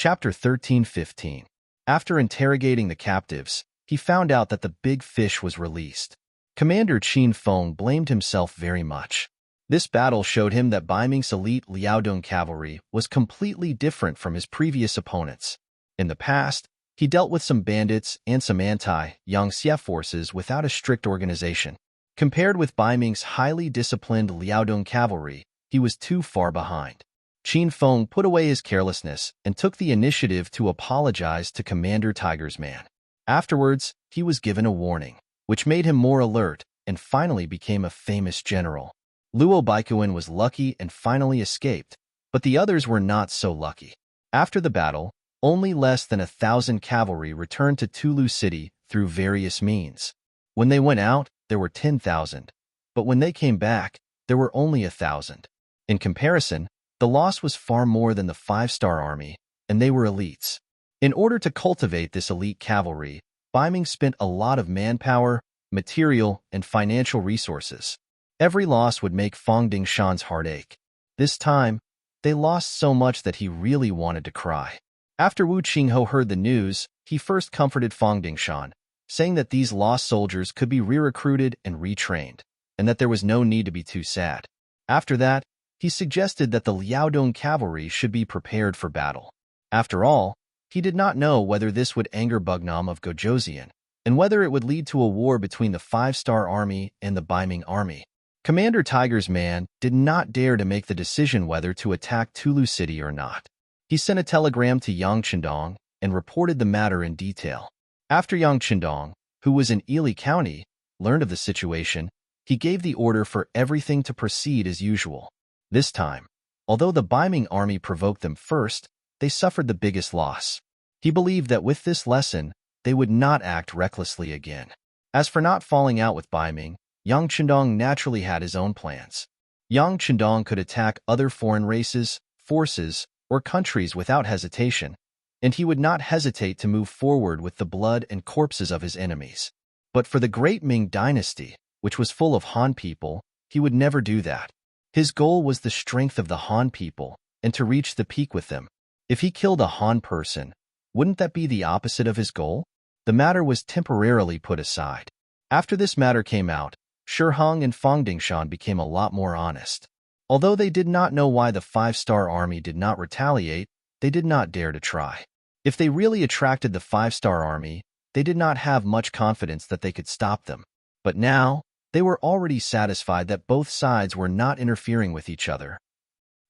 Chapter 13-15. After interrogating the captives, he found out that the big fish was released. Commander Qin Feng blamed himself very much. This battle showed him that Bai Ming's elite Liaodong cavalry was completely different from his previous opponents. In the past, he dealt with some bandits and some anti-Yangxie forces without a strict organization. Compared with Bai Ming's highly disciplined Liaodong cavalry, he was too far behind. Qin Feng put away his carelessness and took the initiative to apologize to Commander Tiger's man. Afterwards, he was given a warning, which made him more alert and finally became a famous general. Luo Baichuan was lucky and finally escaped, but the others were not so lucky. After the battle, only less than 1,000 cavalry returned to Tulu City through various means. When they went out, there were 10,000, but when they came back, there were only 1,000. In comparison, the loss was far more than the 5-star army, and they were elites. In order to cultivate this elite cavalry, Bai Ming spent a lot of manpower, material, and financial resources. Every loss would make Fang Dingshan's heart ache. This time, they lost so much that he really wanted to cry. After Wu Qingho heard the news, he first comforted Fang Dingshan, saying that these lost soldiers could be re-recruited and retrained, and that there was no need to be too sad. After that, he suggested that the Liaodong cavalry should be prepared for battle. After all, he did not know whether this would anger Bugnam of Gojoseon, and whether it would lead to a war between the 5-star army and the Bai Ming army. Commander Tiger's man did not dare to make the decision whether to attack Tulu City or not. He sent a telegram to Yang Chendong and reported the matter in detail. After Yang Chendong, who was in Ili County, learned of the situation, he gave the order for everything to proceed as usual. This time, although the Bai Ming army provoked them first, they suffered the biggest loss. He believed that with this lesson, they would not act recklessly again. As for not falling out with Bai Ming, Yang Chendong naturally had his own plans. Yang Chendong could attack other foreign races, forces, or countries without hesitation, and he would not hesitate to move forward with the blood and corpses of his enemies. But for the great Ming dynasty, which was full of Han people, he would never do that. His goal was the strength of the Han people, and to reach the peak with them. If he killed a Han person, wouldn't that be the opposite of his goal? The matter was temporarily put aside. After this matter came out, Shiheng and Fang Dingshan became a lot more honest. Although they did not know why the 5-star army did not retaliate, they did not dare to try. If they really attracted the 5-star army, they did not have much confidence that they could stop them. But now, they were already satisfied that both sides were not interfering with each other.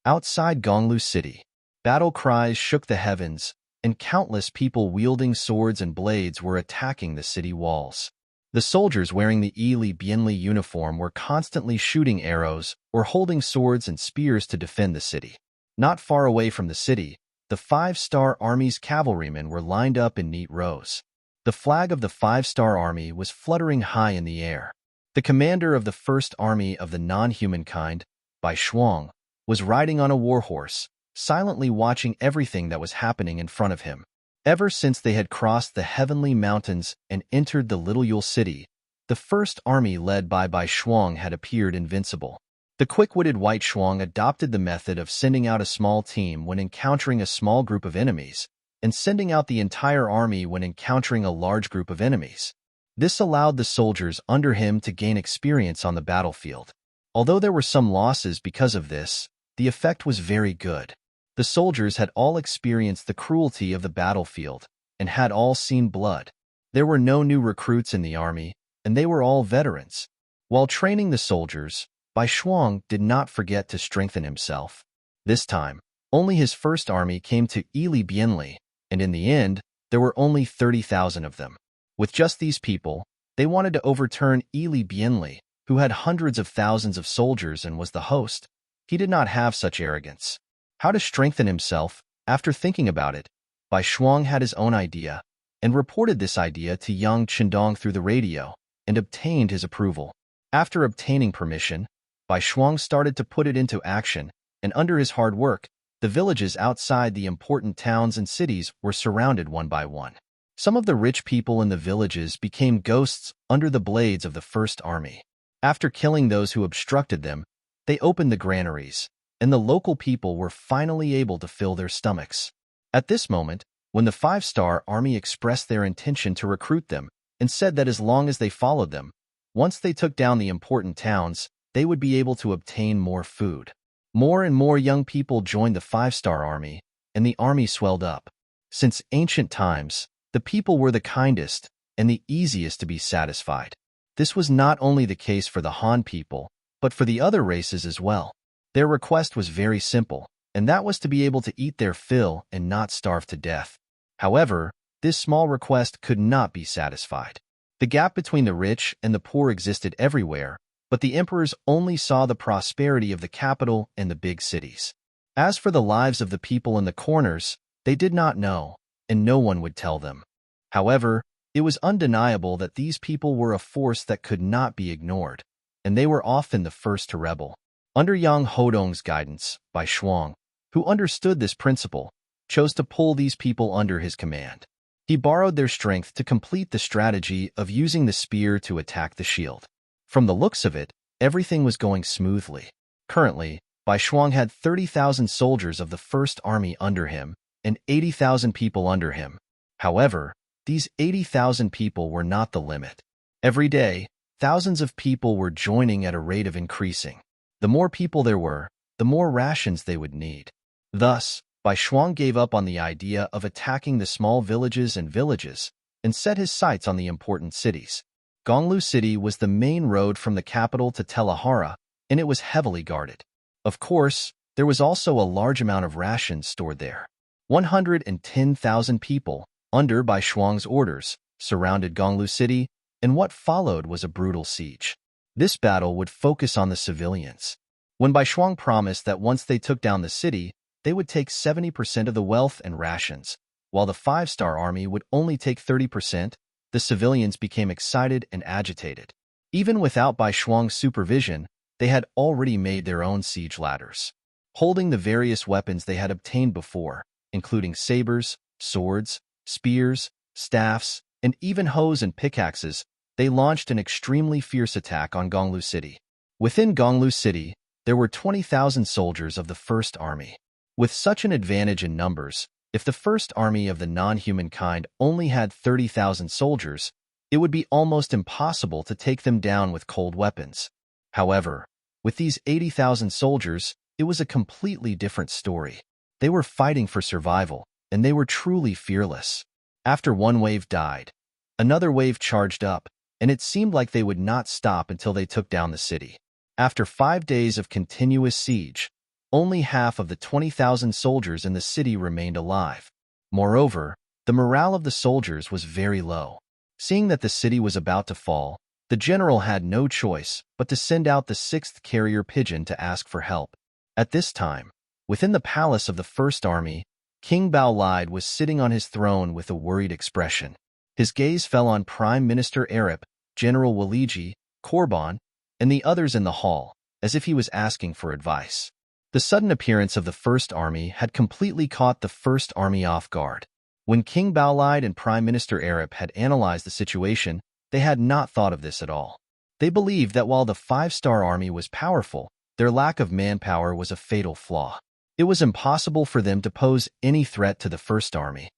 Outside Gonglu City, battle cries shook the heavens, and countless people wielding swords and blades were attacking the city walls. The soldiers wearing the Ili Bianli uniform were constantly shooting arrows or holding swords and spears to defend the city. Not far away from the city, the 5-star army's cavalrymen were lined up in neat rows. The flag of the 5-star army was fluttering high in the air. The commander of the 1st Army of the non-human kind, Bai Shuang, was riding on a warhorse, silently watching everything that was happening in front of him. Ever since they had crossed the heavenly mountains and entered the Little Yule City, the 1st Army led by Bai Shuang had appeared invincible. The quick-witted White Shuang adopted the method of sending out a small team when encountering a small group of enemies, and sending out the entire army when encountering a large group of enemies. This allowed the soldiers under him to gain experience on the battlefield. Although there were some losses because of this, the effect was very good. The soldiers had all experienced the cruelty of the battlefield and had all seen blood. There were no new recruits in the army, and they were all veterans. While training the soldiers, Bai Shuang did not forget to strengthen himself. This time, only his 1st army came to Ili Bianli, and in the end, there were only 30,000 of them. With just these people, they wanted to overturn Ili Bianli, who had hundreds of thousands of soldiers and was the host. He did not have such arrogance. How to strengthen himself, after thinking about it, Bai Shuang had his own idea, and reported this idea to Yang Chendong through the radio, and obtained his approval. After obtaining permission, Bai Shuang started to put it into action, and under his hard work, the villages outside the important towns and cities were surrounded one by one. Some of the rich people in the villages became ghosts under the blades of the 1st Army. After killing those who obstructed them, they opened the granaries, and the local people were finally able to fill their stomachs. At this moment, when the five-star army expressed their intention to recruit them and said that as long as they followed them, once they took down the important towns, they would be able to obtain more food. More and more young people joined the five-star army, and the army swelled up. Since ancient times, the people were the kindest and the easiest to be satisfied. This was not only the case for the Han people, but for the other races as well. Their request was very simple, and that was to be able to eat their fill and not starve to death. However, this small request could not be satisfied. The gap between the rich and the poor existed everywhere, but the emperors only saw the prosperity of the capital and the big cities. As for the lives of the people in the corners, they did not know, and no one would tell them. However, it was undeniable that these people were a force that could not be ignored, and they were often the first to rebel. Under Yang Hodong's guidance, Bai Shuang, who understood this principle, chose to pull these people under his command. He borrowed their strength to complete the strategy of using the spear to attack the shield. From the looks of it, everything was going smoothly. Currently, Bai Shuang had 30,000 soldiers of the First Army under him and 80,000 people under him. However, these 80,000 people were not the limit. Every day, thousands of people were joining at a rate of increasing. The more people there were, the more rations they would need. Thus, Bai Shuang gave up on the idea of attacking the small villages and set his sights on the important cities. Gonglu City was the main road from the capital to Telahara, and it was heavily guarded. Of course, there was also a large amount of rations stored there. 110,000 people, under Bai Shuang's orders, surrounded Gonglu City, and what followed was a brutal siege. This battle would focus on the civilians. When Bai Shuang promised that once they took down the city, they would take 70% of the wealth and rations, while the five-star army would only take 30%, the civilians became excited and agitated. Even without Bai Shuang's supervision, they had already made their own siege ladders. Holding the various weapons they had obtained before, including sabers, swords, spears, staffs, and even hoes and pickaxes, they launched an extremely fierce attack on Gonglu City. Within Gonglu City, there were 20,000 soldiers of the First Army. With such an advantage in numbers, if the First Army of the non-human kind only had 30,000 soldiers, it would be almost impossible to take them down with cold weapons. However, with these 80,000 soldiers, it was a completely different story. They were fighting for survival, and they were truly fearless. After one wave died, another wave charged up, and it seemed like they would not stop until they took down the city. After 5 days of continuous siege, only half of the 20,000 soldiers in the city remained alive. Moreover, the morale of the soldiers was very low. Seeing that the city was about to fall, the general had no choice but to send out the 6th carrier pigeon to ask for help. At this time, within the palace of the First Army, King Bao Lide was sitting on his throne with a worried expression. His gaze fell on Prime Minister Arip, General Waliji, Korban, and the others in the hall, as if he was asking for advice. The sudden appearance of the First Army had completely caught the First Army off guard. When King Bao Lide and Prime Minister Arip had analyzed the situation, they had not thought of this at all. They believed that while the five-star army was powerful, their lack of manpower was a fatal flaw. It was impossible for them to pose any threat to the First Army.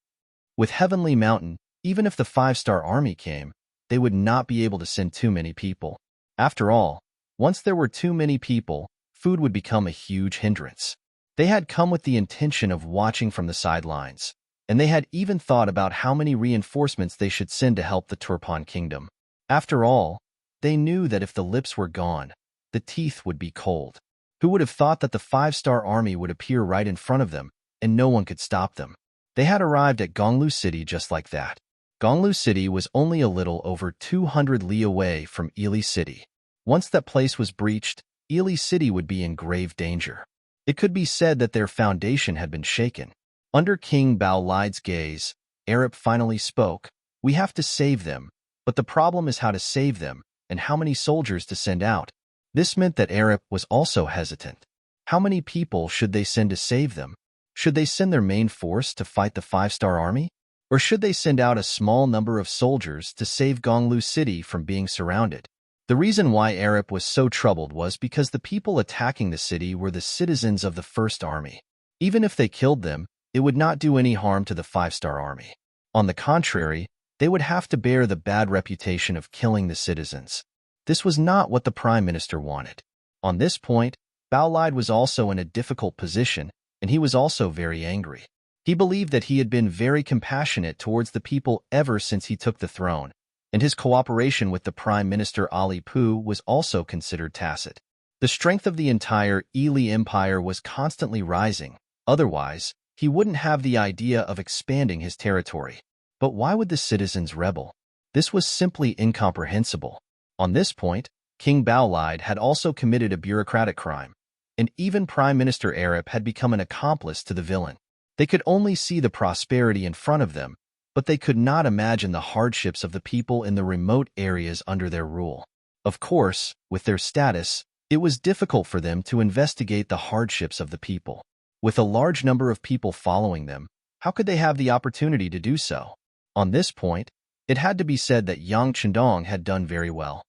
With Heavenly Mountain, even if the five-star army came, they would not be able to send too many people. After all, once there were too many people, food would become a huge hindrance. They had come with the intention of watching from the sidelines, and they had even thought about how many reinforcements they should send to help the Turpan Kingdom. After all, they knew that if the lips were gone, the teeth would be cold. Who would have thought that the five-star army would appear right in front of them, and no one could stop them? They had arrived at Gonglu City just like that. Gonglu City was only a little over 200 li away from Ili City. Once that place was breached, Ili City would be in grave danger. It could be said that their foundation had been shaken. Under King Bao Lide's gaze, Arip finally spoke. "We have to save them, but the problem is how to save them and how many soldiers to send out." This meant that Arip was also hesitant. How many people should they send to save them? Should they send their main force to fight the five-star army? Or should they send out a small number of soldiers to save Gonglu City from being surrounded? The reason why Arip was so troubled was because the people attacking the city were the citizens of the First Army. Even if they killed them, it would not do any harm to the five-star army. On the contrary, they would have to bear the bad reputation of killing the citizens. This was not what the Prime Minister wanted. On this point, Bao Lide was also in a difficult position, and he was also very angry. He believed that he had been very compassionate towards the people ever since he took the throne, and his cooperation with the Prime Minister Ali Pu was also considered tacit. The strength of the entire Ili Empire was constantly rising. Otherwise, he wouldn't have the idea of expanding his territory. But why would the citizens rebel? This was simply incomprehensible. On this point, King Bao Lide had also committed a bureaucratic crime, and even Prime Minister Arab had become an accomplice to the villain. They could only see the prosperity in front of them, but they could not imagine the hardships of the people in the remote areas under their rule. Of course, with their status, it was difficult for them to investigate the hardships of the people. With a large number of people following them, how could they have the opportunity to do so? On this point, it had to be said that Yang Chendong had done very well.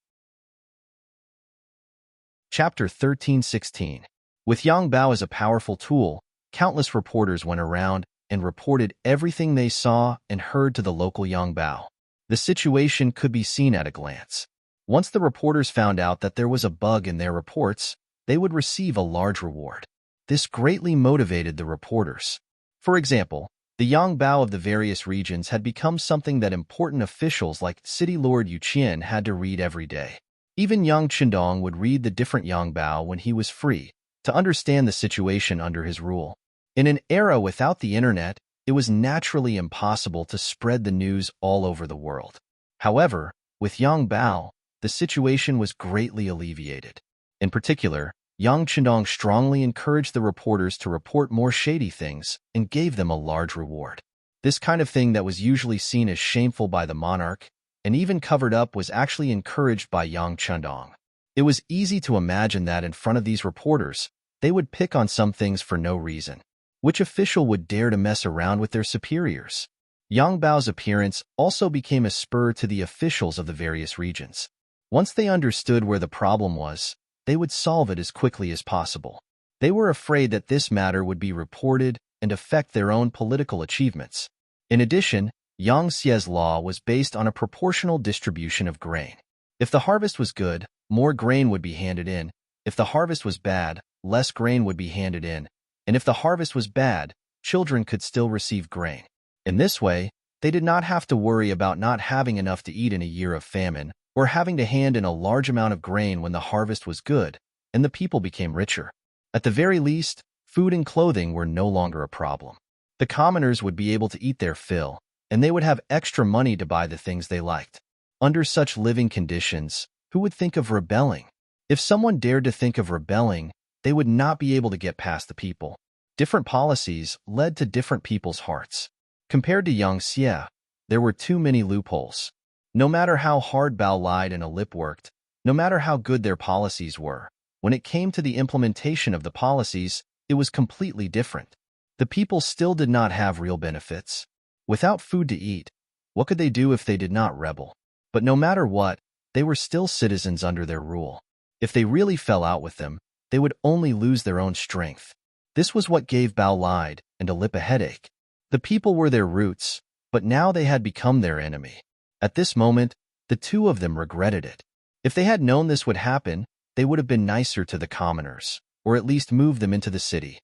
Chapter 13:16. With Yang Bao as a powerful tool, countless reporters went around and reported everything they saw and heard to the local Yang Bao. The situation could be seen at a glance. Once the reporters found out that there was a bug in their reports, they would receive a large reward. This greatly motivated the reporters. For example, the Yang Bao of the various regions had become something that important officials like City Lord Yu Qian had to read every day. Even Yang Chendong would read the different Yang Bao when he was free, to understand the situation under his rule. In an era without the internet, it was naturally impossible to spread the news all over the world. However, with Yang Bao, the situation was greatly alleviated. In particular, Yang Chendong strongly encouraged the reporters to report more shady things and gave them a large reward. This kind of thing that was usually seen as shameful by the monarch and even covered up was actually encouraged by Yang Chendong. It was easy to imagine that in front of these reporters, they would pick on some things for no reason. Which official would dare to mess around with their superiors? Yang Bao's appearance also became a spur to the officials of the various regions. Once they understood where the problem was, they would solve it as quickly as possible. They were afraid that this matter would be reported and affect their own political achievements. In addition, Yang Xie's law was based on a proportional distribution of grain. If the harvest was good, more grain would be handed in. If the harvest was bad, less grain would be handed in. And if the harvest was bad, children could still receive grain. In this way, they did not have to worry about not having enough to eat in a year of famine, or having to hand in a large amount of grain when the harvest was good, and the people became richer. At the very least, food and clothing were no longer a problem. The commoners would be able to eat their fill, and they would have extra money to buy the things they liked. Under such living conditions, who would think of rebelling? If someone dared to think of rebelling, they would not be able to get past the people. Different policies led to different people's hearts. Compared to Yang Xie, there were too many loopholes. No matter how hard Bao Lide and Alip worked, no matter how good their policies were, when it came to the implementation of the policies, it was completely different. The people still did not have real benefits. Without food to eat, what could they do if they did not rebel? But no matter what, they were still citizens under their rule. If they really fell out with them, they would only lose their own strength. This was what gave Bao Lide and Alip a headache. The people were their roots, but now they had become their enemy. At this moment, the two of them regretted it. If they had known this would happen, they would have been nicer to the commoners, or at least moved them into the city.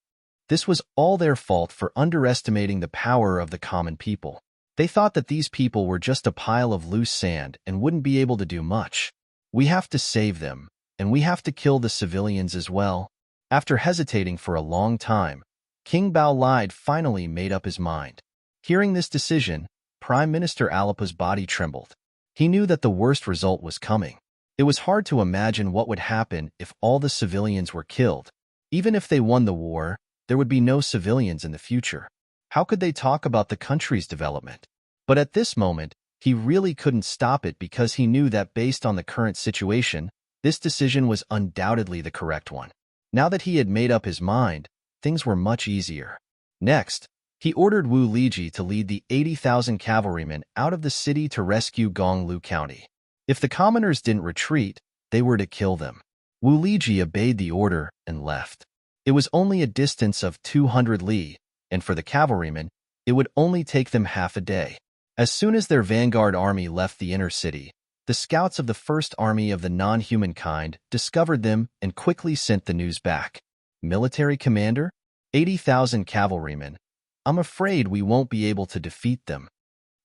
This was all their fault for underestimating the power of the common people. They thought that these people were just a pile of loose sand and wouldn't be able to do much. We have to save them, and we have to kill the civilians as well. After hesitating for a long time, King Bao Lide finally made up his mind. Hearing this decision, Prime Minister Alipa's body trembled. He knew that the worst result was coming. It was hard to imagine what would happen if all the civilians were killed. Even if they won the war, there would be no civilians in the future. How could they talk about the country's development? But at this moment, he really couldn't stop it because he knew that based on the current situation, this decision was undoubtedly the correct one. Now that he had made up his mind, things were much easier. Next, he ordered Wu Liji to lead the 80,000 cavalrymen out of the city to rescue Gonglu County. If the commoners didn't retreat, they were to kill them. Wu Liji obeyed the order and left. It was only a distance of 200 li, and for the cavalrymen, it would only take them half a day. As soon as their vanguard army left the inner city, the scouts of the First Army of the non-human kind discovered them and quickly sent the news back. Military commander? 80,000 cavalrymen. I'm afraid we won't be able to defeat them.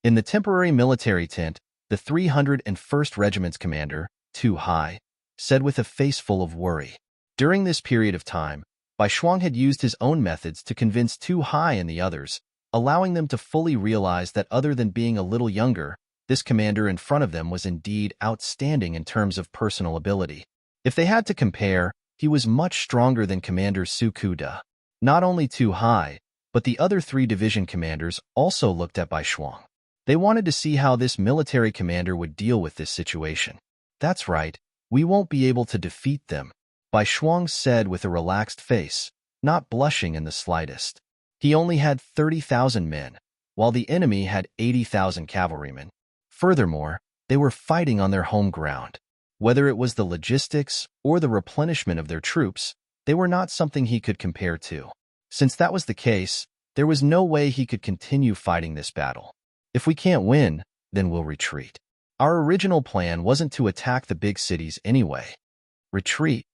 In the temporary military tent, the 301st Regiment's commander, Tu Hai, said with a face full of worry. During this period of time, Bai Shuang had used his own methods to convince Tu Hai and the others, allowing them to fully realize that other than being a little younger, this commander in front of them was indeed outstanding in terms of personal ability. If they had to compare, he was much stronger than Commander Su Kuda. Not only Tu Hai, but the other 3 division commanders also looked at Bai Shuang. They wanted to see how this military commander would deal with this situation. That's right, we won't be able to defeat them, Bai Shuang said with a relaxed face, not blushing in the slightest. He only had 30,000 men, while the enemy had 80,000 cavalrymen. Furthermore, they were fighting on their home ground. Whether it was the logistics or the replenishment of their troops, they were not something he could compare to. Since that was the case, there was no way he could continue fighting this battle. If we can't win, then we'll retreat. Our original plan wasn't to attack the big cities anyway. Retreat.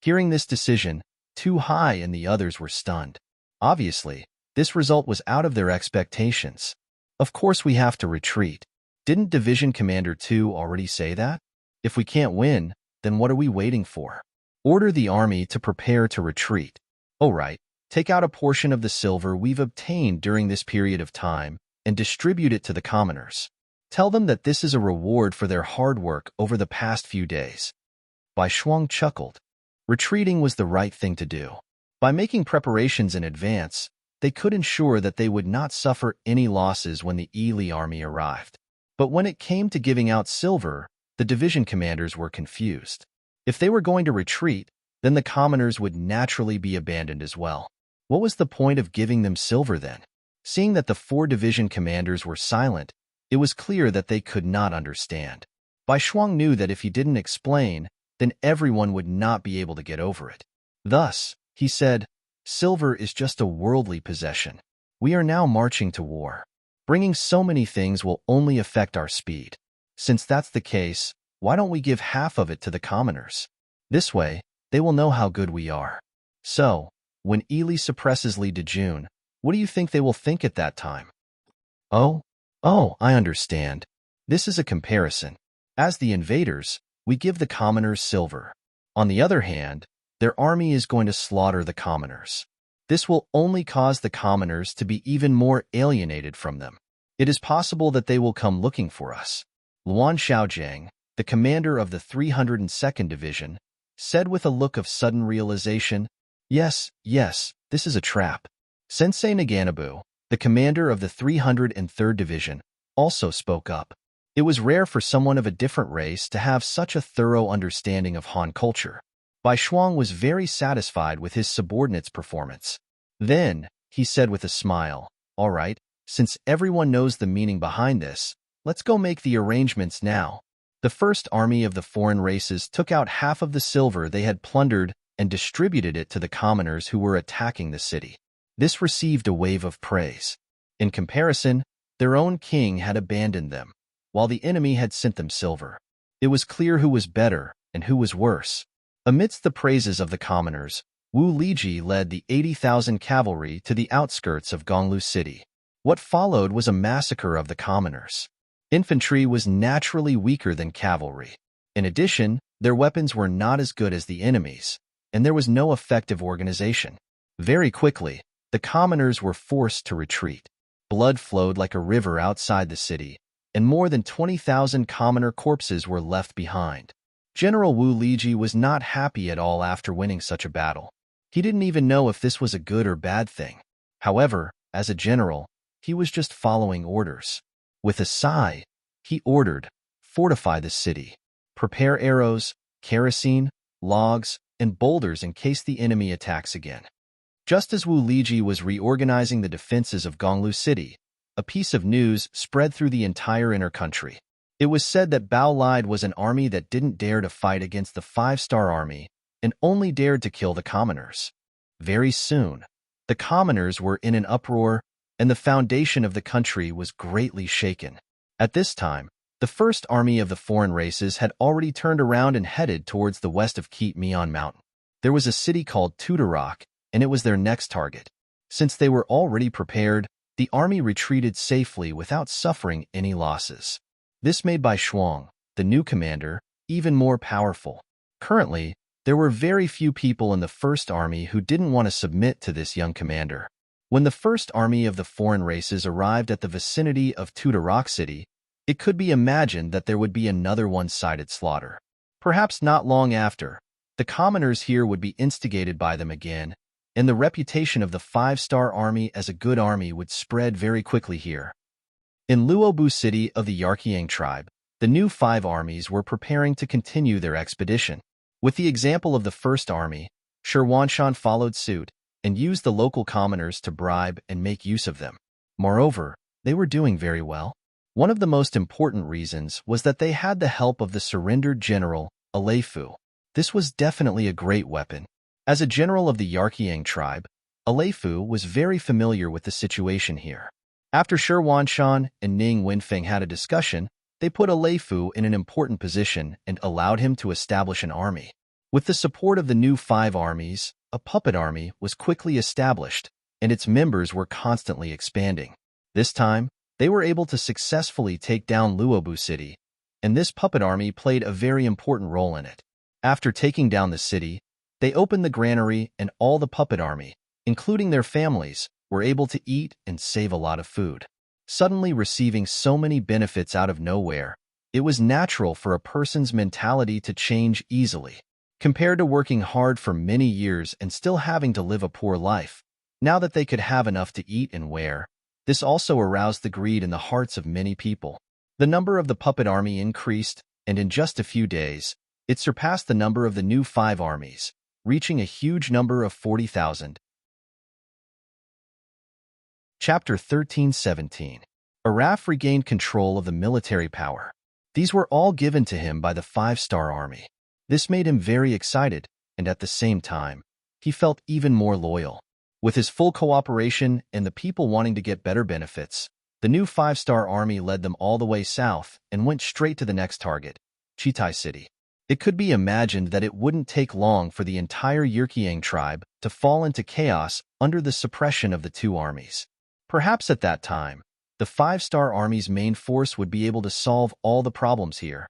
Hearing this decision, Tu Hai and the others were stunned. Obviously, this result was out of their expectations. Of course we have to retreat. Didn't Division Commander 2 already say that? If we can't win, then what are we waiting for? Order the army to prepare to retreat. All right, take out a portion of the silver we've obtained during this period of time and distribute it to the commoners. Tell them that this is a reward for their hard work over the past few days. Bai Shuang chuckled. Retreating was the right thing to do. By making preparations in advance, they could ensure that they would not suffer any losses when the Yili army arrived. But when it came to giving out silver, the division commanders were confused. If they were going to retreat, then the commoners would naturally be abandoned as well. What was the point of giving them silver then? Seeing that the 4 division commanders were silent, it was clear that they could not understand. Bai Shuang knew that if he didn't explain, then everyone would not be able to get over it. Thus, he said, silver is just a worldly possession. We are now marching to war. Bringing so many things will only affect our speed. Since that's the case, why don't we give half of it to the commoners? This way, they will know how good we are. So, when Yili suppresses Li Dejun, what do you think they will think at that time? Oh, I understand. This is a comparison. As the invaders, we give the commoners silver. On the other hand, their army is going to slaughter the commoners. This will only cause the commoners to be even more alienated from them. It is possible that they will come looking for us. Luan Xiaojiang, the commander of the 302nd Division, said with a look of sudden realization, Yes, this is a trap. Sensei Naganabu, the commander of the 303rd Division, also spoke up. It was rare for someone of a different race to have such a thorough understanding of Han culture. Bai Shuang was very satisfied with his subordinate's performance. Then, he said with a smile, All right, since everyone knows the meaning behind this, let's go make the arrangements now. The First Army of the foreign races took out half of the silver they had plundered and distributed it to the commoners who were attacking the city. This received a wave of praise. In comparison, their own king had abandoned them, while the enemy had sent them silver. It was clear who was better and who was worse. Amidst the praises of the commoners, Wu Liji led the 80,000 cavalry to the outskirts of Gonglu City. What followed was a massacre of the commoners. Infantry was naturally weaker than cavalry. In addition, their weapons were not as good as the enemy's, and there was no effective organization. Very quickly, the commoners were forced to retreat. Blood flowed like a river outside the city, and more than 20,000 commoner corpses were left behind. General Wu Liji was not happy at all after winning such a battle. He didn't even know if this was a good or bad thing. However, as a general, he was just following orders. With a sigh, he ordered, Fortify the city. Prepare arrows, kerosene, logs, and boulders in case the enemy attacks again. Just as Wu Liji was reorganizing the defenses of Gonglu City, a piece of news spread through the entire inner country. It was said that Bao Lide was an army that didn't dare to fight against the 5-star army and only dared to kill the commoners. Very soon, The commoners were in an uproar, and the foundation of the country was greatly shaken. At this time, the first army of the foreign races had already turned around and headed towards the west of Keet Mian Mountain. There was a city called Tutorok, and it was their next target. Since they were already prepared, the army retreated safely without suffering any losses. This made Bai Shuang, the new commander, even more powerful. Currently, there were very few people in the First Army who didn't want to submit to this young commander. When the First Army of the foreign races arrived at the vicinity of Tutorok City, it could be imagined that there would be another one-sided slaughter. Perhaps not long after, the commoners here would be instigated by them again, and the reputation of the Five-Star Army as a good army would spread very quickly here. In Luobu City of the Yarkiang tribe, the new 5 armies were preparing to continue their expedition. With the example of the First Army, Shi Wanshan followed suit and used the local commoners to bribe and make use of them. Moreover, they were doing very well. One of the most important reasons was that they had the help of the surrendered general, Aleifu. This was definitely a great weapon. As a general of the Yarkiang tribe, Aleifu was very familiar with the situation here. After Shi Wanshan and Ning Wenfeng had a discussion, they put Aleifu in an important position and allowed him to establish an army. With the support of the new 5 armies, a puppet army was quickly established, and its members were constantly expanding. This time, they were able to successfully take down Luobu City, and this puppet army played a very important role in it. After taking down the city, they opened the granary, and all the puppet army, including their families, were able to eat and save a lot of food. Suddenly receiving so many benefits out of nowhere, it was natural for a person's mentality to change easily. Compared to working hard for many years and still having to live a poor life, now that they could have enough to eat and wear, this also aroused the greed in the hearts of many people. The number of the puppet army increased, and in just a few days, it surpassed the number of the new 5 armies, reaching a huge number of 40,000. Chapter 13-17. Araf regained control of the military power. These were all given to him by the 5-star army. This made him very excited, and at the same time, he felt even more loyal. With his full cooperation and the people wanting to get better benefits, the new 5-star army led them all the way south and went straight to the next target, Chitai City. It could be imagined that it wouldn't take long for the entire Yarkiang tribe to fall into chaos under the suppression of the 2 armies. Perhaps at that time, the 5-star army's main force would be able to solve all the problems here.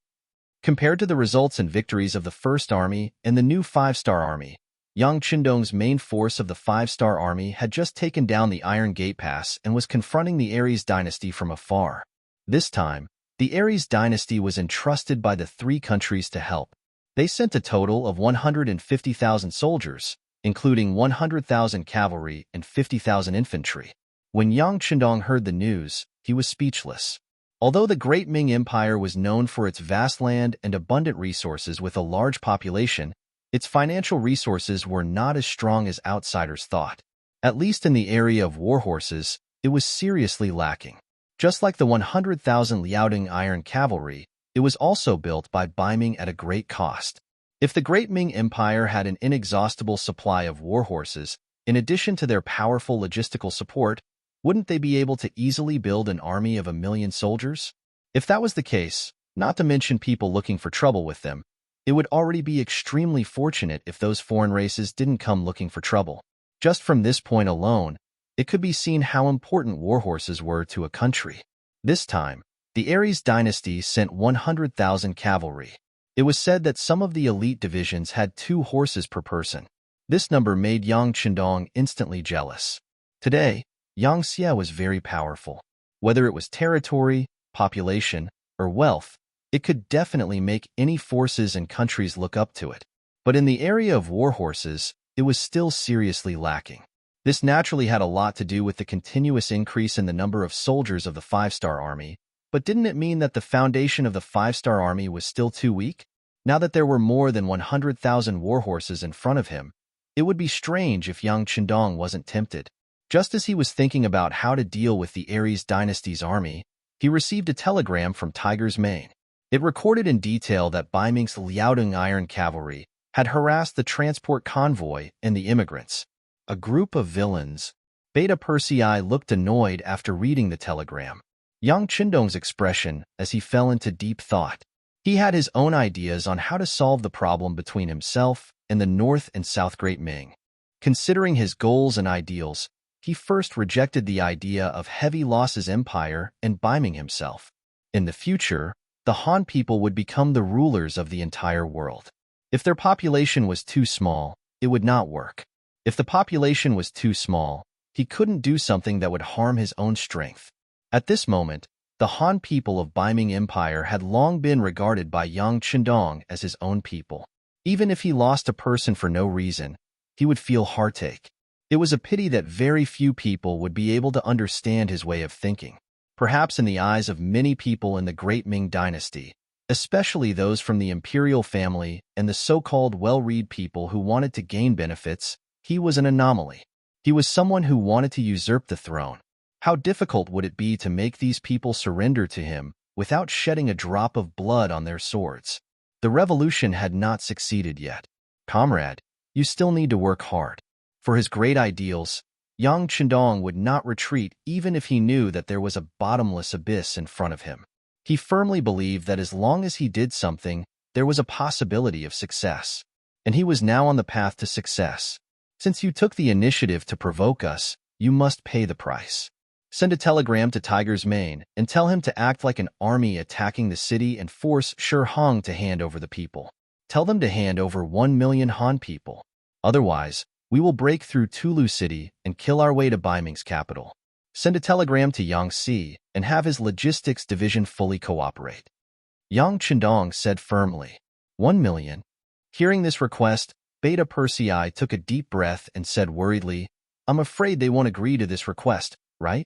Compared to the results and victories of the First Army and the new 5-star army, Yang Qindong's main force of the 5-star army had just taken down the Iron Gate Pass and was confronting the Aries dynasty from afar. This time, the Aries dynasty was entrusted by the 3 countries to help. They sent a total of 150,000 soldiers, including 100,000 cavalry and 50,000 infantry. When Yang Qindong heard the news, he was speechless. Although the Great Ming Empire was known for its vast land and abundant resources with a large population, its financial resources were not as strong as outsiders thought. At least in the area of warhorses, it was seriously lacking. Just like the 100,000 Liaodong iron cavalry, it was also built by Bai Ming at a great cost. If the Great Ming Empire had an inexhaustible supply of warhorses, in addition to their powerful logistical support, wouldn't they be able to easily build an army of 1 million soldiers? If that was the case, not to mention people looking for trouble with them, it would already be extremely fortunate if those foreign races didn't come looking for trouble. Just from this point alone, it could be seen how important warhorses were to a country. This time, the Aries dynasty sent 100,000 cavalry. It was said that some of the elite divisions had 2 horses per person. This number made Yang Qindong instantly jealous. Today, Yang Xie was very powerful. Whether it was territory, population, or wealth, it could definitely make any forces and countries look up to it. But in the area of warhorses, it was still seriously lacking. This naturally had a lot to do with the continuous increase in the number of soldiers of the 5-star army, but didn't it mean that the foundation of the 5-star army was still too weak? Now that there were more than 100,000 warhorses in front of him, it would be strange if Yang Qindong wasn't tempted. Just as he was thinking about how to deal with the Aries dynasty's army, he received a telegram from Tiger's Mane. It recorded in detail that Bai Ming's Liaodong iron cavalry had harassed the transport convoy and the immigrants. A group of villains. Beta Persei looked annoyed after reading the telegram. Yang Qindong's expression as he fell into deep thought. He had his own ideas on how to solve the problem between himself and the North and South Great Ming. Considering his goals and ideals, he first rejected the idea of heavy losses empire and Biming himself. In the future, the Han people would become the rulers of the entire world. If their population was too small, it would not work. If the population was too small, he couldn't do something that would harm his own strength. At this moment, the Han people of Biming Empire had long been regarded by Yang Qindong as his own people. Even if he lost a person for no reason, he would feel heartache. It was a pity that very few people would be able to understand his way of thinking. Perhaps in the eyes of many people in the Great Ming Dynasty, especially those from the imperial family and the so-called well-read people who wanted to gain benefits, he was an anomaly. He was someone who wanted to usurp the throne. How difficult would it be to make these people surrender to him without shedding a drop of blood on their swords? The revolution had not succeeded yet. Comrade, you still need to work hard. For his great ideals, Yang Qindong would not retreat even if he knew that there was a bottomless abyss in front of him. He firmly believed that as long as he did something, there was a possibility of success. And he was now on the path to success. Since you took the initiative to provoke us, you must pay the price. Send a telegram to Tiger's Mane and tell him to act like an army attacking the city and force Shi Hong to hand over the people. Tell them to hand over 1 million Han people. Otherwise, we will break through Tulu City and kill our way to Biming's capital. Send a telegram to Yang Si and have his logistics division fully cooperate. Yang Qindong said firmly. 1 million. Hearing this request, Beta Persei took a deep breath and said worriedly, I'm afraid they won't agree to this request, right?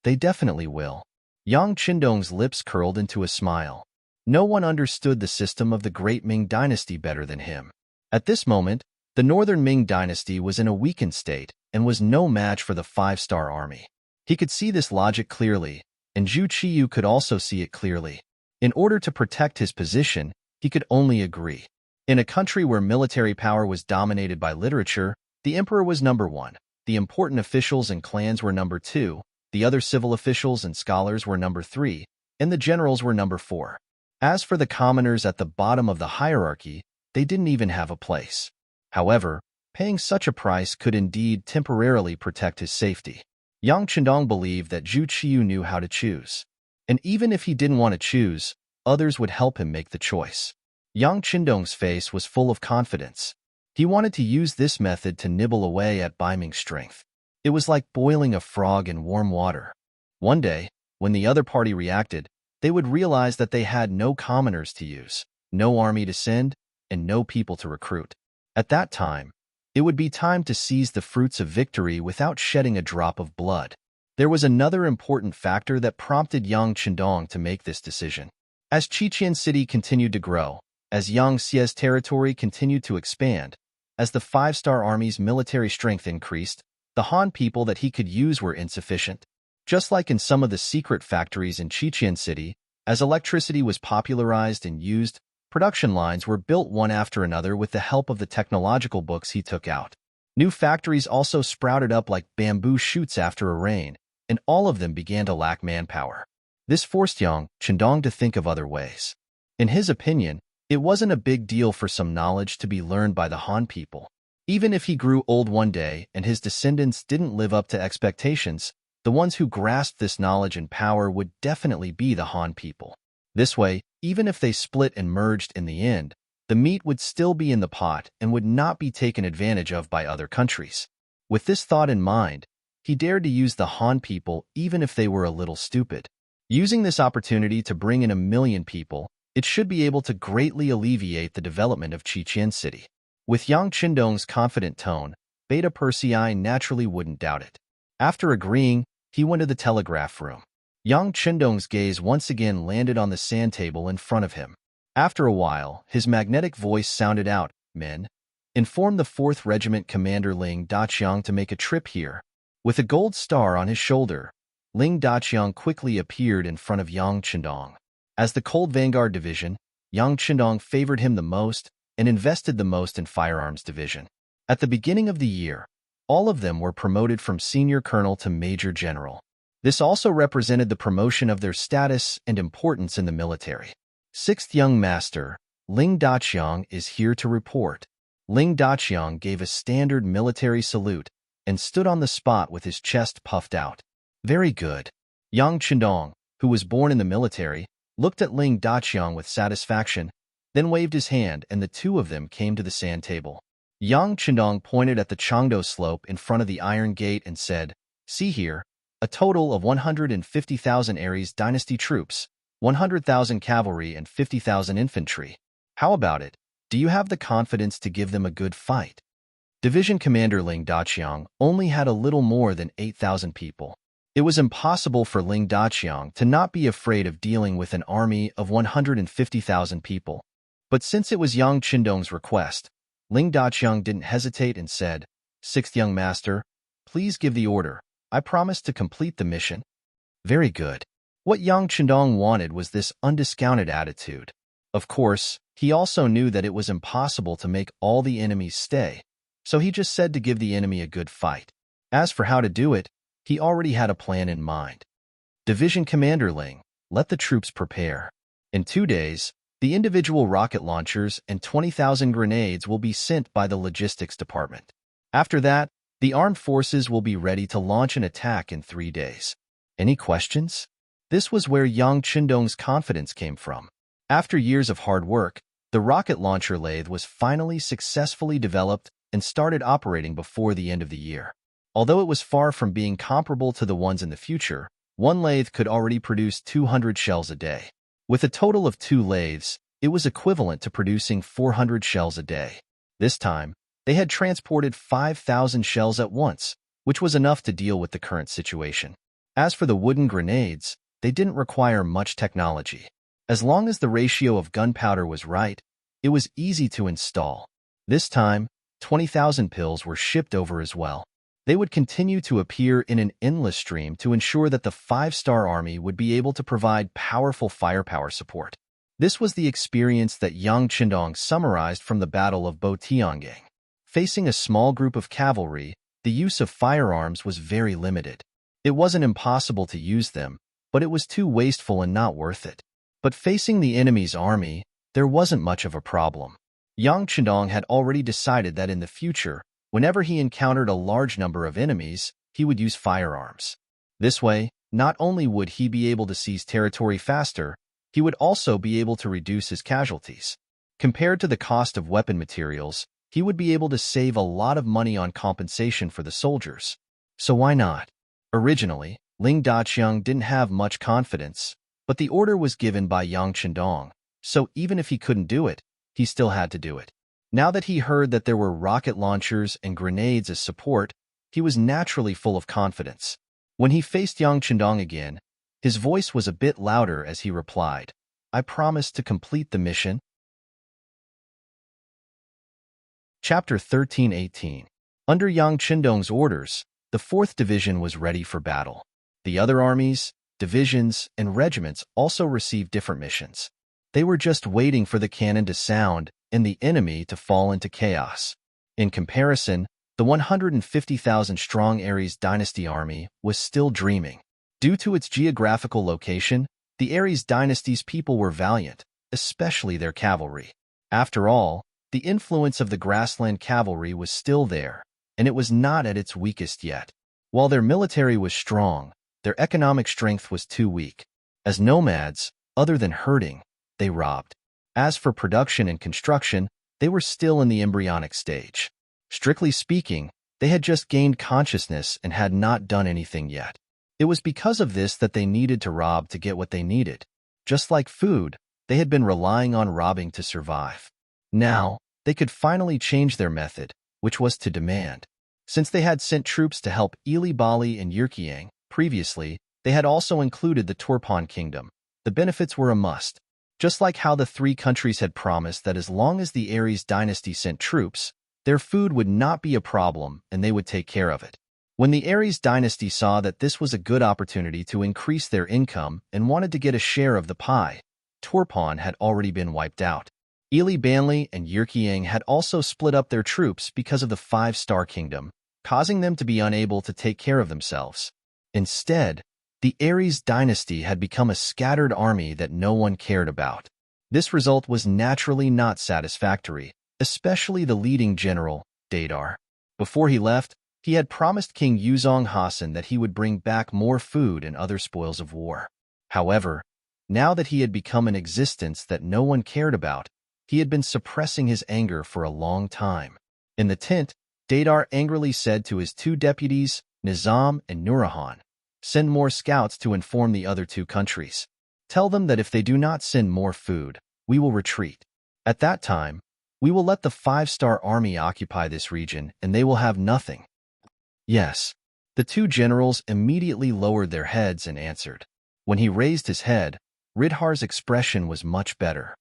They definitely will. Yang Qindong's lips curled into a smile. No one understood the system of the Great Ming Dynasty better than him. At this moment, the Northern Ming Dynasty was in a weakened state and was no match for the 5-star army. He could see this logic clearly, and Zhu Qiyu could also see it clearly. In order to protect his position, he could only agree. In a country where military power was dominated by literature, the emperor was number 1, the important officials and clans were number 2, the other civil officials and scholars were number 3, and the generals were number 4. As for the commoners at the bottom of the hierarchy, they didn't even have a place. However, paying such a price could indeed temporarily protect his safety. Yang Qindong believed that Zhu Qiyu knew how to choose. And even if he didn't want to choose, others would help him make the choice. Yang Qindong's face was full of confidence. He wanted to use this method to nibble away at Biming's strength. It was like boiling a frog in warm water. One day, when the other party reacted, they would realize that they had no commoners to use, no army to send, and no people to recruit. At that time, it would be time to seize the fruits of victory without shedding a drop of blood. There was another important factor that prompted Yang Qindong to make this decision. As Qiqian City continued to grow, as Yangtze's territory continued to expand, as the 5-star army's military strength increased, the Han people that he could use were insufficient. Just like in some of the secret factories in Qiqian City, as electricity was popularized and used, production lines were built one after another with the help of the technological books he took out. New factories also sprouted up like bamboo shoots after a rain, and all of them began to lack manpower. This forced Yang Qindong to think of other ways. In his opinion, it wasn't a big deal for some knowledge to be learned by the Han people. Even if he grew old one day and his descendants didn't live up to expectations, the ones who grasped this knowledge and power would definitely be the Han people. This way, even if they split and merged in the end, the meat would still be in the pot and would not be taken advantage of by other countries. With this thought in mind, he dared to use the Han people even if they were a little stupid. Using this opportunity to bring in 1 million people, it should be able to greatly alleviate the development of Qiqian City. With Yang Qindong's confident tone, Beta Persei naturally wouldn't doubt it. After agreeing, he went to the telegraph room. Yang Qindong's gaze once again landed on the sand table in front of him. After a while, his magnetic voice sounded out, Men, inform the 4th Regiment Commander Ling Daqiang to make a trip here. With a gold star on his shoulder, Ling Daqiang quickly appeared in front of Yang Qindong. As the Cold Vanguard Division, Yang Qindong favored him the most and invested the most in Firearms Division. At the beginning of the year, All of them were promoted from senior colonel to major general. This also represented the promotion of their status and importance in the military. Sixth young master, Ling Daqiang, is here to report. Ling Daqiang gave a standard military salute and stood on the spot with his chest puffed out. Very good. Yang Chendong, who was born in the military, looked at Ling Daqiang with satisfaction, then waved his hand, and the two of them came to the sand table. Yang Chendong pointed at the Changdo slope in front of the Iron Gate and said, "See here, a total of 150,000 Aries dynasty troops, 100,000 cavalry and 50,000 infantry. How about it? Do you have the confidence to give them a good fight?" Division Commander Ling Daqiang only had a little more than 8,000 people. It was impossible for Ling Daqiang to not be afraid of dealing with an army of 150,000 people. But since it was Yang Chendong's request, Ling Daqiang didn't hesitate and said, "Sixth young master, please give the order. I promise to complete the mission." Very good. What Yang Chendong wanted was this undiscounted attitude. Of course, he also knew that it was impossible to make all the enemies stay, so he just said to give the enemy a good fight. As for how to do it, he already had a plan in mind. Division Commander Ling, let the troops prepare. In 2 days, the individual rocket launchers and 20,000 grenades will be sent by the logistics department. After that, the armed forces will be ready to launch an attack in 3 days. Any questions? This was where Yang Chendong's confidence came from. After years of hard work, the rocket launcher lathe was finally successfully developed and started operating before the end of the year. Although it was far from being comparable to the ones in the future, one lathe could already produce 200 shells a day. With a total of 2 lathes, it was equivalent to producing 400 shells a day. This time, they had transported 5,000 shells at once, which was enough to deal with the current situation. As for the wooden grenades, they didn't require much technology. As long as the ratio of gunpowder was right, it was easy to install. This time, 20,000 pills were shipped over as well. They would continue to appear in an endless stream to ensure that the 5-star army would be able to provide powerful firepower support. This was the experience that Yang Chendong summarized from the Battle of Botiangang. Facing a small group of cavalry, the use of firearms was very limited. It wasn't impossible to use them, but it was too wasteful and not worth it. But facing the enemy's army, there wasn't much of a problem. Yang Chendong had already decided that in the future, whenever he encountered a large number of enemies, he would use firearms. This way, not only would he be able to seize territory faster, he would also be able to reduce his casualties. Compared to the cost of weapon materials, he would be able to save a lot of money on compensation for the soldiers. So why not? Originally, Ling Daqiang didn't have much confidence, but the order was given by Yang Chendong, so even if he couldn't do it, he still had to do it. Now that he heard that there were rocket launchers and grenades as support, he was naturally full of confidence. When he faced Yang Chendong again, his voice was a bit louder as he replied, "I promise to complete the mission." Chapter 13-18. Under Yang Chendong's orders, the 4th Division was ready for battle. The other armies, divisions, and regiments also received different missions. They were just waiting for the cannon to sound and the enemy to fall into chaos. In comparison, the 150,000-strong Aries dynasty army was still dreaming. Due to its geographical location, the Aries dynasty's people were valiant, especially their cavalry. After all, the influence of the grassland cavalry was still there, and it was not at its weakest yet. While their military was strong, their economic strength was too weak. As nomads, other than herding, they robbed. As for production and construction, they were still in the embryonic stage. Strictly speaking, they had just gained consciousness and had not done anything yet. It was because of this that they needed to rob to get what they needed. Just like food, they had been relying on robbing to survive. Now, they could finally change their method, which was to demand. Since they had sent troops to help Ili Bali and Yirkiang previously, they had also included the Turpan kingdom. The benefits were a must. Just like how the 3 countries had promised that as long as the Aries dynasty sent troops, their food would not be a problem and they would take care of it. When the Aries dynasty saw that this was a good opportunity to increase their income and wanted to get a share of the pie, Turpan had already been wiped out. Ili Banli and Yirkiang had also split up their troops because of the 5-star kingdom, causing them to be unable to take care of themselves. Instead, the Ares dynasty had become a scattered army that no one cared about. This result was naturally not satisfactory, especially the leading general, Dadar. Before he left, he had promised King Yuzong Hasan that he would bring back more food and other spoils of war. However, now that he had become an existence that no one cared about, he had been suppressing his anger for a long time. In the tent, Dadar angrily said to his two deputies, Nizam and Nurahan, "Send more scouts to inform the other two countries. Tell them that if they do not send more food, we will retreat. At that time, we will let the 5-star army occupy this region and they will have nothing." Yes. The two generals immediately lowered their heads and answered. When he raised his head, Ridhar's expression was much better.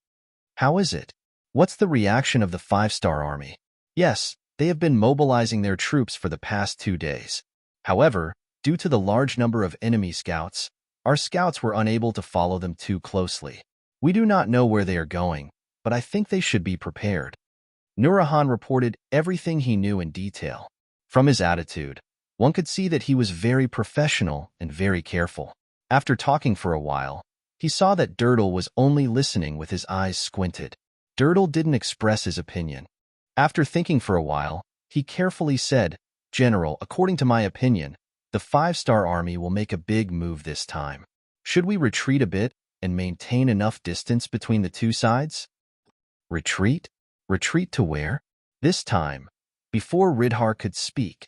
"How is it? What's the reaction of the 5-star army?" "Yes, they have been mobilizing their troops for the past 2 days. However, due to the large number of enemy scouts, our scouts were unable to follow them too closely. We do not know where they are going, but I think they should be prepared." Nurahan reported everything he knew in detail. From his attitude, one could see that he was very professional and very careful. After talking for a while, he saw that Durdle was only listening with his eyes squinted. Durdle didn't express his opinion. After thinking for a while, he carefully said, "General, according to my opinion, the 5-star army will make a big move this time. Should we retreat a bit and maintain enough distance between the two sides?" "Retreat? Retreat to where?" This time, before Ridhar could speak,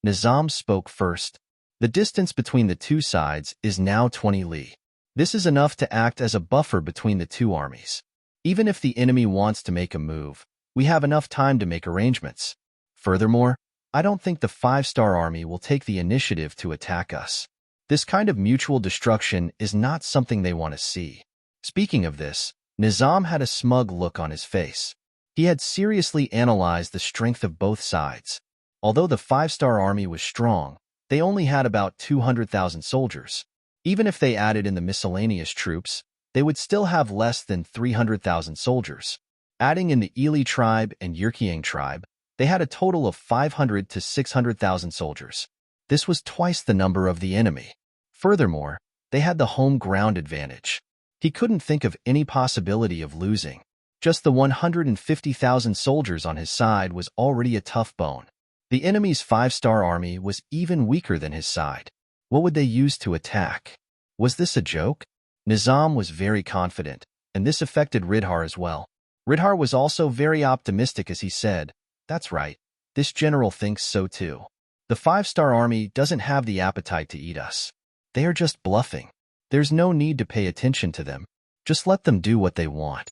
Nizam spoke first. "The distance between the two sides is now 20 li. This is enough to act as a buffer between the two armies. Even if the enemy wants to make a move, we have enough time to make arrangements. Furthermore, I don't think the 5-star army will take the initiative to attack us. This kind of mutual destruction is not something they want to see." Speaking of this, Nizam had a smug look on his face. He had seriously analyzed the strength of both sides. Although the 5-star army was strong, they only had about 200,000 soldiers. Even if they added in the miscellaneous troops, they would still have less than 300,000 soldiers. Adding in the Ili tribe and Yurkiang tribe, they had a total of 500 to 600,000 soldiers. This was twice the number of the enemy. Furthermore, they had the home ground advantage. He couldn't think of any possibility of losing. Just the 150,000 soldiers on his side was already a tough bone. The enemy's 5-star army was even weaker than his side. What would they use to attack? Was this a joke? Nizam was very confident, and this affected Ridhar as well. Ridhar was also very optimistic as he said, "That's right, this general thinks so too. The 5-star army doesn't have the appetite to eat us. They are just bluffing. There's no need to pay attention to them. Just let them do what they want."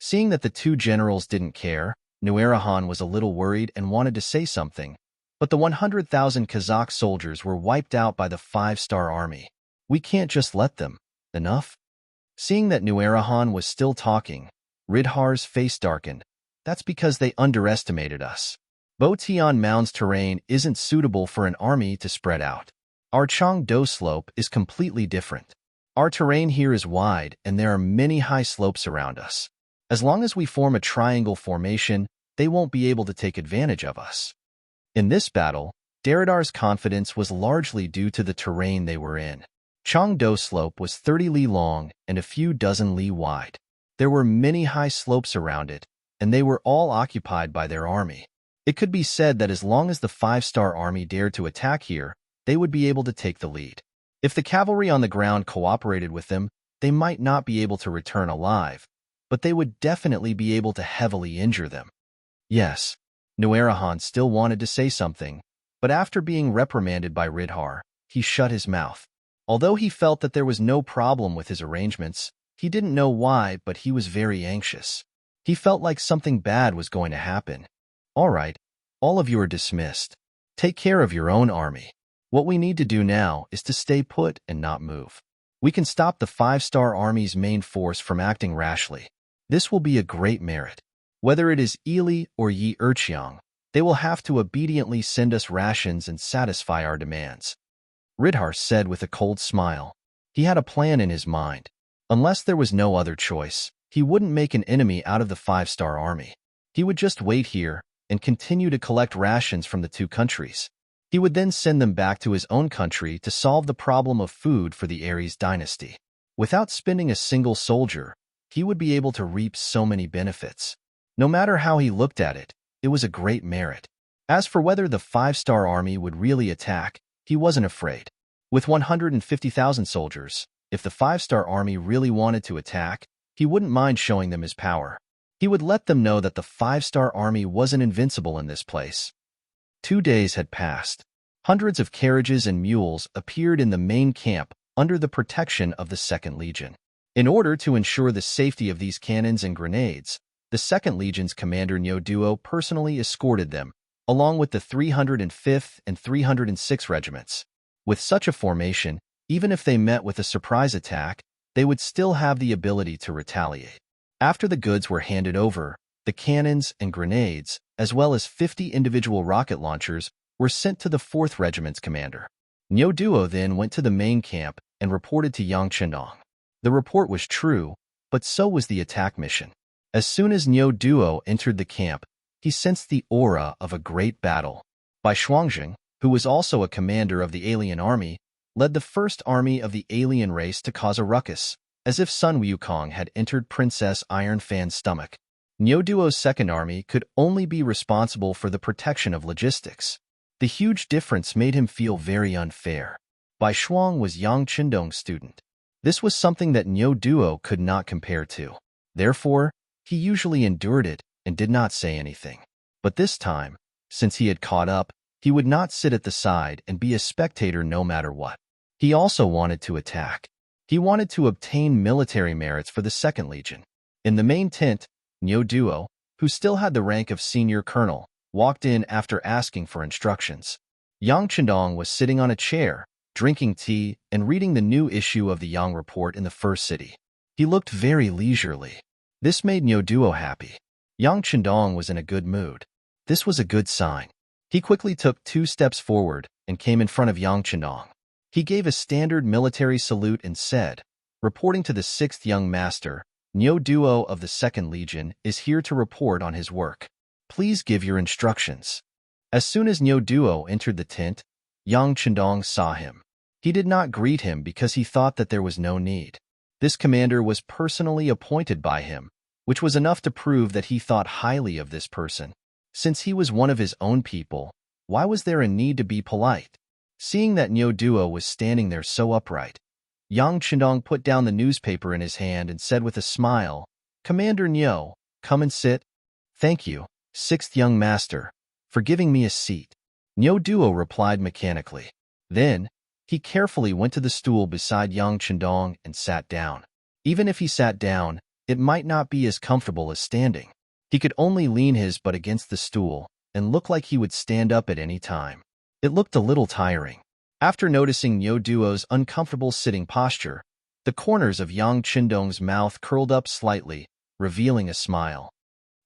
Seeing that the two generals didn't care, Nuerahan was a little worried and wanted to say something, but the 100,000 Kazakh soldiers were wiped out by the 5-star army. "We can't just let them. Enough?" Seeing that Nuerahan was still talking, Ridhar's face darkened. "That's because they underestimated us. Botian Mound's terrain isn't suitable for an army to spread out. Our Changdo slope is completely different. Our terrain here is wide and there are many high slopes around us. As long as we form a triangle formation, they won't be able to take advantage of us." In this battle, Daradar's confidence was largely due to the terrain they were in. Changdo slope was 30 li long and a few dozen li wide. There were many high slopes around it, and they were all occupied by their army. It could be said that as long as the 5-star army dared to attack here, they would be able to take the lead. If the cavalry on the ground cooperated with them, they might not be able to return alive, but they would definitely be able to heavily injure them. Yes, Nuerahan still wanted to say something, but after being reprimanded by Ridhar, he shut his mouth. Although he felt that there was no problem with his arrangements, he didn't know why, but he was very anxious. He felt like something bad was going to happen. "All right, all of you are dismissed. Take care of your own army. What we need to do now is to stay put and not move. We can stop the 5-star army's main force from acting rashly. This will be a great merit. Whether it is Ili or Yi Erqiang, they will have to obediently send us rations and satisfy our demands." Ridhar said with a cold smile. He had a plan in his mind. Unless there was no other choice, he wouldn't make an enemy out of the 5-star army. He would just wait here and continue to collect rations from the two countries. He would then send them back to his own country to solve the problem of food for the Aries dynasty. Without spending a single soldier, he would be able to reap so many benefits. No matter how he looked at it, it was a great merit. As for whether the 5-star army would really attack, he wasn't afraid. With 150,000 soldiers, if the 5-star army really wanted to attack, he wouldn't mind showing them his power. He would let them know that the 5-star army wasn't invincible in this place. 2 days had passed. Hundreds of carriages and mules appeared in the main camp under the protection of the 2nd Legion. In order to ensure the safety of these cannons and grenades, the 2nd Legion's commander Nyoduo personally escorted them, along with the 305th and 306th regiments. With such a formation, even if they met with a surprise attack, they would still have the ability to retaliate. After the goods were handed over, the cannons and grenades, as well as 50 individual rocket launchers, were sent to the 4th Regiment's commander. Nyoduo then went to the main camp and reported to Yang Chendong. The report was true, but so was the attack mission. As soon as Nyoduo entered the camp, he sensed the aura of a great battle. Bai Shuangjing, who was also a commander of the alien army, led the first army of the alien race to cause a ruckus, as if Sun Wukong had entered Princess Iron Fan's stomach. Nyoduo's 2nd army could only be responsible for the protection of logistics. The huge difference made him feel very unfair. Bai Shuang was Yang Chendong's student. This was something that Nyoduo could not compare to. Therefore, he usually endured it and did not say anything. But this time, since he had caught up, he would not sit at the side and be a spectator no matter what. He also wanted to attack. He wanted to obtain military merits for the 2nd Legion. In the main tent, Nyoduo, who still had the rank of senior colonel, walked in after asking for instructions. Yang Chendong was sitting on a chair, drinking tea and reading the new issue of the Yang Report in the first city. He looked very leisurely. This made Nyoduo happy. Yang Chendong was in a good mood. This was a good sign. He quickly took 2 steps forward and came in front of Yang Chendong. He gave a standard military salute and said, "Reporting to the 6th young master, Nyoduo of the 2nd Legion is here to report on his work. Please give your instructions." As soon as Nyoduo entered the tent, Yang Chendong saw him. He did not greet him because he thought that there was no need. This commander was personally appointed by him, which was enough to prove that he thought highly of this person. Since he was one of his own people, why was there a need to be polite? Seeing that Nyoduo was standing there so upright, Yang Chendong put down the newspaper in his hand and said with a smile, "Commander Nyo, come and sit." "Thank you, 6th young master, for giving me a seat," Nyoduo replied mechanically. Then, he carefully went to the stool beside Yang Chendong and sat down. Even if he sat down, it might not be as comfortable as standing. He could only lean his butt against the stool and look like he would stand up at any time. It looked a little tiring. After noticing Nyoduo's uncomfortable sitting posture, the corners of Yang Chendong's mouth curled up slightly, revealing a smile.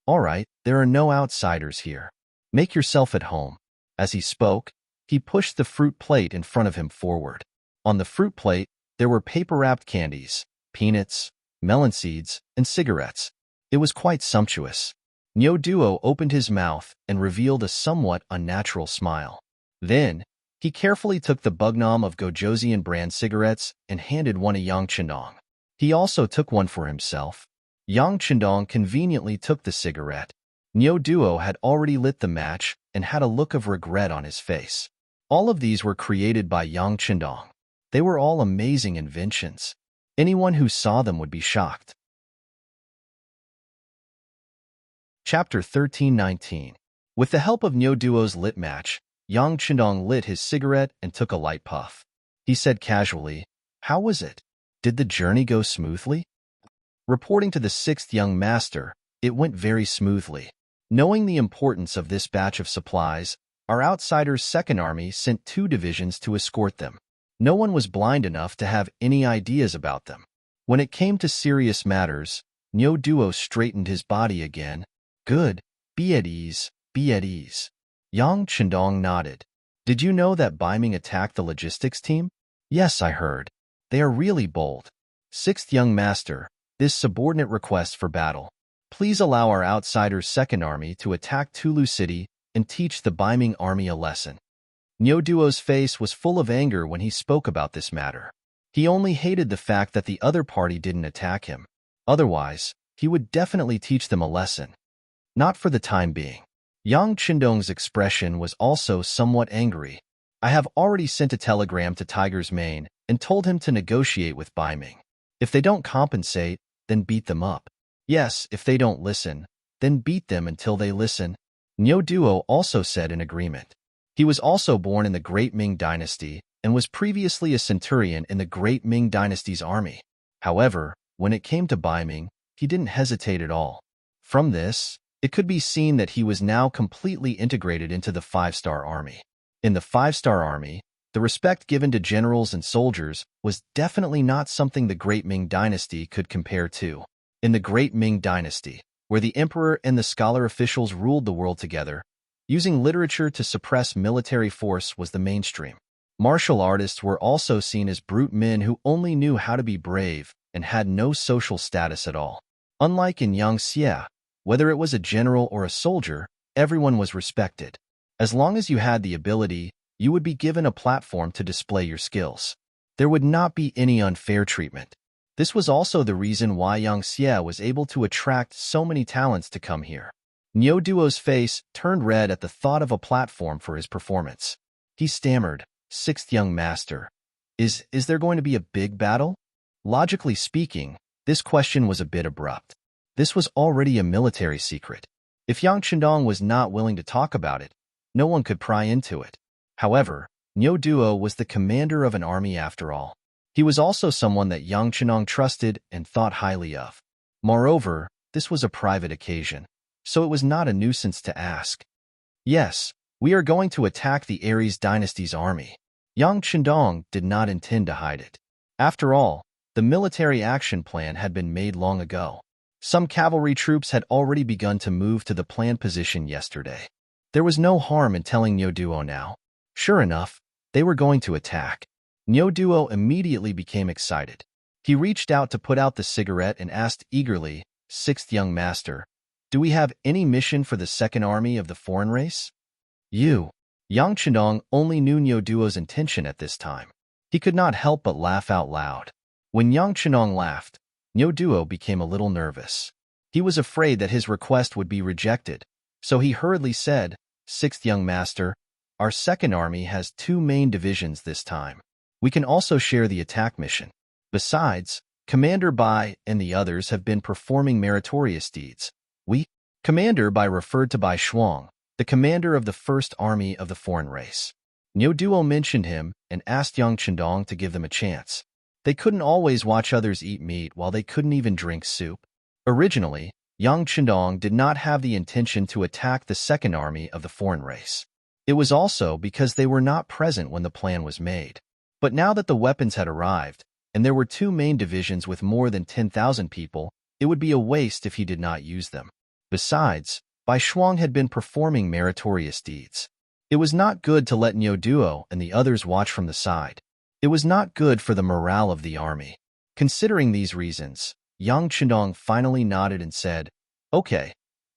"All right, there are no outsiders here. Make yourself at home." As he spoke, he pushed the fruit plate in front of him forward. On the fruit plate, there were paper-wrapped candies, peanuts, melon seeds, and cigarettes. It was quite sumptuous. Nyoduo opened his mouth and revealed a somewhat unnatural smile. Then, he carefully took the Bugnam of Gojosian brand cigarettes and handed one to Yang Chendong. He also took one for himself. Yang Chendong conveniently took the cigarette. Nyoduo had already lit the match and had a look of regret on his face. All of these were created by Yang Chendong. They were all amazing inventions. Anyone who saw them would be shocked. Chapter 13:19. With the help of Nyoduo's lit match, Yang Chendong lit his cigarette and took a light puff. He said casually, "How was it? Did the journey go smoothly?" Reporting to the 6th young master, it went very smoothly. Knowing the importance of this batch of supplies, our outsiders' 2nd Army sent 2 divisions to escort them. No one was blind enough to have any ideas about them. When it came to serious matters, Nyoduo straightened his body again. "Good. Be at ease, be at ease." Yang Chendong nodded. "Did you know that Bai Ming attacked the logistics team?" "Yes, I heard. They are really bold." 6th young master, this subordinate request for battle. Please allow our outsiders' 2nd Army to attack Tulu City and teach the Bai Ming army a lesson. Duo's face was full of anger when he spoke about this matter. He only hated the fact that the other party didn't attack him. Otherwise, he would definitely teach them a lesson. Not for the time being. Yang Qindong's expression was also somewhat angry. I have already sent a telegram to Tiger's Mane and told him to negotiate with Bai Ming. If they don't compensate, then beat them up. Yes, if they don't listen, then beat them until they listen. Duo also said in agreement. He was also born in the Great Ming Dynasty and was previously a centurion in the Great Ming Dynasty's army. However, when it came to Bai Ming, he didn't hesitate at all. From this, it could be seen that he was now completely integrated into the five-star army. In the five-star army, the respect given to generals and soldiers was definitely not something the Great Ming Dynasty could compare to. In the Great Ming Dynasty, where the emperor and the scholar officials ruled the world together, using literature to suppress military force was the mainstream. Martial artists were also seen as brute men who only knew how to be brave and had no social status at all. Unlike in Yangxia, whether it was a general or a soldier, everyone was respected. As long as you had the ability, you would be given a platform to display your skills. There would not be any unfair treatment. This was also the reason why Yangxia was able to attract so many talents to come here. Duo's face turned red at the thought of a platform for his performance. He stammered, "Sixth young master, is there going to be a big battle?" Logically speaking, this question was a bit abrupt. This was already a military secret. If Yang Qindong was not willing to talk about it, no one could pry into it. However, Duo was the commander of an army after all. He was also someone that Yang Qindong trusted and thought highly of. Moreover, this was a private occasion, so it was not a nuisance to ask. "Yes, we are going to attack the Aries dynasty's army." Yang Qindong did not intend to hide it. After all, the military action plan had been made long ago. Some cavalry troops had already begun to move to the planned position yesterday. There was no harm in telling Duo now. Sure enough, they were going to attack. Duo immediately became excited. He reached out to put out the cigarette and asked eagerly, "Sixth young master, do we have any mission for the second army of the foreign race?" Yang Qindong only knew Duo's intention at this time. He could not help but laugh out loud. When Yang Qindong laughed, Duo became a little nervous. He was afraid that his request would be rejected, so he hurriedly said, "Sixth young master, our second army has 2 main divisions this time. We can also share the attack mission. Besides, Commander Bai and the others have been performing meritorious deeds. Commander Bai referred to Bai Shuang, the commander of the first army of the foreign race. Duo mentioned him and asked Yang Qindong to give them a chance. They couldn't always watch others eat meat while they couldn't even drink soup. Originally, Yang Qindong did not have the intention to attack the second army of the foreign race. It was also because they were not present when the plan was made. But now that the weapons had arrived, and there were 2 main divisions with more than 10,000 people, it would be a waste if he did not use them. Besides, Bai Shuang had been performing meritorious deeds. It was not good to let Duo and the others watch from the side. It was not good for the morale of the army. Considering these reasons, Yang Qindong finally nodded and said, "Okay,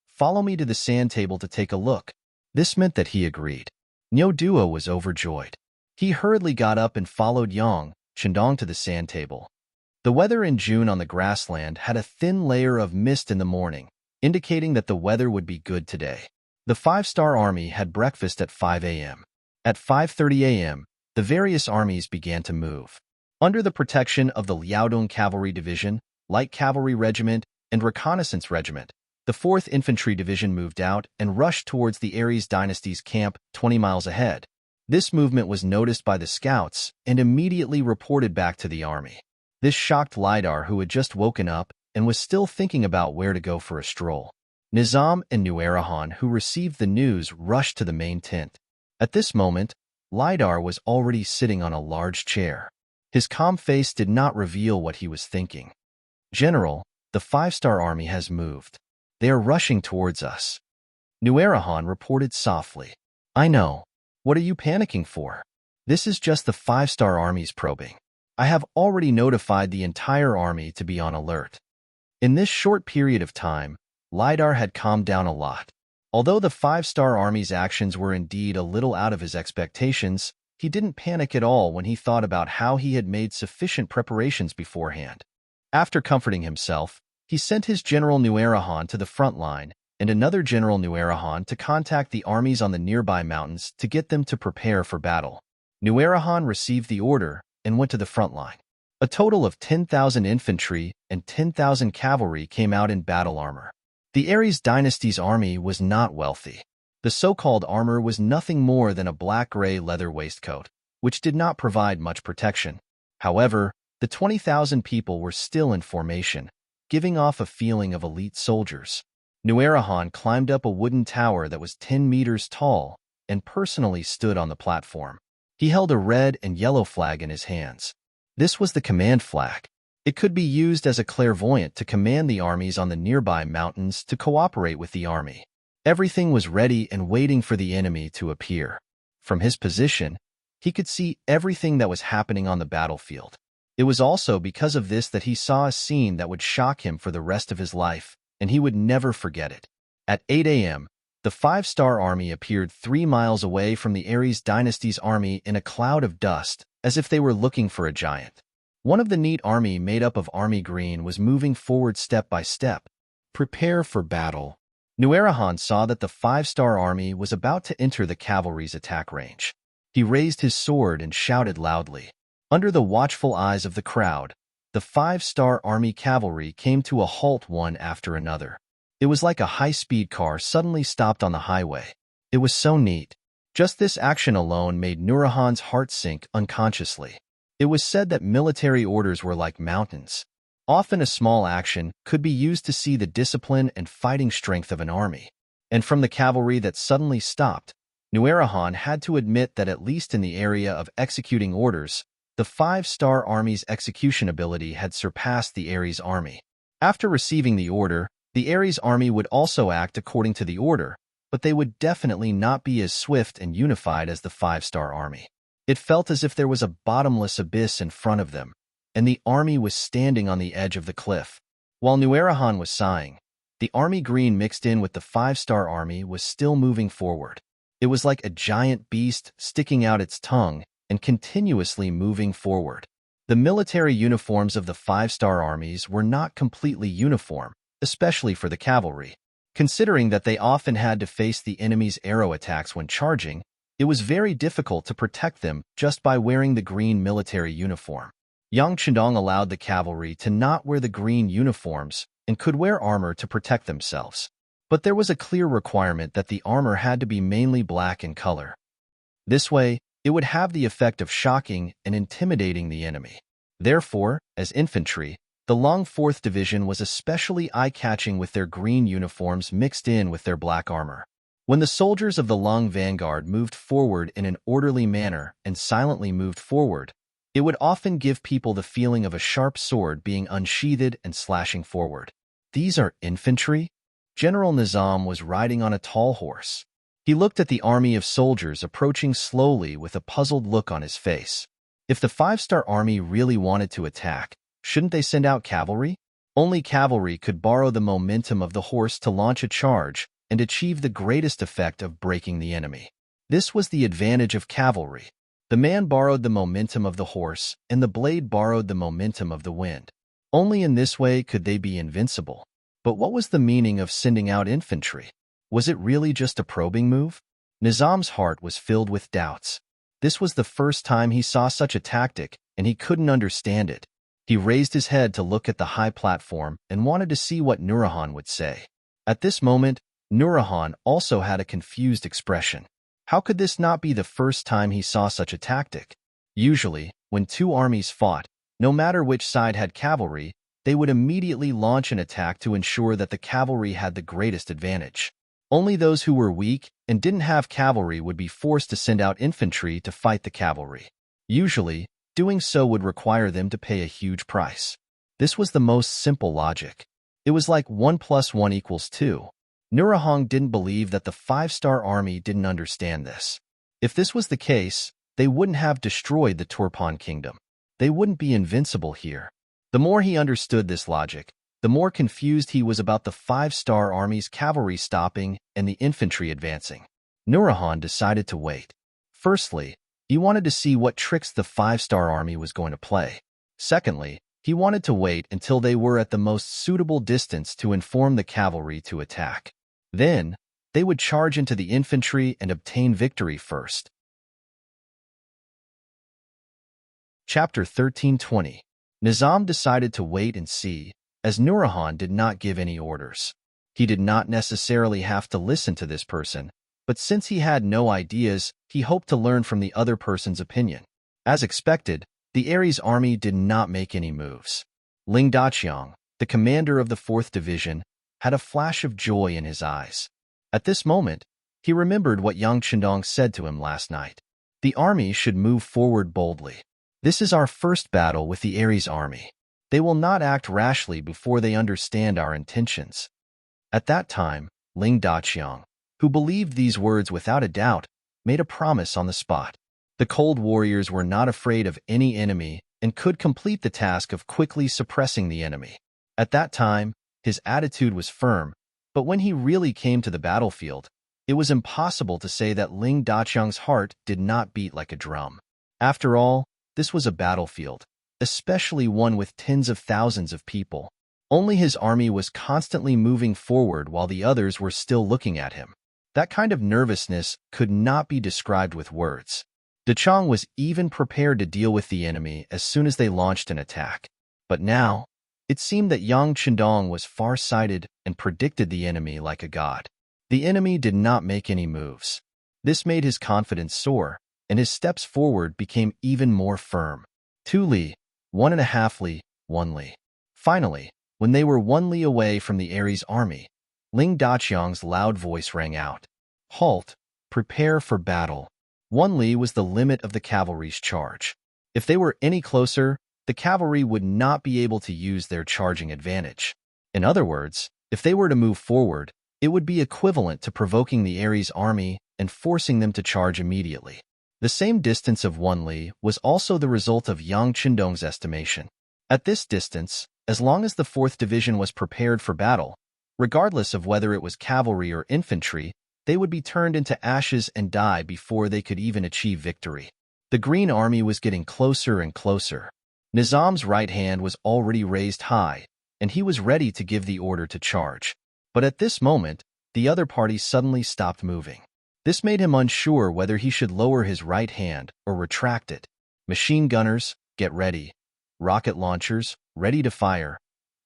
follow me to the sand table to take a look." This meant that he agreed. Duo was overjoyed. He hurriedly got up and followed Yang Qindong to the sand table. The weather in June on the grassland had a thin layer of mist in the morning, indicating that the weather would be good today. The 5-star army had breakfast at 5 a.m. At 5:30 a.m., the various armies began to move. Under the protection of the Liaodong Cavalry Division, Light Cavalry Regiment, and Reconnaissance Regiment, the 4th Infantry Division moved out and rushed towards the Aries dynasty's camp 20 miles ahead. This movement was noticed by the scouts and immediately reported back to the army. This shocked Lidar, who had just woken up and was still thinking about where to go for a stroll. Nizam and Nuerahan, who received the news, rushed to the main tent. At this moment, Lidar was already sitting on a large chair. His calm face did not reveal what he was thinking. "General, the 5-star army has moved. They are rushing towards us," Nuerahan reported softly. "I know. What are you panicking for? This is just the 5-star army's probing. I have already notified the entire army to be on alert." In this short period of time, Lidar had calmed down a lot. Although the five-star army's actions were indeed a little out of his expectations, he didn't panic at all when he thought about how he had made sufficient preparations beforehand. After comforting himself, he sent his General Nuerahan to the front line and another General Nuerahan to contact the armies on the nearby mountains to get them to prepare for battle. Nuerahan received the order and went to the front line. A total of 10,000 infantry and 10,000 cavalry came out in battle armor. The Aries dynasty's army was not wealthy. The so-called armor was nothing more than a black-gray leather waistcoat, which did not provide much protection. However, the 20,000 people were still in formation, giving off a feeling of elite soldiers. Nuerahan climbed up a wooden tower that was 10 meters tall and personally stood on the platform. He held a red and yellow flag in his hands. This was the command flag. It could be used as a clairvoyant to command the armies on the nearby mountains to cooperate with the army. Everything was ready and waiting for the enemy to appear. From his position, he could see everything that was happening on the battlefield. It was also because of this that he saw a scene that would shock him for the rest of his life, and he would never forget it. At 8 a.m., the five-star army appeared 3 miles away from the Aries dynasty's army in a cloud of dust, as if they were looking for a giant. One of the neat army made up of army green was moving forward step by step. Prepare for battle. Nuerahan saw that the five-star army was about to enter the cavalry's attack range. He raised his sword and shouted loudly. Under the watchful eyes of the crowd, the five-star army cavalry came to a halt one after another. It was like a high-speed car suddenly stopped on the highway. It was so neat. Just this action alone made Nuerahan's heart sink unconsciously. It was said that military orders were like mountains. Often a small action could be used to see the discipline and fighting strength of an army. And from the cavalry that suddenly stopped, Nuerahan had to admit that at least in the area of executing orders, the five-star army's execution ability had surpassed the Aries army. After receiving the order, the Aries army would also act according to the order, but they would definitely not be as swift and unified as the five-star army. It felt as if there was a bottomless abyss in front of them, and the army was standing on the edge of the cliff. While Nuerahan was sighing, the army green mixed in with the five-star army was still moving forward. It was like a giant beast sticking out its tongue and continuously moving forward. The military uniforms of the five-star armies were not completely uniform, especially for the cavalry. Considering that they often had to face the enemy's arrow attacks when charging, it was very difficult to protect them just by wearing the green military uniform. Yang Chendong allowed the cavalry to not wear the green uniforms and could wear armor to protect themselves. But there was a clear requirement that the armor had to be mainly black in color. This way, it would have the effect of shocking and intimidating the enemy. Therefore, as infantry, the Long 4th Division was especially eye-catching with their green uniforms mixed in with their black armor. When the soldiers of the Long Vanguard moved forward in an orderly manner and silently moved forward, it would often give people the feeling of a sharp sword being unsheathed and slashing forward. These are infantry? General Nizam was riding on a tall horse. He looked at the army of soldiers approaching slowly with a puzzled look on his face. If the five-star army really wanted to attack, shouldn't they send out cavalry? Only cavalry could borrow the momentum of the horse to launch a charge and achieve the greatest effect of breaking the enemy. This was the advantage of cavalry. The man borrowed the momentum of the horse, and the blade borrowed the momentum of the wind. Only in this way could they be invincible. But what was the meaning of sending out infantry? Was it really just a probing move? Nizam's heart was filled with doubts. This was the first time he saw such a tactic, and he couldn't understand it. He raised his head to look at the high platform and wanted to see what Nuerahan would say. At this moment, Nuerahan also had a confused expression. How could this not be the first time he saw such a tactic? Usually, when two armies fought, no matter which side had cavalry, they would immediately launch an attack to ensure that the cavalry had the greatest advantage. Only those who were weak and didn't have cavalry would be forced to send out infantry to fight the cavalry. Usually, doing so would require them to pay a huge price. This was the most simple logic. It was like 1 + 1 = 2. Nuerahan didn't believe that the five-star army didn't understand this. If this was the case, they wouldn't have destroyed the Turpan kingdom. They wouldn't be invincible here. The more he understood this logic, the more confused he was about the 5-star army's cavalry stopping and the infantry advancing. Nurahan decided to wait. Firstly, he wanted to see what tricks the 5-star army was going to play. Secondly, he wanted to wait until they were at the most suitable distance to inform the cavalry to attack. Then, they would charge into the infantry and obtain victory first. Chapter 13:20. Nizam decided to wait and see, as Nurahan did not give any orders. He did not necessarily have to listen to this person, but since he had no ideas, he hoped to learn from the other person's opinion. As expected, the Ares army did not make any moves. Ling Daqiang, the commander of the 4th Division, had a flash of joy in his eyes. At this moment, he remembered what Yang Chendong said to him last night. The army should move forward boldly. This is our first battle with the Ares army. They will not act rashly before they understand our intentions. At that time, Ling Daqiang, who believed these words without a doubt, made a promise on the spot. The cold warriors were not afraid of any enemy and could complete the task of quickly suppressing the enemy. At that time, his attitude was firm, but when he really came to the battlefield, it was impossible to say that Ling Daqiang's heart did not beat like a drum. After all, this was a battlefield, especially one with tens of thousands of people. Only his army was constantly moving forward while the others were still looking at him. That kind of nervousness could not be described with words. Dachang was even prepared to deal with the enemy as soon as they launched an attack. But now, it seemed that Yang Chendong was far-sighted and predicted the enemy like a god. The enemy did not make any moves. This made his confidence soar, and his steps forward became even more firm. 2 li, 1.5 li, 1 li. Finally, when they were 1 li away from the Ares army, Ling Daqiang's loud voice rang out. Halt! Prepare for battle. 1 li was the limit of the cavalry's charge. If they were any closer, the cavalry would not be able to use their charging advantage. In other words, if they were to move forward, it would be equivalent to provoking the Ares army and forcing them to charge immediately. The same distance of 1 li was also the result of Yang Chendong's estimation. At this distance, as long as the 4th Division was prepared for battle, regardless of whether it was cavalry or infantry, they would be turned into ashes and die before they could even achieve victory. The Green Army was getting closer and closer. Nizam's right hand was already raised high, and he was ready to give the order to charge. But at this moment, the other party suddenly stopped moving. This made him unsure whether he should lower his right hand or retract it. Machine gunners, get ready. Rocket launchers, ready to fire.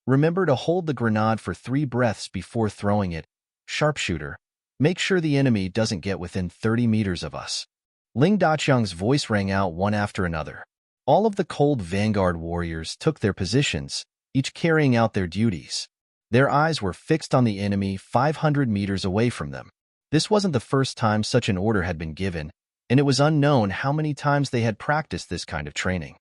Remember to hold the grenade for 3 breaths before throwing it. Sharpshooter, make sure the enemy doesn't get within 30 meters of us. Ling Daqiang's voice rang out one after another. All of the cold vanguard warriors took their positions, each carrying out their duties. Their eyes were fixed on the enemy 500 meters away from them. This wasn't the first time such an order had been given, and it was unknown how many times they had practiced this kind of training.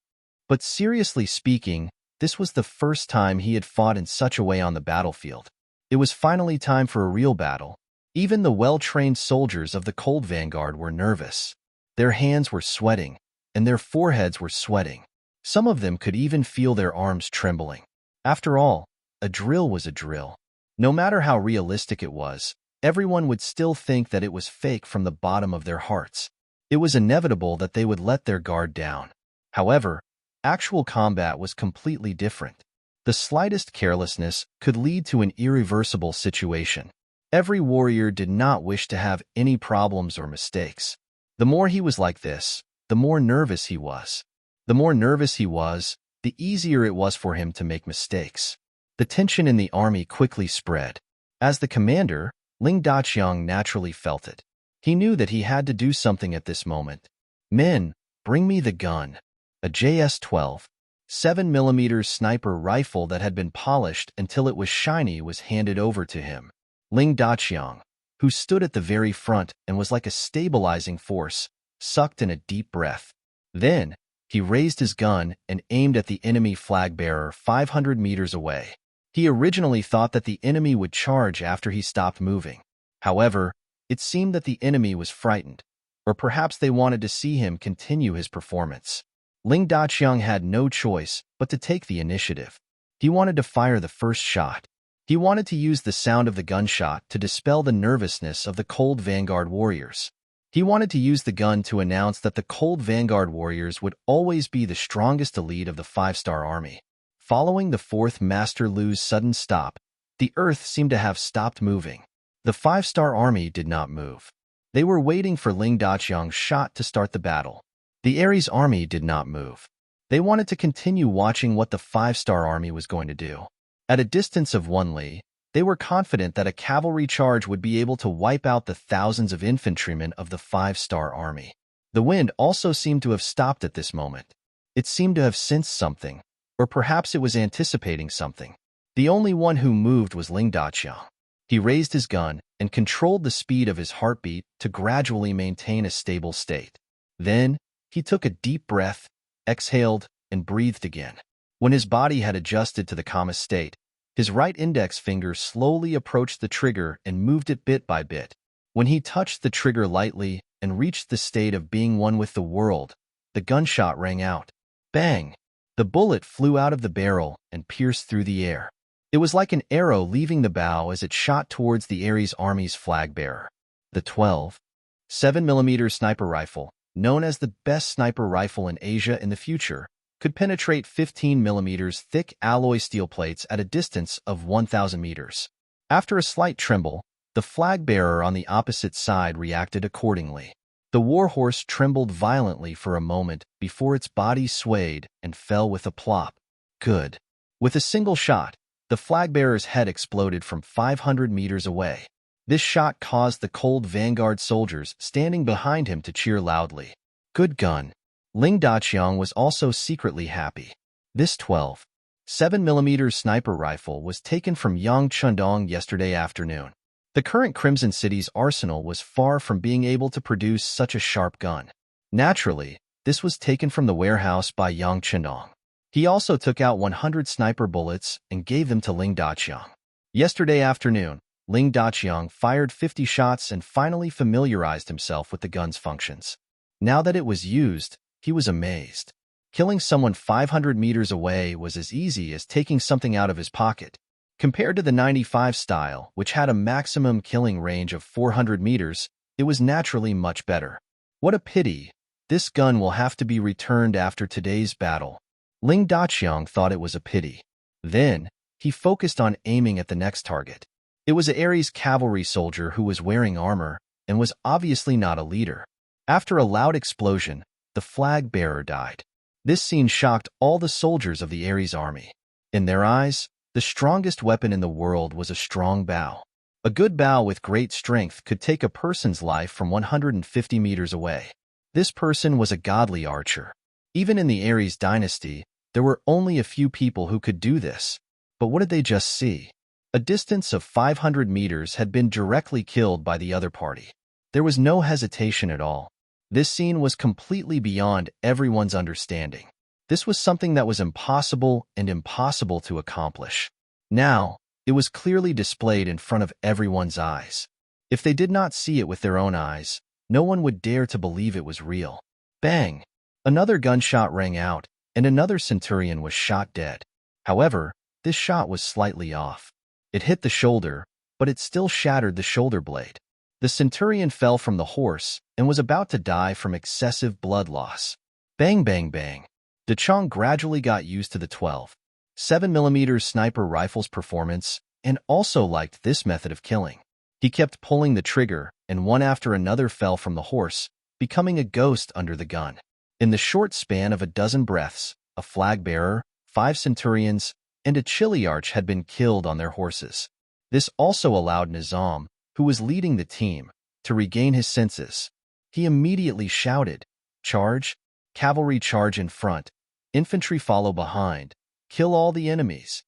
But seriously speaking, this was the first time he had fought in such a way on the battlefield. It was finally time for a real battle. Even the well-trained soldiers of the cold vanguard were nervous. Their hands were sweating, and their foreheads were sweating. Some of them could even feel their arms trembling. After all, a drill was a drill. No matter how realistic it was, everyone would still think that it was fake from the bottom of their hearts. It was inevitable that they would let their guard down. However, actual combat was completely different. The slightest carelessness could lead to an irreversible situation. Every warrior did not wish to have any problems or mistakes. The more he was like this, the more nervous he was. The more nervous he was, the easier it was for him to make mistakes. The tension in the army quickly spread. As the commander, Ling Daqiang naturally felt it. He knew that he had to do something at this moment. Men, bring me the gun. A JS-12, 7mm sniper rifle that had been polished until it was shiny was handed over to him. Ling Daqiang, who stood at the very front and was like a stabilizing force, sucked in a deep breath. Then, he raised his gun and aimed at the enemy flag-bearer 500 meters away. He originally thought that the enemy would charge after he stopped moving. However, it seemed that the enemy was frightened, or perhaps they wanted to see him continue his performance. Ling Daqiang had no choice but to take the initiative. He wanted to fire the first shot. He wanted to use the sound of the gunshot to dispel the nervousness of the cold vanguard warriors. He wanted to use the gun to announce that the cold vanguard warriors would always be the strongest elite of the 5-star army. Following the 4th Master Lu's sudden stop, the earth seemed to have stopped moving. The 5-star army did not move. They were waiting for Ling Daqiang's shot to start the battle. The Ares army did not move. They wanted to continue watching what the 5-star army was going to do. At a distance of 1 li, they were confident that a cavalry charge would be able to wipe out the thousands of infantrymen of the 5-star army. The wind also seemed to have stopped at this moment. It seemed to have sensed something, or perhaps it was anticipating something. The only one who moved was Ling Daqiang. He raised his gun and controlled the speed of his heartbeat to gradually maintain a stable state. Then, he took a deep breath, exhaled, and breathed again. When his body had adjusted to the calm state, his right index finger slowly approached the trigger and moved it bit by bit. When he touched the trigger lightly and reached the state of being one with the world, the gunshot rang out. Bang! The bullet flew out of the barrel and pierced through the air. It was like an arrow leaving the bow as it shot towards the Ares army's flag bearer. The 12.7mm sniper rifle, known as the best sniper rifle in Asia in the future, could penetrate 15mm thick alloy steel plates at a distance of 1,000 meters. After a slight tremble, the flag bearer on the opposite side reacted accordingly. The warhorse trembled violently for a moment before its body swayed and fell with a plop. Good. With a single shot, the flag bearer's head exploded from 500 meters away. This shot caused the cold vanguard soldiers standing behind him to cheer loudly. Good gun. Ling Daqiang was also secretly happy. This 12.7mm sniper rifle was taken from Yang Chundong yesterday afternoon. The current Crimson City's arsenal was far from being able to produce such a sharp gun. Naturally, this was taken from the warehouse by Yang Chundong. He also took out 100 sniper bullets and gave them to Ling Daqiang. Yesterday afternoon, Ling Daqiang fired 50 shots and finally familiarized himself with the gun's functions. Now that it was used, he was amazed. Killing someone 500 meters away was as easy as taking something out of his pocket. Compared to the 95 style, which had a maximum killing range of 400 meters, it was naturally much better. What a pity. This gun will have to be returned after today's battle. Ling Daqiang thought it was a pity. Then, he focused on aiming at the next target. It was a Ares cavalry soldier who was wearing armor and was obviously not a leader. After a loud explosion, the flag bearer died. This scene shocked all the soldiers of the Ares army. In their eyes, the strongest weapon in the world was a strong bow. A good bow with great strength could take a person's life from 150 meters away. This person was a godly archer. Even in the Ares dynasty, there were only a few people who could do this. But what did they just see? A distance of 500 meters had been directly killed by the other party. There was no hesitation at all. This scene was completely beyond everyone's understanding. This was something that was impossible and impossible to accomplish. Now, it was clearly displayed in front of everyone's eyes. If they did not see it with their own eyes, no one would dare to believe it was real. Bang! Another gunshot rang out, and another centurion was shot dead. However, this shot was slightly off. It hit the shoulder, but it still shattered the shoulder blade. The centurion fell from the horse and was about to die from excessive blood loss. Bang, bang, bang. Daqiang gradually got used to the 12.7mm sniper rifle's performance and also liked this method of killing. He kept pulling the trigger, and one after another fell from the horse, becoming a ghost under the gun. In the short span of a dozen breaths, a flag bearer, 5 centurions, and a chiliarch had been killed on their horses. This also allowed Nizam, who was leading the team, to regain his senses. He immediately shouted, "Charge! Cavalry charge in front! Infantry follow behind! Kill all the enemies!"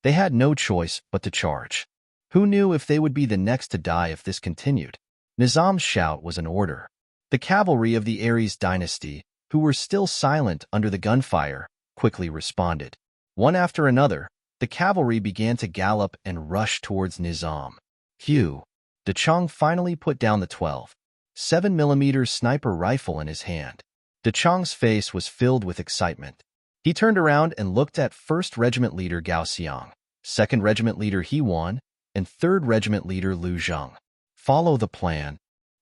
They had no choice but to charge. Who knew if they would be the next to die if this continued? Nizam's shout was an order. The cavalry of the Ares dynasty, who were still silent under the gunfire, quickly responded. One after another, the cavalry began to gallop and rush towards Nizam. Phew! Daqiang finally put down the 12.7mm sniper rifle in his hand. Daqiang's face was filled with excitement. He turned around and looked at 1st Regiment leader Gao Xiang, 2nd Regiment leader He Wan, and 3rd Regiment leader Lu Zheng. Follow the plan.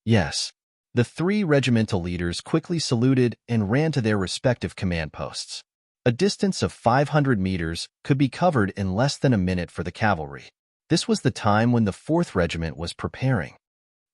Yes. The 3 regimental leaders quickly saluted and ran to their respective command posts. A distance of 500 meters could be covered in less than a minute for the cavalry. This was the time when the 4th Regiment was preparing.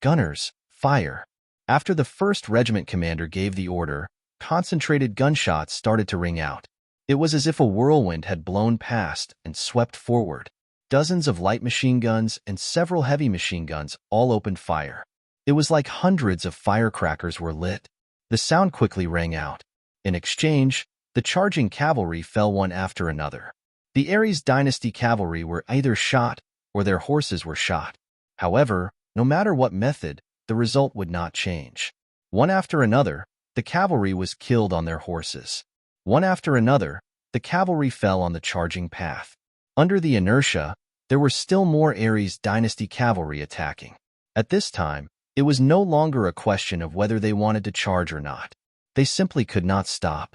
Gunners, fire. After the 1st Regiment commander gave the order, concentrated gunshots started to ring out. It was as if a whirlwind had blown past and swept forward. Dozens of light machine guns and several heavy machine guns all opened fire. It was like hundreds of firecrackers were lit. The sound quickly rang out. In exchange, the charging cavalry fell one after another. The Aries dynasty cavalry were either shot or their horses were shot. However, no matter what method, the result would not change. One after another, the cavalry was killed on their horses. One after another, the cavalry fell on the charging path. Under the inertia, there were still more Aries dynasty cavalry attacking. At this time, it was no longer a question of whether they wanted to charge or not. They simply could not stop.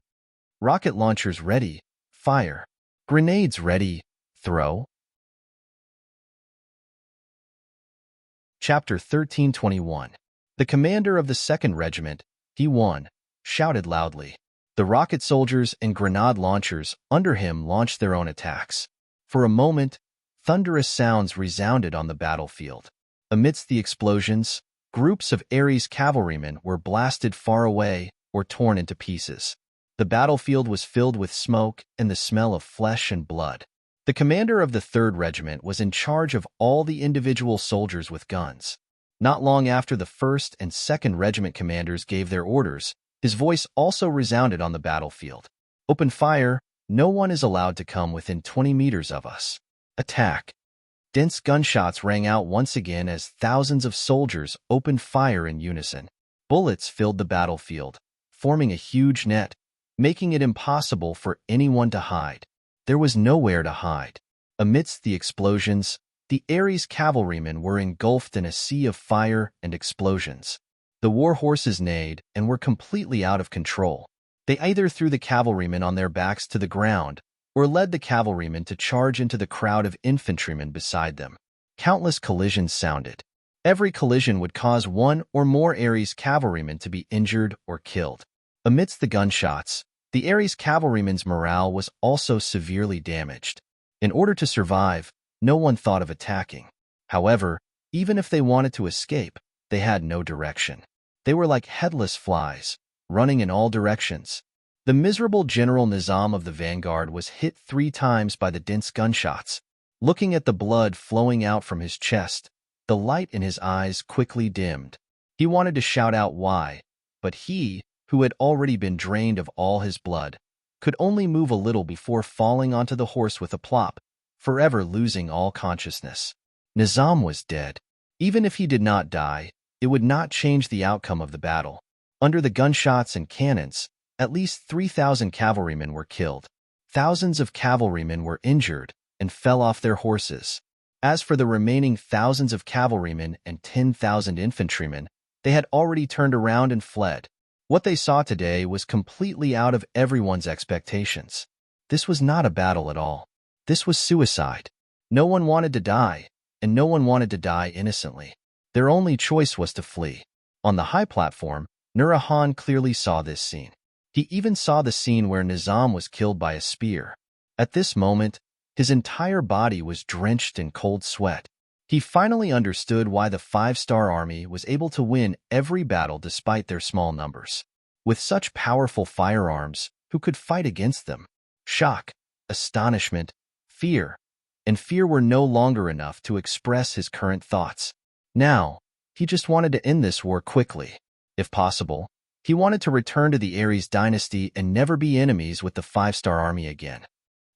Rocket launchers ready, fire. Grenades ready, throw. Chapter 1321. The commander of the 2nd Regiment, He Wan, shouted loudly. The rocket soldiers and grenade launchers under him launched their own attacks. For a moment, thunderous sounds resounded on the battlefield. Amidst the explosions, groups of Aries cavalrymen were blasted far away or torn into pieces. The battlefield was filled with smoke and the smell of flesh and blood. The commander of the 3rd Regiment was in charge of all the individual soldiers with guns. Not long after the 1st and 2nd Regiment commanders gave their orders, his voice also resounded on the battlefield. Open fire, no one is allowed to come within 20 meters of us. Attack. Dense gunshots rang out once again as thousands of soldiers opened fire in unison. Bullets filled the battlefield, forming a huge net, making it impossible for anyone to hide. There was nowhere to hide. Amidst the explosions, the Aries cavalrymen were engulfed in a sea of fire and explosions. The war horses neighed and were completely out of control. They either threw the cavalrymen on their backs to the ground or led the cavalrymen to charge into the crowd of infantrymen beside them. Countless collisions sounded. Every collision would cause one or more Aries cavalrymen to be injured or killed. Amidst the gunshots, the Aries cavalrymen's morale was also severely damaged. In order to survive, no one thought of attacking. However, even if they wanted to escape, they had no direction. They were like headless flies, running in all directions. The miserable General Nizam of the vanguard was hit 3 times by the dense gunshots. Looking at the blood flowing out from his chest, the light in his eyes quickly dimmed. He wanted to shout out why, but he, who had already been drained of all his blood, could only move a little before falling onto the horse with a plop, forever losing all consciousness. Nizam was dead. Even if he did not die, it would not change the outcome of the battle. Under the gunshots and cannons, at least 3,000 cavalrymen were killed. Thousands of cavalrymen were injured and fell off their horses. As for the remaining thousands of cavalrymen and 10,000 infantrymen, they had already turned around and fled. What they saw today was completely out of everyone's expectations. This was not a battle at all. This was suicide. No one wanted to die, and no one wanted to die innocently. Their only choice was to flee. On the high platform, Nurahan clearly saw this scene. He even saw the scene where Nizam was killed by a spear. At this moment, his entire body was drenched in cold sweat. He finally understood why the 5-star army was able to win every battle despite their small numbers. With such powerful firearms, who could fight against them? Shock, astonishment, fear, and fear were no longer enough to express his current thoughts. Now, he just wanted to end this war quickly. If possible, he wanted to return to the Aries dynasty and never be enemies with the 5-star army again.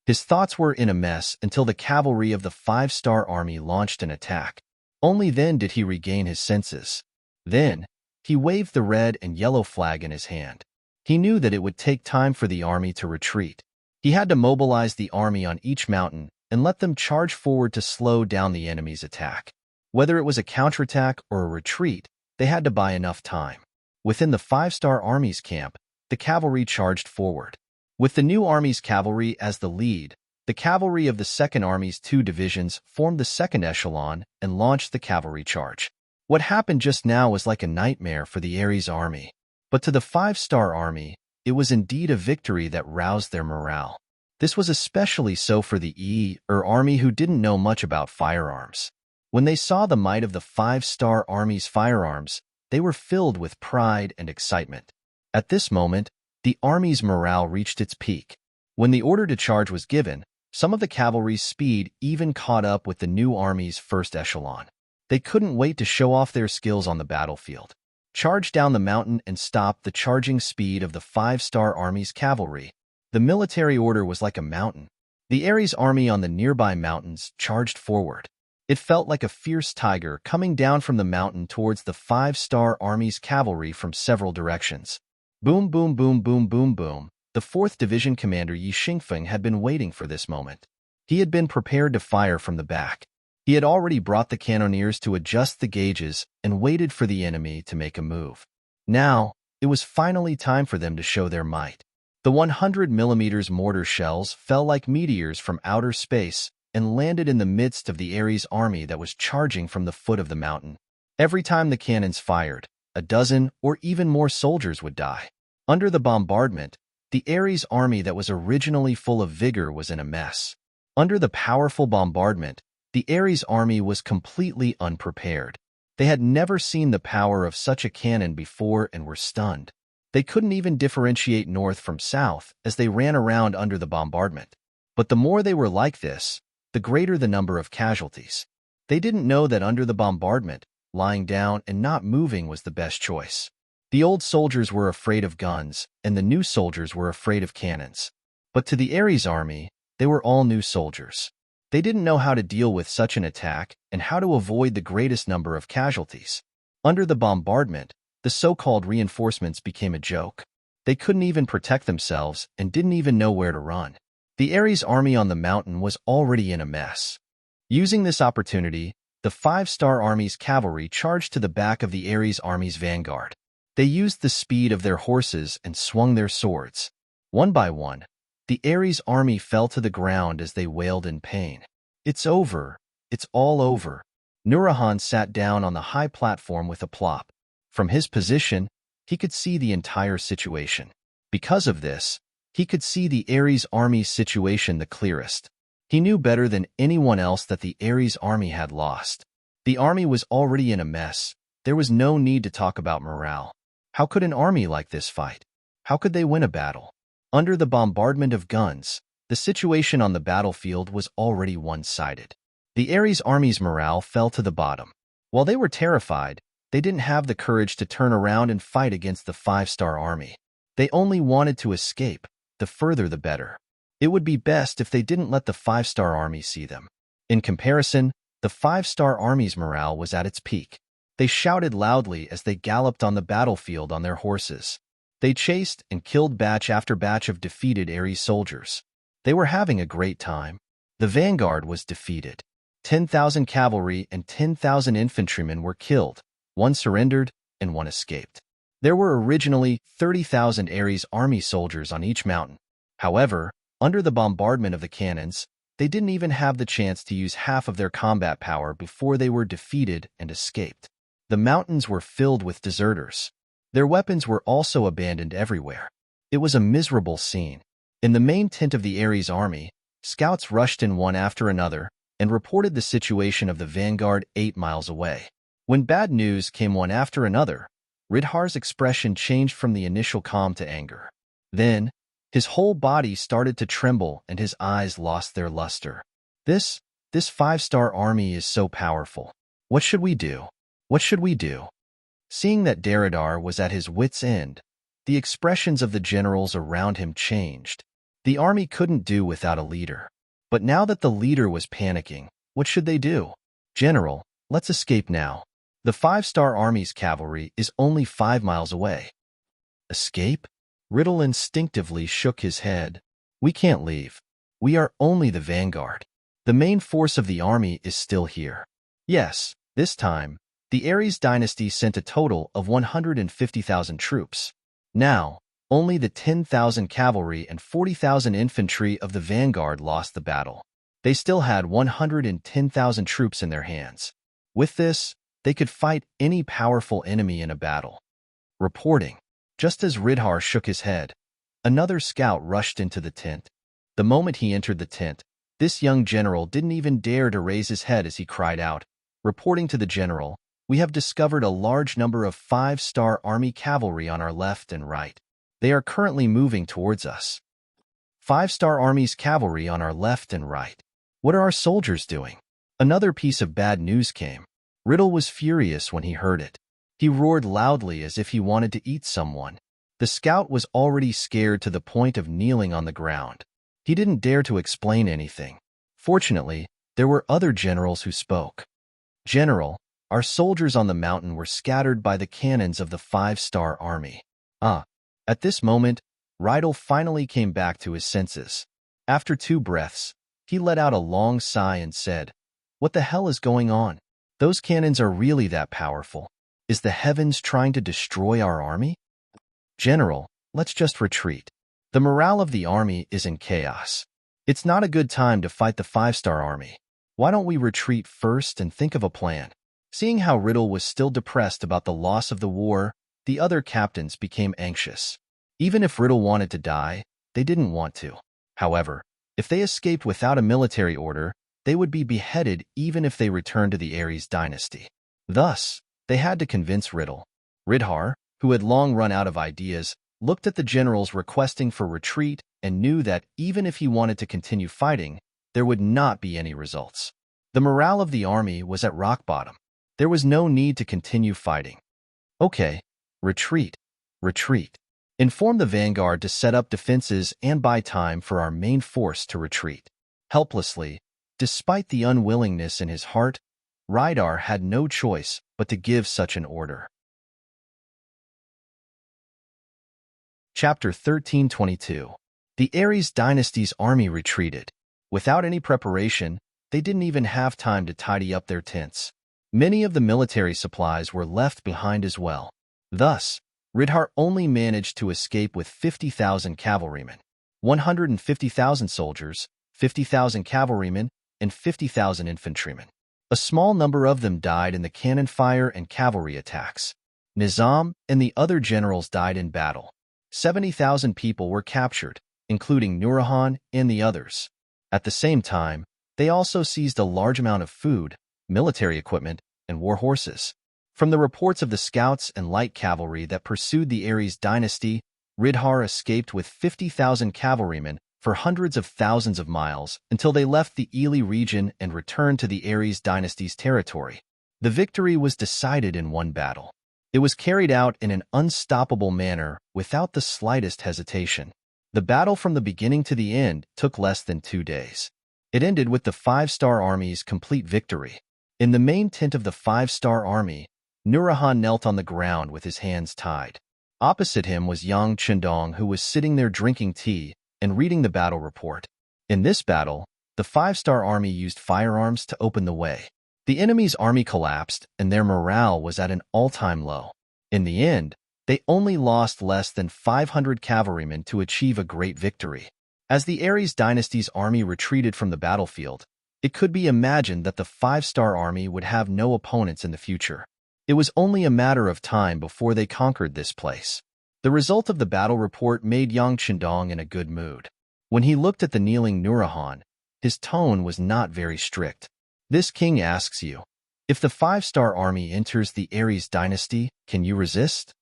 His thoughts were in a mess until the cavalry of the 5-star army launched an attack. Only then did he regain his senses. Then, he waved the red and yellow flag in his hand. He knew that it would take time for the army to retreat. He had to mobilize the army on each mountain and let them charge forward to slow down the enemy's attack. Whether it was a counterattack or a retreat, they had to buy enough time. Within the 5-star army's camp, the cavalry charged forward. With the new army's cavalry as the lead, the cavalry of the Second Army's 2 divisions formed the second echelon and launched the cavalry charge. What happened just now was like a nightmare for the Ares army. But to the 5-star army, it was indeed a victory that roused their morale. This was especially so for the army who didn't know much about firearms. When they saw the might of the 5-star army's firearms, they were filled with pride and excitement. At this moment, the army's morale reached its peak. When the order to charge was given, some of the cavalry's speed even caught up with the new army's first echelon. They couldn't wait to show off their skills on the battlefield. Charge down the mountain and stop the charging speed of the 5-star army's cavalry. The military order was like a mountain. The Ares army on the nearby mountains charged forward. It felt like a fierce tiger coming down from the mountain towards the 5-star army's cavalry from several directions. Boom, boom, boom, boom, boom, boom. The 4th Division commander Yi Xingfeng had been waiting for this moment. He had been prepared to fire from the back. He had already brought the cannoneers to adjust the gauges and waited for the enemy to make a move. Now, it was finally time for them to show their might. The 100mm mortar shells fell like meteors from outer space and landed in the midst of the Ares army that was charging from the foot of the mountain. Every time the cannons fired, a dozen or even more soldiers would die. Under the bombardment, the Ares army that was originally full of vigor was in a mess. Under the powerful bombardment, the Ares army was completely unprepared. They had never seen the power of such a cannon before and were stunned. They couldn't even differentiate north from south as they ran around under the bombardment. But the more they were like this, the greater the number of casualties. They didn't know that under the bombardment, lying down and not moving was the best choice. The old soldiers were afraid of guns, and the new soldiers were afraid of cannons. But to the Ares army, they were all new soldiers. They didn't know how to deal with such an attack and how to avoid the greatest number of casualties. Under the bombardment, the so-called reinforcements became a joke. They couldn't even protect themselves and didn't even know where to run. The Ares army on the mountain was already in a mess. Using this opportunity, the 5-star army's cavalry charged to the back of the Ares army's vanguard. They used the speed of their horses and swung their swords. One by one, the Ares army fell to the ground as they wailed in pain. "It's over. It's all over." Nurahan sat down on the high platform with a plop. From his position, he could see the entire situation. Because of this, he could see the Ares army's situation the clearest. He knew better than anyone else that the Ares army had lost. The army was already in a mess. There was no need to talk about morale. How could an army like this fight? How could they win a battle? Under the bombardment of guns, the situation on the battlefield was already one-sided. The Ares army's morale fell to the bottom. While they were terrified, they didn't have the courage to turn around and fight against the 5-star army. They only wanted to escape, the further the better. It would be best if they didn't let the 5-star army see them. In comparison, the 5-star army's morale was at its peak. They shouted loudly as they galloped on the battlefield on their horses. They chased and killed batch after batch of defeated Ares soldiers. They were having a great time. The vanguard was defeated. 10,000 cavalry and 10,000 infantrymen were killed. One surrendered and one escaped. There were originally 30,000 Ares army soldiers on each mountain. However, under the bombardment of the cannons, they didn't even have the chance to use half of their combat power before they were defeated and escaped. The mountains were filled with deserters. Their weapons were also abandoned everywhere. It was a miserable scene. In the main tent of the Ares army, scouts rushed in one after another and reported the situation of the vanguard 8 miles away. When bad news came one after another, Ridhar's expression changed from the initial calm to anger. Then, his whole body started to tremble and his eyes lost their luster. This 5-star army is so powerful. What should we do? What should we do? Seeing that Deridar was at his wit's end, the expressions of the generals around him changed. The army couldn't do without a leader. But now that the leader was panicking, what should they do? "General, let's escape now. The 5-star army's cavalry is only 5 miles away." "Escape?" Riddle instinctively shook his head. "We can't leave. We are only the vanguard. The main force of the army is still here." Yes, this time, the Ares dynasty sent a total of 150,000 troops. Now, Only the 10,000 cavalry and 40,000 infantry of the vanguard lost the battle. They still had 110,000 troops in their hands. With this, they could fight any powerful enemy in a battle. Reporting. Just as Ridhar shook his head, another scout rushed into the tent. The moment he entered the tent, this young general didn't even dare to raise his head as he cried out, reporting to the general, "We have discovered a large number of 5-star army cavalry on our left and right. They are currently moving towards us." 5-star army's cavalry on our left and right. What are our soldiers doing? Another piece of bad news came. Riddle was furious when he heard it. He roared loudly as if he wanted to eat someone. The scout was already scared to the point of kneeling on the ground. He didn't dare to explain anything. Fortunately, there were other generals who spoke. "General, our soldiers on the mountain were scattered by the cannons of the 5-star army." At this moment, Rydell finally came back to his senses. After 2 breaths, he let out a long sigh and said, "What the hell is going on? Those cannons are really that powerful? Is the heavens trying to destroy our army?" "General, let's just retreat. The morale of the army is in chaos. It's not a good time to fight the 5-star army. Why don't we retreat first and think of a plan?" Seeing how Riddle was still depressed about the loss of the war, the other captains became anxious. Even if Riddle wanted to die, they didn't want to. However, if they escaped without a military order, they would be beheaded even if they returned to the Aries dynasty. Thus, they had to convince Riddle. Ridhar, who had long run out of ideas, looked at the generals requesting for retreat and knew that even if he wanted to continue fighting, there would not be any results. The morale of the army was at rock bottom. There was no need to continue fighting. "Okay, retreat, retreat. Inform the vanguard to set up defenses and buy time for our main force to retreat." Helplessly, despite the unwillingness in his heart, Rydar had no choice but to give such an order. Chapter 1322. The Aries dynasty's army retreated. Without any preparation, they didn't even have time to tidy up their tents. Many of the military supplies were left behind as well. Thus, Ridhar only managed to escape with 50,000 cavalrymen, 150,000 soldiers, 50,000 cavalrymen, and 50,000 infantrymen. A small number of them died in the cannon fire and cavalry attacks. Nizam and the other generals died in battle. 70,000 people were captured, including Nurahan and the others. At the same time, they also seized a large amount of food, military equipment, and war horses. From the reports of the scouts and light cavalry that pursued the Aries dynasty, Ridhar escaped with 50,000 cavalrymen for hundreds of thousands of miles until they left the Ely region and returned to the Aries dynasty's territory. The victory was decided in one battle. It was carried out in an unstoppable manner without the slightest hesitation. The battle from the beginning to the end took less than 2 days. It ended with the 5-star army's complete victory. In the main tent of the 5-star army, Nurahan knelt on the ground with his hands tied. Opposite him was Yang Chendong, who was sitting there drinking tea and reading the battle report. In this battle, the 5-star army used firearms to open the way. The enemy's army collapsed and their morale was at an all-time low. In the end, they only lost less than 500 cavalrymen to achieve a great victory. As the Aries dynasty's army retreated from the battlefield, it could be imagined that the 5-star army would have no opponents in the future. It was only a matter of time before they conquered this place. The result of the battle report made Yang Chendong in a good mood. When he looked at the kneeling Nurahan, his tone was not very strict. "This king asks you, if the 5-star army enters the Aries dynasty, can you resist?"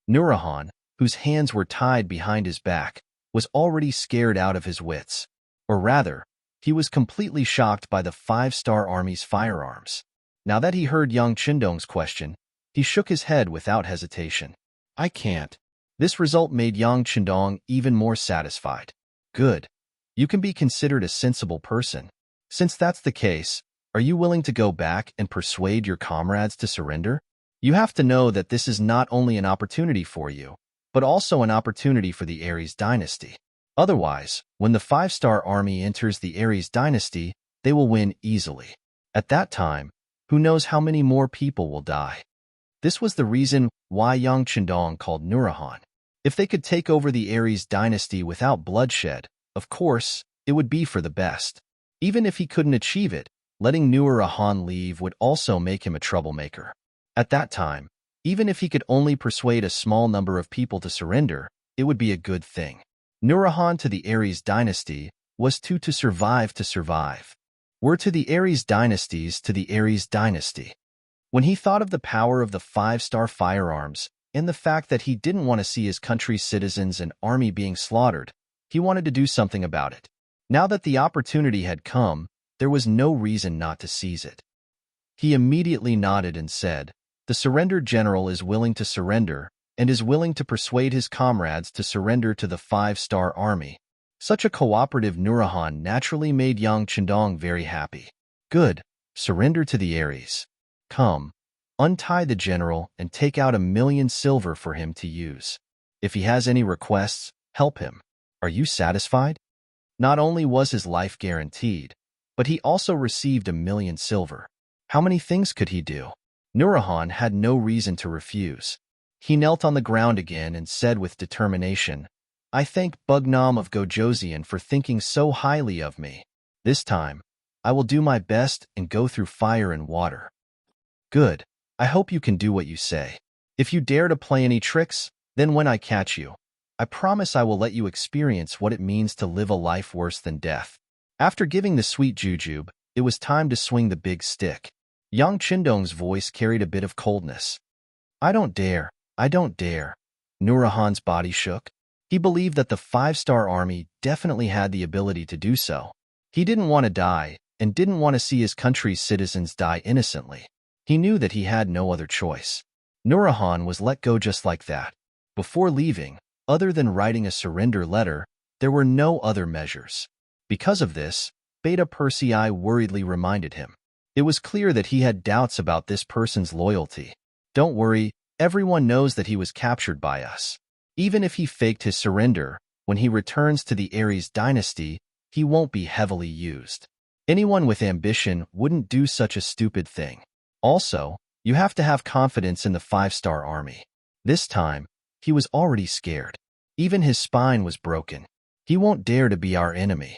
Nurahan, whose hands were tied behind his back, was already scared out of his wits. Or rather, he was completely shocked by the 5-star army's firearms. Now that he heard Yang Chendong's question, he shook his head without hesitation. "I can't." This result made Yang Chendong even more satisfied. "Good. You can be considered a sensible person. Since that's the case, are you willing to go back and persuade your comrades to surrender? You have to know that this is not only an opportunity for you, but also an opportunity for the Aries dynasty. Otherwise, when the 5-star army enters the Aries dynasty, they will win easily. At that time, who knows how many more people will die." This was the reason why Yang Chendong called Nurahan. If they could take over the Aries dynasty without bloodshed, of course, it would be for the best. Even if he couldn't achieve it, letting Nur-Rahan leave would also make him a troublemaker. At that time, even if he could only persuade a small number of people to surrender, it would be a good thing. Nur-Rahan to the Aries dynasty was to survive. Were to the Aries dynasties to the Aries dynasty. When he thought of the power of the 5-star firearms and the fact that he didn't want to see his country's citizens and army being slaughtered, he wanted to do something about it. Now that the opportunity had come, there was no reason not to seize it. He immediately nodded and said, "The surrendered general is willing to surrender and is willing to persuade his comrades to surrender to the 5-star army." Such a cooperative Nur-Rahan naturally made Yang Chendong very happy. "Good, surrender to the Aries. Come, untie the general and take out 1,000,000 silver for him to use. If he has any requests, help him. Are you satisfied?" Not only was his life guaranteed, but he also received 1,000,000 silver. How many things could he do? Nur-Rahan had no reason to refuse. He knelt on the ground again and said with determination, "I thank Bugnam of Gojoseon for thinking so highly of me. This time, I will do my best and go through fire and water." "Good. I hope you can do what you say. If you dare to play any tricks, then when I catch you, I promise I will let you experience what it means to live a life worse than death." After giving the sweet jujube, it was time to swing the big stick. Yang Chendong's voice carried a bit of coldness. I don't dare. Nur-Rahan's body shook. He believed that the 5-star army definitely had the ability to do so. He didn't want to die and didn't want to see his country's citizens die innocently. He knew that he had no other choice. Nur-Rahan was let go just like that. Before leaving, other than writing a surrender letter, there were no other measures. Because of this, Beta Persei worriedly reminded him. It was clear that he had doubts about this person's loyalty. "Don't worry, everyone knows that he was captured by us. Even if he faked his surrender, when he returns to the Aries dynasty, he won't be heavily used. Anyone with ambition wouldn't do such a stupid thing. Also, you have to have confidence in the 5-star army." This time, he was already scared. Even his spine was broken. He won't dare to be our enemy.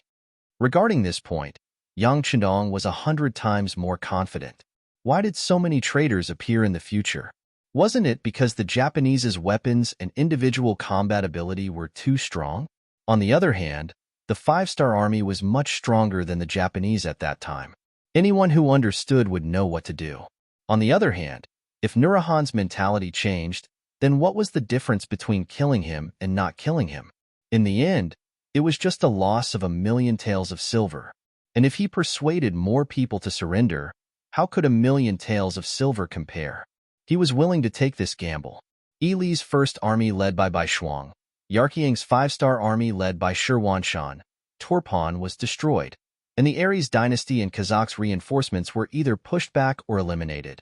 Regarding this point, Yang Chendong was 100 times more confident. Why did so many traitors appear in the future? Wasn't it because the Japanese's weapons and individual combat ability were too strong? On the other hand, the 5-star army was much stronger than the Japanese at that time. Anyone who understood would know what to do. On the other hand, if Nur-Rahan's mentality changed, then what was the difference between killing him and not killing him? In the end, it was just a loss of 1,000,000 taels of silver. And if he persuaded more people to surrender, how could 1,000,000 taels of silver compare? He was willing to take this gamble. Li's first army led by Bai Shuang, Yarqiang's 5-star army led by Shi Wanshan, Torpon was destroyed, and the Aries dynasty and Kazakh's reinforcements were either pushed back or eliminated.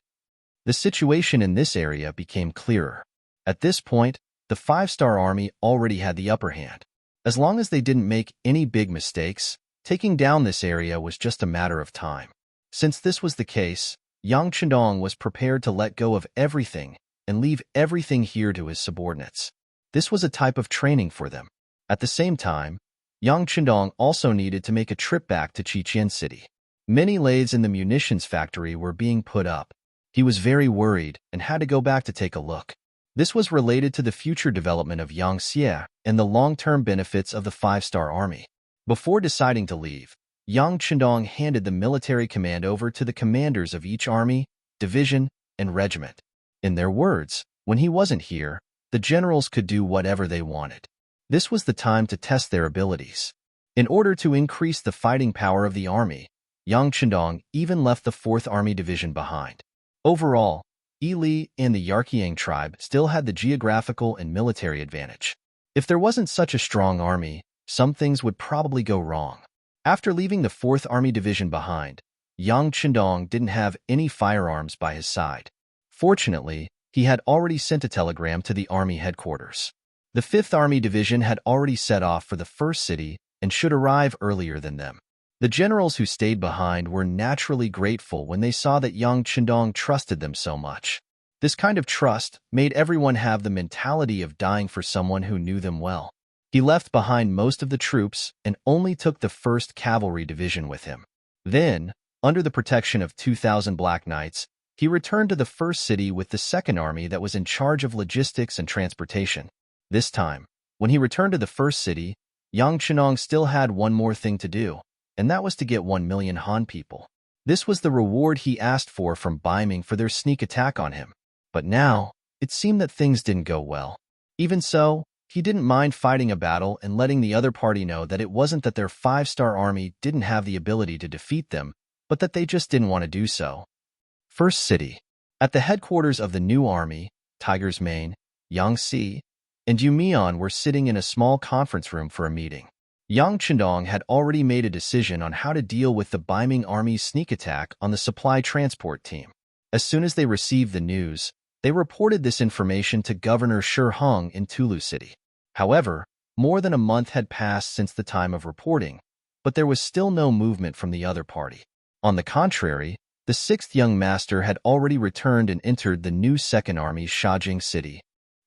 The situation in this area became clearer. At this point, the 5-star army already had the upper hand. As long as they didn't make any big mistakes, taking down this area was just a matter of time. Since this was the case, Yang Chendong was prepared to let go of everything and leave everything here to his subordinates. This was a type of training for them. At the same time, Yang Chendong also needed to make a trip back to Chichen City. Many lathes in the munitions factory were being put up. He was very worried and had to go back to take a look. This was related to the future development of Yangtze and the long-term benefits of the 5-star army. Before deciding to leave, Yang Chendong handed the military command over to the commanders of each army, division, and regiment. In their words, when he wasn't here, the generals could do whatever they wanted. This was the time to test their abilities. In order to increase the fighting power of the army, Yang Chendong even left the 4th Army Division behind. Overall, Li and the Yarqiang tribe still had the geographical and military advantage. If there wasn't such a strong army, some things would probably go wrong. After leaving the 4th Army Division behind, Yang Chendong didn't have any firearms by his side. Fortunately, he had already sent a telegram to the army headquarters. The 5th Army Division had already set off for the first city and should arrive earlier than them. The generals who stayed behind were naturally grateful when they saw that Yang Chendong trusted them so much. This kind of trust made everyone have the mentality of dying for someone who knew them well. He left behind most of the troops and only took the 1st Cavalry Division with him. Then, under the protection of 2,000 Black Knights, he returned to the first city with the 2nd Army that was in charge of logistics and transportation. This time, when he returned to the first city, Yang Chenong still had one more thing to do, and that was to get 1 million Han people. This was the reward he asked for from Ming for their sneak attack on him. But now, it seemed that things didn't go well. Even so, he didn't mind fighting a battle and letting the other party know that it wasn't that their 5-star army didn't have the ability to defeat them, but that they just didn't want to do so. First city. At the headquarters of the new army, Tiger's Mane, Yang Si, and Yu Mian were sitting in a small conference room for a meeting. Yang Chendong had already made a decision on how to deal with the Ming army's sneak attack on the supply transport team. As soon as they received the news, they reported this information to Governor Shi Hong in Tulu City. However, more than a month had passed since the time of reporting, but there was still no movement from the other party. On the contrary, the 6th young master had already returned and entered the new 2nd Army's Shajing city.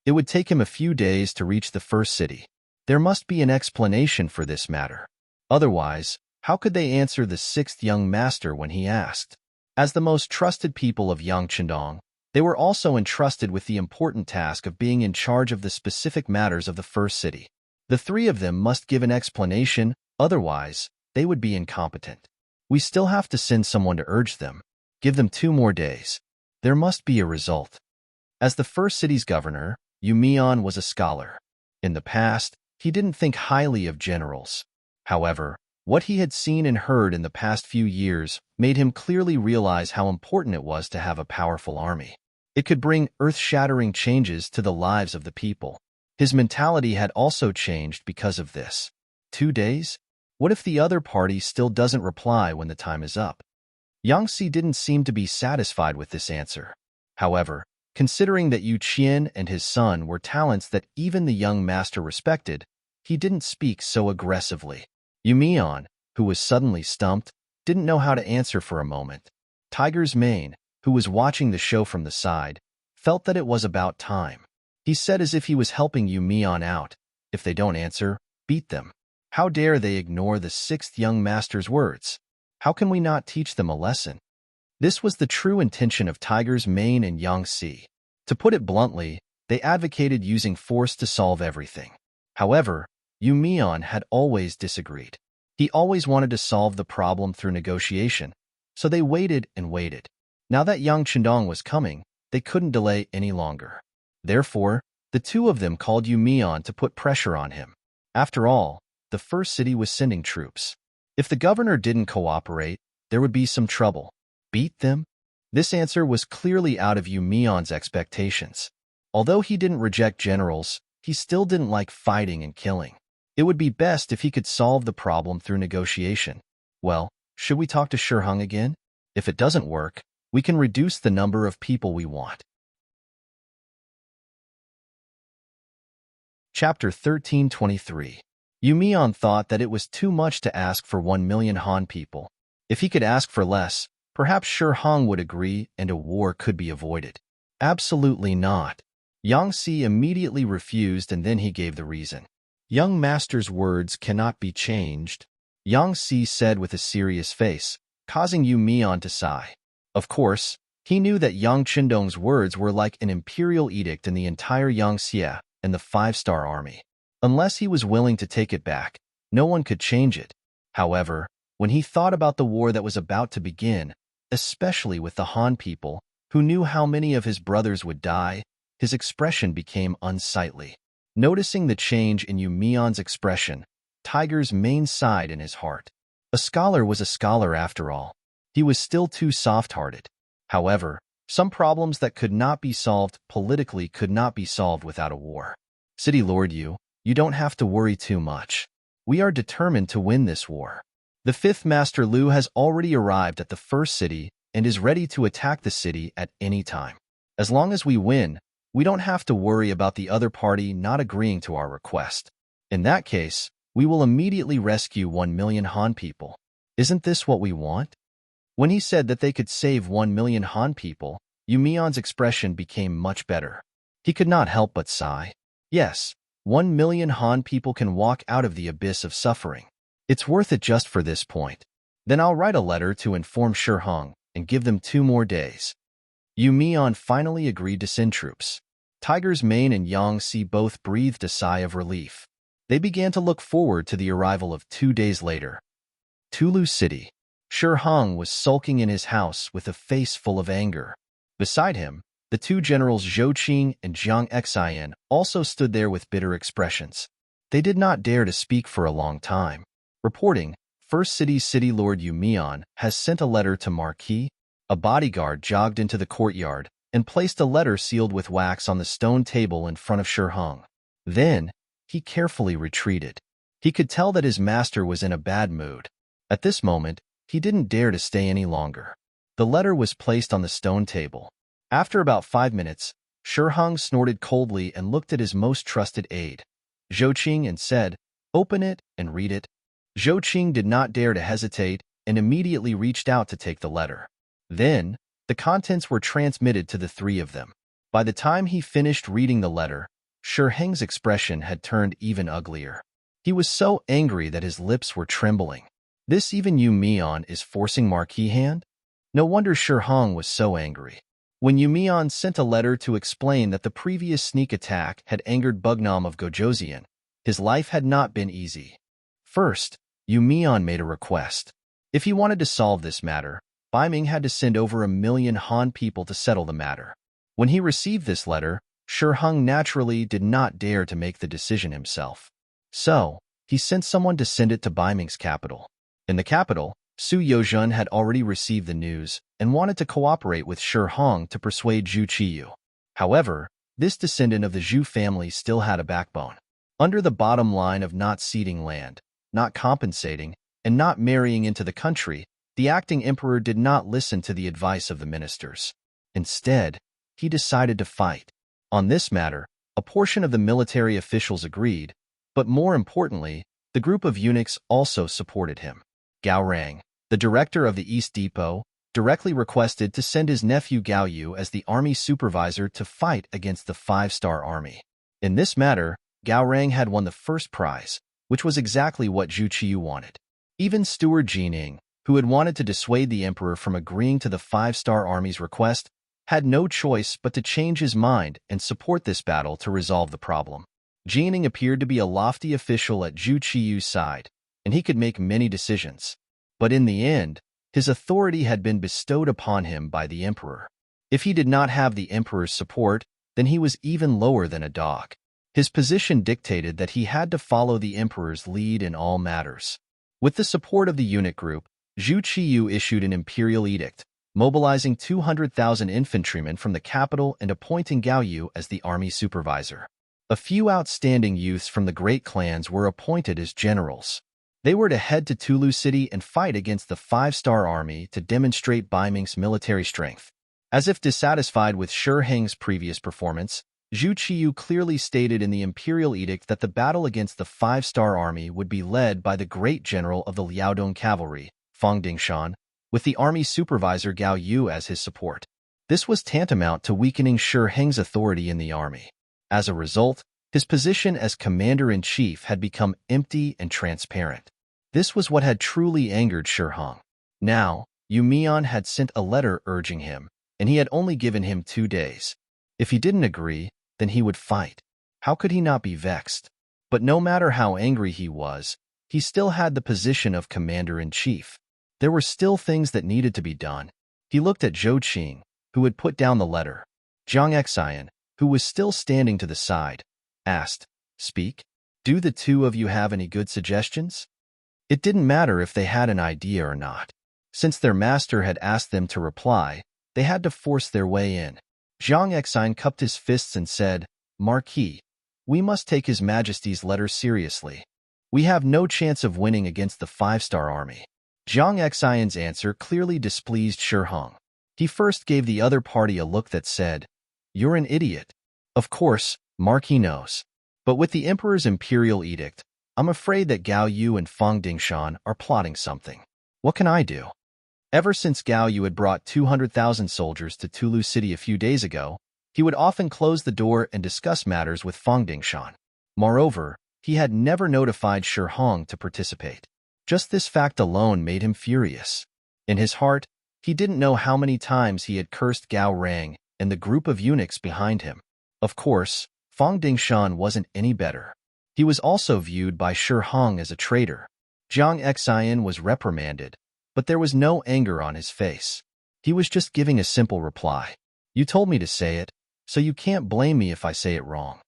It would take him a few days to reach the first city. There must be an explanation for this matter. Otherwise, how could they answer the 6th young master when he asked? As the most trusted people of Yang Chendong, they were also entrusted with the important task of being in charge of the specific matters of the first city. The 3 of them must give an explanation, otherwise, they would be incompetent. We still have to send someone to urge them. Give them 2 more days. There must be a result. As the first city's governor, Yu Mian was a scholar. In the past, he didn't think highly of generals. However, what he had seen and heard in the past few years made him clearly realize how important it was to have a powerful army. It could bring earth-shattering changes to the lives of the people. His mentality had also changed because of this. 2 days? What if the other party still doesn't reply when the time is up? Yang Si didn't seem to be satisfied with this answer. However, considering that Yu Qian and his son were talents that even the young master respected, he didn't speak so aggressively. Yu Mian, who was suddenly stumped, didn't know how to answer for a moment. Tiger's Mane, who was watching the show from the side, felt that it was about time. He said as if he was helping Yu Mian out, "If they don't answer, beat them. How dare they ignore the 6th young master's words? How can we not teach them a lesson?" This was the true intention of Tiger's Mane and Yang Si. To put it bluntly, they advocated using force to solve everything. However, Yu Mian had always disagreed. He always wanted to solve the problem through negotiation, so they waited and waited. Now that Yang Chendong was coming, they couldn't delay any longer. Therefore, the 2 of them called Yu Mian to put pressure on him. After all, the first city was sending troops. If the governor didn't cooperate, there would be some trouble. Beat them? This answer was clearly out of Yu Mian's expectations. Although he didn't reject generals, he still didn't like fighting and killing. It would be best if he could solve the problem through negotiation. Well, should we talk to Shi Hong again? If it doesn't work, we can reduce the number of people we want. Chapter 1323. Yu Mian thought that it was too much to ask for 1 million Han people. If he could ask for less, perhaps Shi Hong would agree and a war could be avoided. Absolutely not. Yang Si immediately refused and then he gave the reason. Young master's words cannot be changed, Yang Si said with a serious face, causing Yu Mian to sigh. Of course, he knew that Yang Chendong's words were like an imperial edict in the entire Yangxia and the 5-star army. Unless he was willing to take it back, no one could change it. However, when he thought about the war that was about to begin, especially with the Han people, who knew how many of his brothers would die, his expression became unsightly. Noticing the change in Yu Mian's expression, Tiger's Mane sighed in his heart. A scholar was a scholar after all. He was still too soft-hearted. However, some problems that could not be solved politically could not be solved without a war. City Lord Yu, you don't have to worry too much. We are determined to win this war. The 5th Master Lu has already arrived at the first city and is ready to attack the city at any time. As long as we win, we don't have to worry about the other party not agreeing to our request. In that case, we will immediately rescue 1 million Han people. Isn't this what we want? When he said that they could save 1 million Han people, Yumian's expression became much better. He could not help but sigh. Yes, 1 million Han people can walk out of the abyss of suffering. It's worth it just for this point. Then I'll write a letter to inform Shi Hong and give them 2 more days. Yumian finally agreed to send troops. Tiger's Mane and Yang Si both breathed a sigh of relief. They began to look forward to the arrival of 2 days later. Tulu City. Shi Hong was sulking in his house with a face full of anger. Beside him, the 2 generals Zhou Qing and Jiang Xian also stood there with bitter expressions. They did not dare to speak for a long time. Reporting, First City's City Lord Yumian has sent a letter to Marquis. A bodyguard jogged into the courtyard and placed a letter sealed with wax on the stone table in front of Shi Hong. Then, he carefully retreated. He could tell that his master was in a bad mood. At this moment, he didn't dare to stay any longer. The letter was placed on the stone table. After about 5 minutes, Shi Hong snorted coldly and looked at his most trusted aide, Zhou Qing, and said, "Open it and read it." Zhou Qing did not dare to hesitate and immediately reached out to take the letter. Then, the contents were transmitted to the 3 of them. By the time he finished reading the letter, Shi Hong's expression had turned even uglier. He was so angry that his lips were trembling. This even Yumian is forcing Marquis hand? No wonder Shi Hong was so angry. When Yumian sent a letter to explain that the previous sneak attack had angered Bugnam of Gojoseon, his life had not been easy. First, Yumian made a request. If he wanted to solve this matter, Ming had to send over 1 million Han people to settle the matter. When he received this letter, Shi Hong naturally did not dare to make the decision himself. So, he sent someone to send it to Ming's capital. In the capital, Su Yozhen had already received the news and wanted to cooperate with Shi Hong to persuade Zhu Qiyu. However, this descendant of the Zhu family still had a backbone. Under the bottom line of not ceding land, not compensating, and not marrying into the country, the acting emperor did not listen to the advice of the ministers. Instead, he decided to fight. On this matter, a portion of the military officials agreed, but more importantly, the group of eunuchs also supported him. Gao Rang, the director of the East Depot, directly requested to send his nephew Gao Yu as the army supervisor to fight against the 5-star army. In this matter, Gao Rang had won the first prize, which was exactly what Zhu Qiyu wanted. Even Steward Jining, who had wanted to dissuade the emperor from agreeing to the 5-star army's request, had no choice but to change his mind and support this battle to resolve the problem. Jining appeared to be a lofty official at Zhu Qiyu's side, and he could make many decisions. But in the end, his authority had been bestowed upon him by the emperor. If he did not have the emperor's support, then he was even lower than a dog. His position dictated that he had to follow the emperor's lead in all matters. With the support of the eunuch group, Zhu Qiyu issued an imperial edict, mobilizing 200,000 infantrymen from the capital and appointing Gao Yu as the army supervisor. A few outstanding youths from the great clans were appointed as generals. They were to head to Tulu City and fight against the 5-star army to demonstrate Ming's military strength. As if dissatisfied with Shi Hong's previous performance, Zhu Qiyu clearly stated in the imperial edict that the battle against the 5-star army would be led by the great general of the Liaodong cavalry, Fang Dingshan, with the army supervisor Gao Yu as his support. This was tantamount to weakening Shi Hong's authority in the army. As a result, his position as commander-in-chief had become empty and transparent. This was what had truly angered Shi Hong. Now, Yumian had sent a letter urging him, and he had only given him 2 days. If he didn't agree, then he would fight. How could he not be vexed? But no matter how angry he was, he still had the position of commander-in-chief. There were still things that needed to be done. He looked at Zhou Qing, who had put down the letter. Jiang Xian, who was still standing to the side, asked, "Speak? Do the 2 of you have any good suggestions?" It didn't matter if they had an idea or not. Since their master had asked them to reply, they had to force their way in. Jiang Xian cupped his fists and said, "Marquis, we must take His Majesty's letter seriously. We have no chance of winning against the 5-star army." Jiang Xian's answer clearly displeased Shi Hong. He first gave the other party a look that said, "You're an idiot." Of course, Marquis knows. But with the emperor's imperial edict, I'm afraid that Gao Yu and Fang Dingshan are plotting something. What can I do? Ever since Gao Yu had brought 200,000 soldiers to Tulu City a few days ago, he would often close the door and discuss matters with Fang Dingshan. Moreover, he had never notified Shi Hong to participate. Just this fact alone made him furious. In his heart, he didn't know how many times he had cursed Gao Rang and the group of eunuchs behind him. Of course, Fang Dingshan wasn't any better. He was also viewed by Shi Hong as a traitor. Jiang Xian was reprimanded, but there was no anger on his face. He was just giving a simple reply. You told me to say it, so you can't blame me if I say it wrong.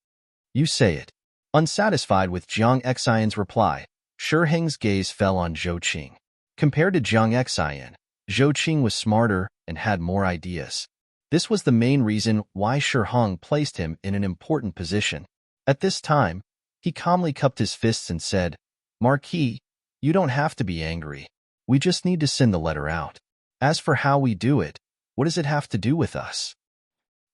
You say it. Unsatisfied with Jiang Xian's reply, Shi Hong's gaze fell on Zhou Qing. Compared to Jiang Xian, Zhou Qing was smarter and had more ideas. This was the main reason why Shi Hong placed him in an important position. At this time, he calmly cupped his fists and said, Marquis, you don't have to be angry. We just need to send the letter out. As for how we do it, what does it have to do with us?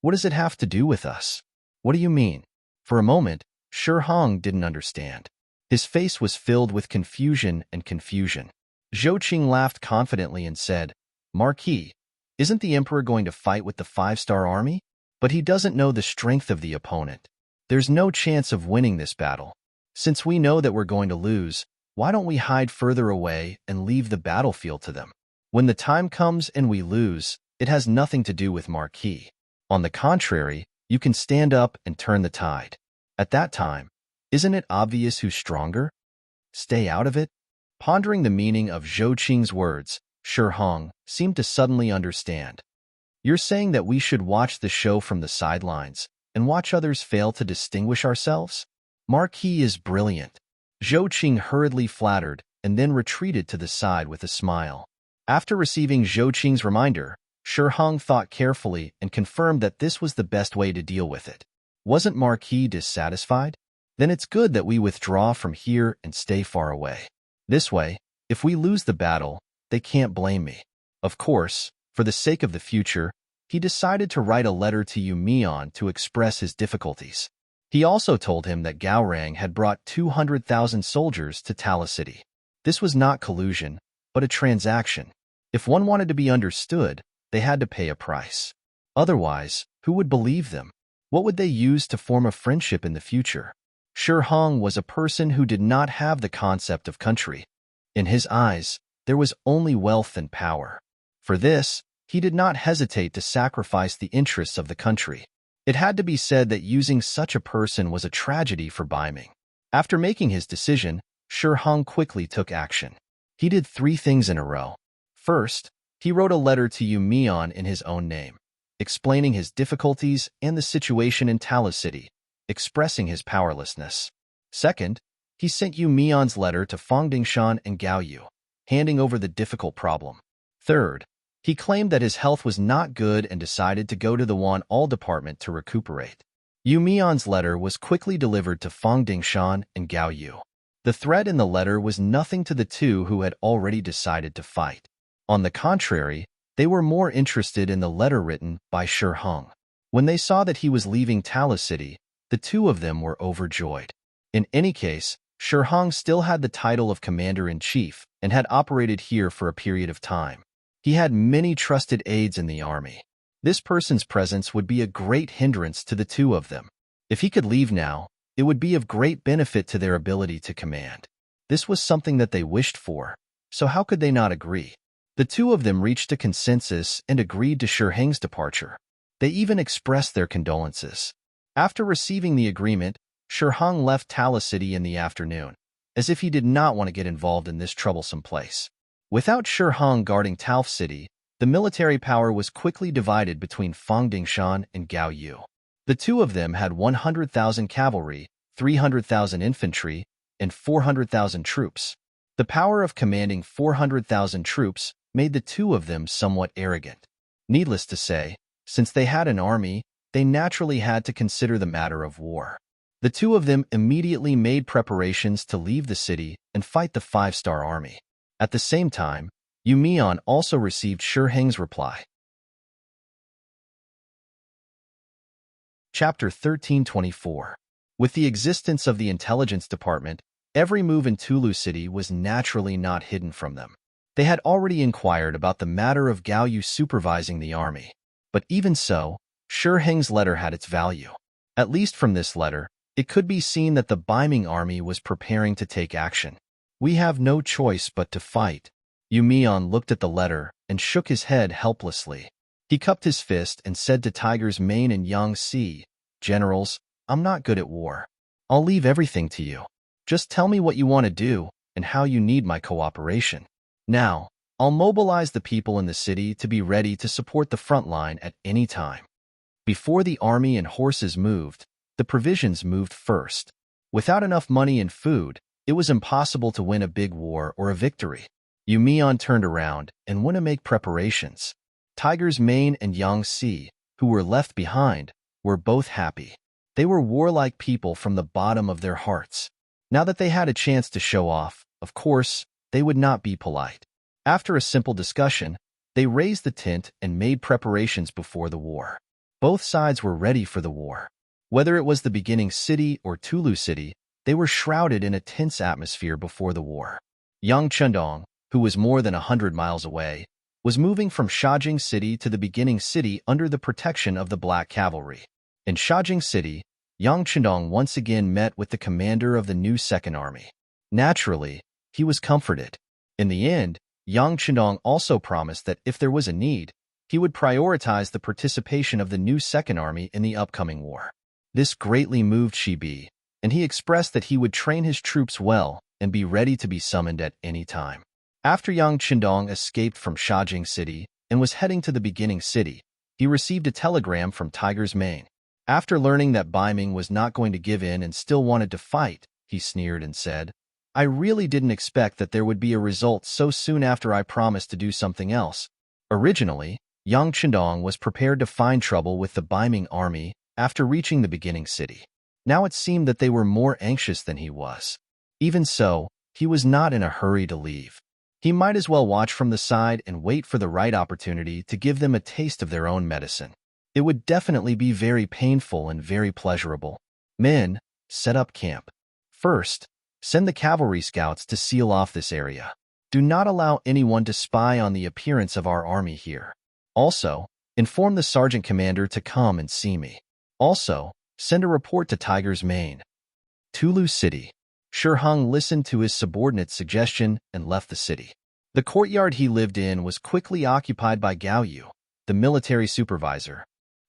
What does it have to do with us? What do you mean? For a moment, Shi Hong didn't understand. His face was filled with confusion and confusion. Zhou Qing laughed confidently and said, Marquis, isn't the emperor going to fight with the 5-star army? But he doesn't know the strength of the opponent. There's no chance of winning this battle. Since we know that we're going to lose, why don't we hide further away and leave the battlefield to them? When the time comes and we lose, it has nothing to do with Marquis. On the contrary, you can stand up and turn the tide. At that time, isn't it obvious who's stronger? Stay out of it? Pondering the meaning of Zhou Qing's words, Shi Hong seemed to suddenly understand. You're saying that we should watch the show from the sidelines and watch others fail to distinguish ourselves? Marquis is brilliant. Zhou Qing hurriedly flattered and then retreated to the side with a smile. After receiving Zhou Qing's reminder, Shi Hong thought carefully and confirmed that this was the best way to deal with it. Wasn't Marquis dissatisfied? Then it's good that we withdraw from here and stay far away. This way, if we lose the battle, they can't blame me. Of course, for the sake of the future, he decided to write a letter to Yu Mian to express his difficulties. He also told him that Gao Rang had brought 200,000 soldiers to Tala City. This was not collusion, but a transaction. If one wanted to be understood, they had to pay a price. Otherwise, who would believe them? What would they use to form a friendship in the future? Shi Hong was a person who did not have the concept of country. In his eyes, there was only wealth and power. For this, he did not hesitate to sacrifice the interests of the country. It had to be said that using such a person was a tragedy for Ming. After making his decision, Shi Hong quickly took action. He did 3 things in a row. First, he wrote a letter to Yu Mian in his own name, explaining his difficulties and the situation in Tala City, expressing his powerlessness. Second, he sent Yu Mian's letter to Fang Dingshan and Gao Yu, handing over the difficult problem. Third, he claimed that his health was not good and decided to go to the All department to recuperate. Yu Mian's letter was quickly delivered to Fang Dingshan and Gao Yu. The threat in the letter was nothing to the two who had already decided to fight. On the contrary, they were more interested in the letter written by Shi Hong. When they saw that he was leaving Tala City, the two of them were overjoyed. In any case, Shi Hong still had the title of Commander-in-Chief and had operated here for a period of time. He had many trusted aides in the army. This person's presence would be a great hindrance to the two of them. If he could leave now, it would be of great benefit to their ability to command. This was something that they wished for, so how could they not agree? The two of them reached a consensus and agreed to Shi Hong's departure. They even expressed their condolences. After receiving the agreement, Shi Hong left Tala City in the afternoon, as if he did not want to get involved in this troublesome place. Without Shi Hong guarding Tala City, the military power was quickly divided between Fang Dingshan and Gao Yu. The two of them had 100,000 cavalry, 300,000 infantry, and 400,000 troops. The power of commanding 400,000 troops made the two of them somewhat arrogant. Needless to say, since they had an army, they naturally had to consider the matter of war. The two of them immediately made preparations to leave the city and fight the 5-star army. At the same time, Yu Mian also received Shi Hong's reply. Chapter 1324. With the existence of the intelligence department, every move in Tulu City was naturally not hidden from them. They had already inquired about the matter of Gao Yu supervising the army. But even so, Shi Heng's letter had its value. At least from this letter, it could be seen that the Ming army was preparing to take action. We have no choice but to fight. Yu Mian looked at the letter and shook his head helplessly. He cupped his fist and said to Tiger's Mane and Yang Si, "Generals, I'm not good at war. I'll leave everything to you. Just tell me what you want to do and how you need my cooperation. Now, I'll mobilize the people in the city to be ready to support the front line at any time." Before the army and horses moved, the provisions moved first. Without enough money and food, it was impossible to win a big war or a victory. Yu Mian turned around and went to make preparations. Tiger's Mane and Yang Si, who were left behind, were both happy. They were warlike people from the bottom of their hearts. Now that they had a chance to show off, of course, they would not be polite. After a simple discussion, they raised the tent and made preparations before the war. Both sides were ready for the war. Whether it was the beginning city or Tulu city, they were shrouded in a tense atmosphere before the war. Yang Chendong, who was more than 100 miles away, was moving from Shajing City to the beginning city under the protection of the Black Cavalry. In Shajing City, Yang Chendong once again met with the commander of the new Second Army. Naturally, he was comforted. In the end, Yang Chendong also promised that if there was a need, he would prioritize the participation of the new Second Army in the upcoming war. This greatly moved Shibi, and he expressed that he would train his troops well and be ready to be summoned at any time. After Yang Chendong escaped from Shajing City and was heading to the beginning city, he received a telegram from Tiger's Mane. After learning that Ming was not going to give in and still wanted to fight, he sneered and said, "I really didn't expect that there would be a result so soon after I promised to do something else." Originally, Yang Chendong was prepared to find trouble with the Ming army after reaching the beginning city. Now it seemed that they were more anxious than he was. Even so, he was not in a hurry to leave. He might as well watch from the side and wait for the right opportunity to give them a taste of their own medicine. It would definitely be very painful and very pleasurable. Men, set up camp. First, send the cavalry scouts to seal off this area. Do not allow anyone to spy on the appearance of our army here. Also, inform the sergeant commander to come and see me. Also, send a report to Tiger's Mane. Tulu City. Shi Heng listened to his subordinate's suggestion and left the city. The courtyard he lived in was quickly occupied by Gao Yu, the military supervisor.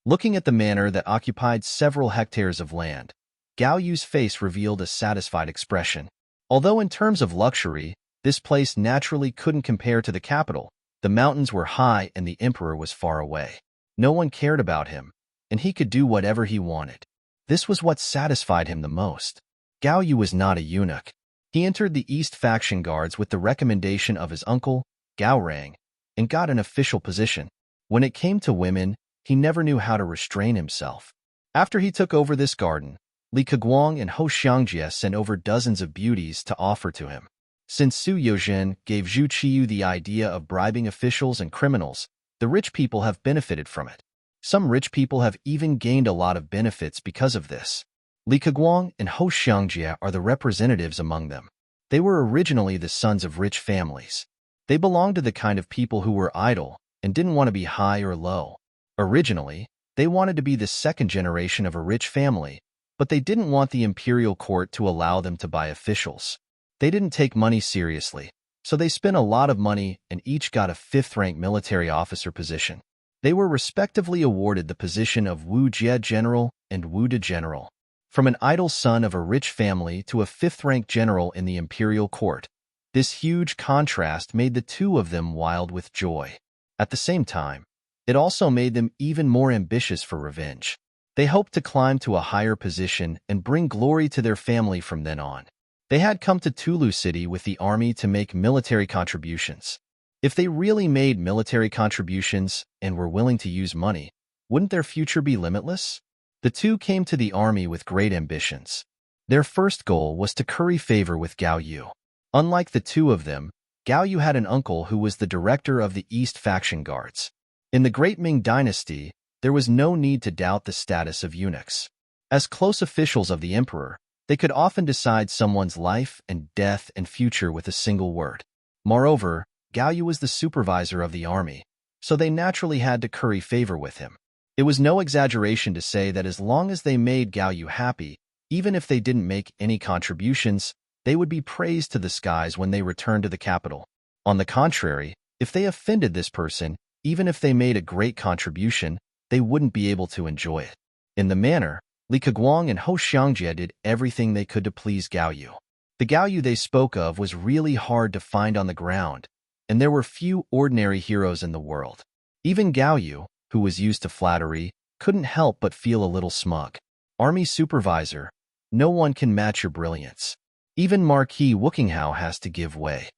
Looking at the manor that occupied several hectares of land, Gao Yu's face revealed a satisfied expression. Although in terms of luxury, this place naturally couldn't compare to the capital, the mountains were high and the emperor was far away. No one cared about him, and he could do whatever he wanted. This was what satisfied him the most. Gao Yu was not a eunuch. He entered the East Faction Guards with the recommendation of his uncle, Gao Rang, and got an official position. When it came to women, he never knew how to restrain himself. After he took over this garden, Li Keguang and Ho Xiangjie sent over dozens of beauties to offer to him. Since Su Youzhen gave Zhu Qiyu the idea of bribing officials and criminals, the rich people have benefited from it. Some rich people have even gained a lot of benefits because of this. Li Keguang and Ho Xiangjie are the representatives among them. They were originally the sons of rich families. They belonged to the kind of people who were idle and didn't want to be high or low. Originally, they wanted to be the second generation of a rich family, but they didn't want the imperial court to allow them to buy officials. They didn't take money seriously, so they spent a lot of money and each got a 5th-rank military officer position. They were respectively awarded the position of Wu Jie General and Wu De General. From an idle son of a rich family to a 5th-rank general in the imperial court, this huge contrast made the two of them wild with joy. At the same time, it also made them even more ambitious for revenge. They hoped to climb to a higher position and bring glory to their family from then on. They had come to Tulu City with the army to make military contributions. If they really made military contributions and were willing to use money, wouldn't their future be limitless? The two came to the army with great ambitions. Their first goal was to curry favor with Gao Yu. Unlike the two of them, Gao Yu had an uncle who was the director of the East Faction Guards. In the Great Ming Dynasty, there was no need to doubt the status of eunuchs. As close officials of the emperor, they could often decide someone's life and death and future with a single word. Moreover, Gao Yu was the supervisor of the army, so they naturally had to curry favor with him. It was no exaggeration to say that as long as they made Gao Yu happy, even if they didn't make any contributions, they would be praised to the skies when they returned to the capital. On the contrary, if they offended this person, even if they made a great contribution, they wouldn't be able to enjoy it. In the manner, Li Keguang and Hou Xiangjie did everything they could to please Gao Yu. The Gao Yu they spoke of was really hard to find on the ground, and there were few ordinary heroes in the world. Even Gao Yu, who was used to flattery, couldn't help but feel a little smug. Army supervisor, no one can match your brilliance. Even Marquis Wokinghao has to give way.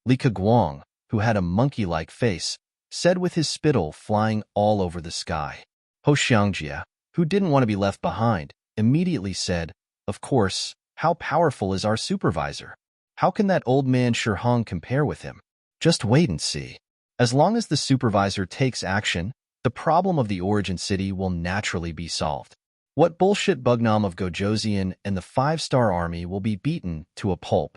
Li Keguang, who had a monkey-like face, said with his spittle flying all over the sky. Hou Xiangjie, who didn't want to be left behind, immediately said, "Of course, how powerful is our supervisor? How can that old man Shihong compare with him? Just wait and see. As long as the supervisor takes action, the problem of the origin city will naturally be solved. What bullshit Bugnam of Gojoseon and the 5-star army will be beaten to a pulp."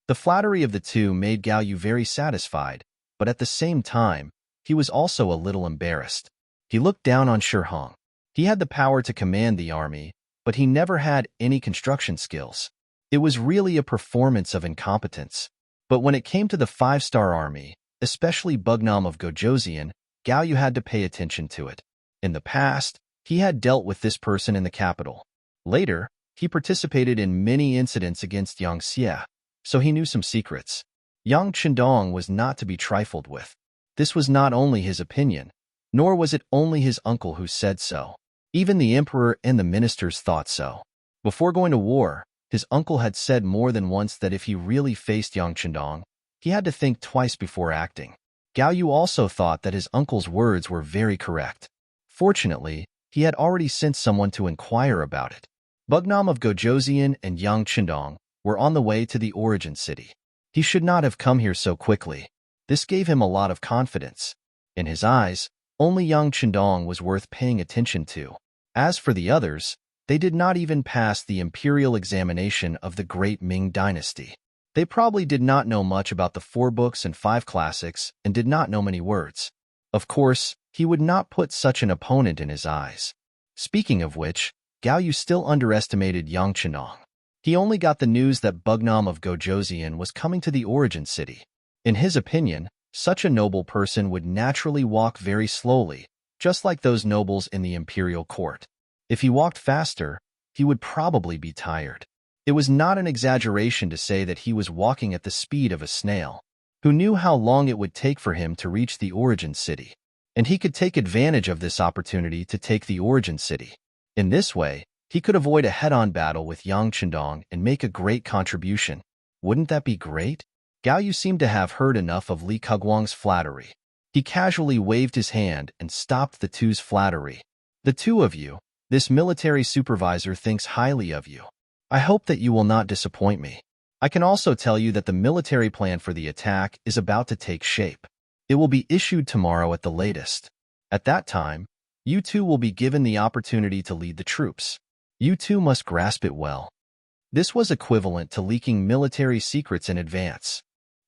The flattery of the two made Gao Yu very satisfied, but at the same time, he was also a little embarrassed. He looked down on Shihong. He had the power to command the army, but he never had any construction skills. It was really a performance of incompetence. But when it came to the 5-star army, especially Bugnam of Gojoseon, Gao Yu had to pay attention to it. In the past, he had dealt with this person in the capital. Later, he participated in many incidents against Yang Xie, so he knew some secrets. Yang Chendong was not to be trifled with. This was not only his opinion, nor was it only his uncle who said so. Even the emperor and the ministers thought so. Before going to war, his uncle had said more than once that if he really faced Yang Chendong, he had to think twice before acting. Gao Yu also thought that his uncle's words were very correct. Fortunately, he had already sent someone to inquire about it. Bugnam of Gojoseon and Yang Chendong were on the way to the origin city. He should not have come here so quickly. This gave him a lot of confidence. In his eyes, only Yang Chendong was worth paying attention to. As for the others, they did not even pass the imperial examination of the great Ming dynasty. They probably did not know much about the 4 books and 5 classics and did not know many words. Of course, he would not put such an opponent in his eyes. Speaking of which, Gao Yu still underestimated Yang Chendong. He only got the news that Bugnam of Gojoseon was coming to the origin city. In his opinion, such a noble person would naturally walk very slowly, just like those nobles in the imperial court. If he walked faster, he would probably be tired. It was not an exaggeration to say that he was walking at the speed of a snail. Who knew how long it would take for him to reach the origin city? And he could take advantage of this opportunity to take the origin city. In this way, he could avoid a head-on battle with Yang Chendong and make a great contribution. Wouldn't that be great? Gao Yu seemed to have heard enough of Li Keguang's flattery. He casually waved his hand and stopped the two's flattery. "The two of you, this military supervisor thinks highly of you. I hope that you will not disappoint me. I can also tell you that the military plan for the attack is about to take shape. It will be issued tomorrow at the latest. At that time, you two will be given the opportunity to lead the troops. You two must grasp it well." This was equivalent to leaking military secrets in advance.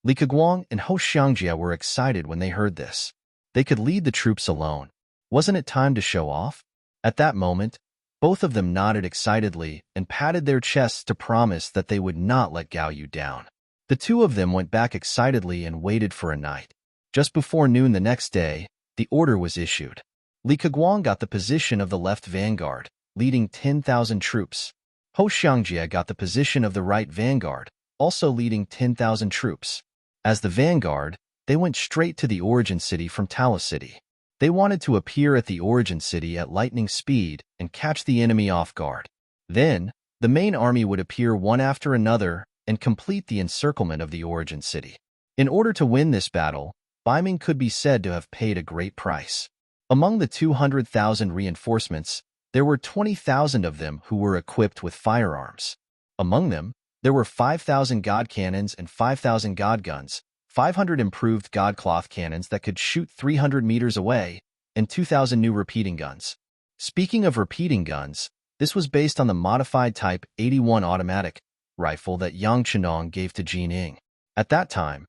Li Keguang and Hou Xiangjie were excited when they heard this. They could lead the troops alone. Wasn't it time to show off? At that moment, both of them nodded excitedly and patted their chests to promise that they would not let Gao Yu down. The two of them went back excitedly and waited for a night. Just before noon the next day, the order was issued. Li Keguang got the position of the left vanguard, leading 10,000 troops. Hou Xiangjie got the position of the right vanguard, also leading 10,000 troops. As the vanguard, they went straight to the origin city from Tala City. They wanted to appear at the origin city at lightning speed and catch the enemy off guard. Then, the main army would appear one after another and complete the encirclement of the origin city. In order to win this battle, Ming could be said to have paid a great price. Among the 200,000 reinforcements, there were 20,000 of them who were equipped with firearms. Among them, there were 5,000 god cannons and 5,000 god guns, 500 improved god cloth cannons that could shoot 300 meters away, and 2,000 new repeating guns. Speaking of repeating guns, this was based on the modified Type 81 automatic rifle that Yang Chendong gave to Jin Ing. At that time,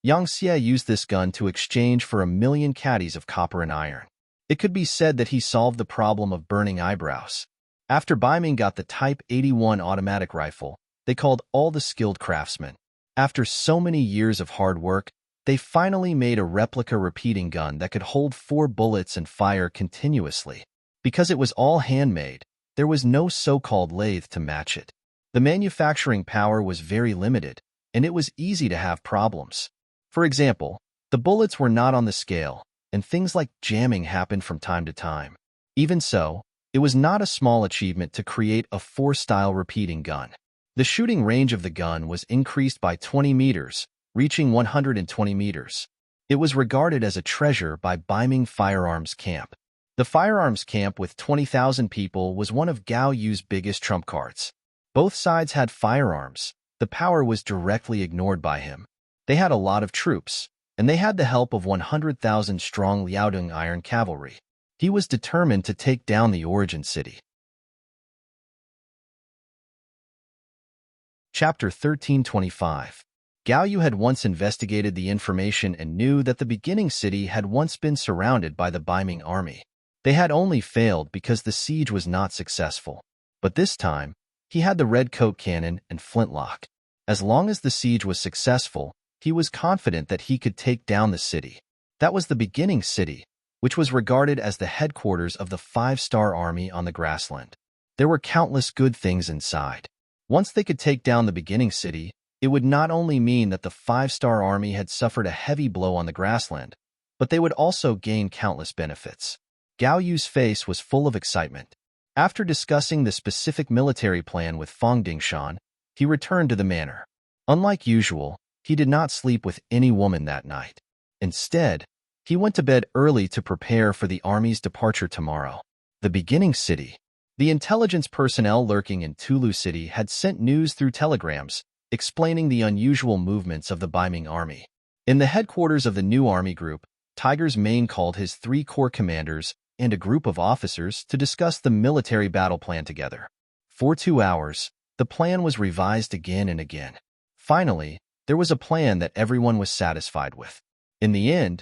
Yang Xie used this gun to exchange for 1,000,000 caddies of copper and iron. It could be said that he solved the problem of burning eyebrows. After Bai Ming got the Type 81 automatic rifle, they called all the skilled craftsmen. After so many years of hard work, they finally made a replica repeating gun that could hold 4 bullets and fire continuously. Because it was all handmade, there was no so-called lathe to match it. The manufacturing power was very limited, and it was easy to have problems. For example, the bullets were not on the scale, and things like jamming happened from time to time. Even so, it was not a small achievement to create a 4-style repeating gun. The shooting range of the gun was increased by 20 meters, reaching 120 meters. It was regarded as a treasure by Bai Ming Firearms Camp. The firearms camp with 20,000 people was one of Gao Yu's biggest trump cards. Both sides had firearms. The power was directly ignored by him. They had a lot of troops, and they had the help of 100,000 strong Liaodong iron cavalry. He was determined to take down the origin city. Chapter 1325. Gao Yu had once investigated the information and knew that the beginning city had once been surrounded by the Bai Ming army. They had only failed because the siege was not successful. But this time, he had the red coat cannon and flintlock. As long as the siege was successful, he was confident that he could take down the city. That was the beginning city, which was regarded as the headquarters of the 5-star army on the grassland. There were countless good things inside. Once they could take down the beginning city, it would not only mean that the 5-star army had suffered a heavy blow on the grassland, but they would also gain countless benefits. Gao Yu's face was full of excitement. After discussing the specific military plan with Fang Dingshan, he returned to the manor. Unlike usual, he did not sleep with any woman that night. Instead, he went to bed early to prepare for the army's departure tomorrow. The beginning city. The intelligence personnel lurking in Tulu City had sent news through telegrams, explaining the unusual movements of the Bai Ming army. In the headquarters of the new army group, Ming called his 3 corps commanders and a group of officers to discuss the military battle plan together. For 2 hours, the plan was revised again and again. Finally, there was a plan that everyone was satisfied with. In the end,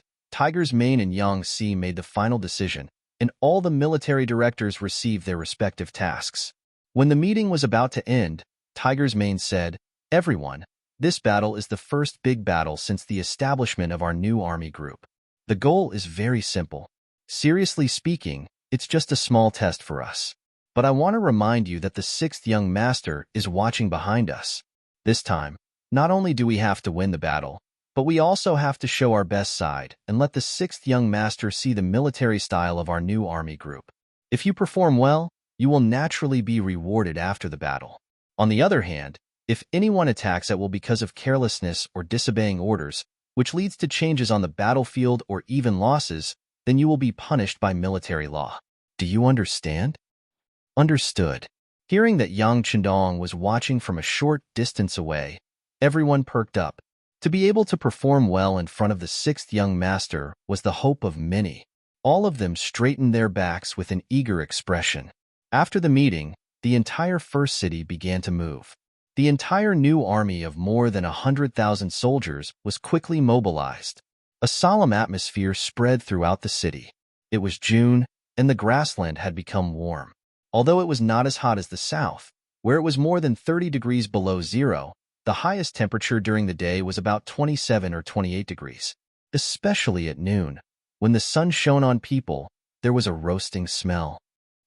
Ming and Yang Xi made the final decision, and all the military directors received their respective tasks. When the meeting was about to end, Ming said, "Everyone, this battle is the first big battle since the establishment of our new army group. The goal is very simple. Seriously speaking, it's just a small test for us. But I want to remind you that the 6th young master is watching behind us. This time, not only do we have to win the battle, but we also have to show our best side and let the 6th young master see the military style of our new army group. If you perform well, you will naturally be rewarded after the battle. On the other hand, if anyone attacks it will because of carelessness or disobeying orders, which leads to changes on the battlefield or even losses, then you will be punished by military law. Do you understand?" Understood. Hearing that Yang Chendong was watching from a short distance away, everyone perked up. To be able to perform well in front of the 6th young master was the hope of many. All of them straightened their backs with an eager expression. After the meeting, the entire first city began to move. The entire new army of more than 100,000 soldiers was quickly mobilized. A solemn atmosphere spread throughout the city. It was June, and the grassland had become warm. Although it was not as hot as the south, where it was more than 30 degrees below zero, the highest temperature during the day was about 27 or 28 degrees. Especially at noon, when the sun shone on people, there was a roasting smell.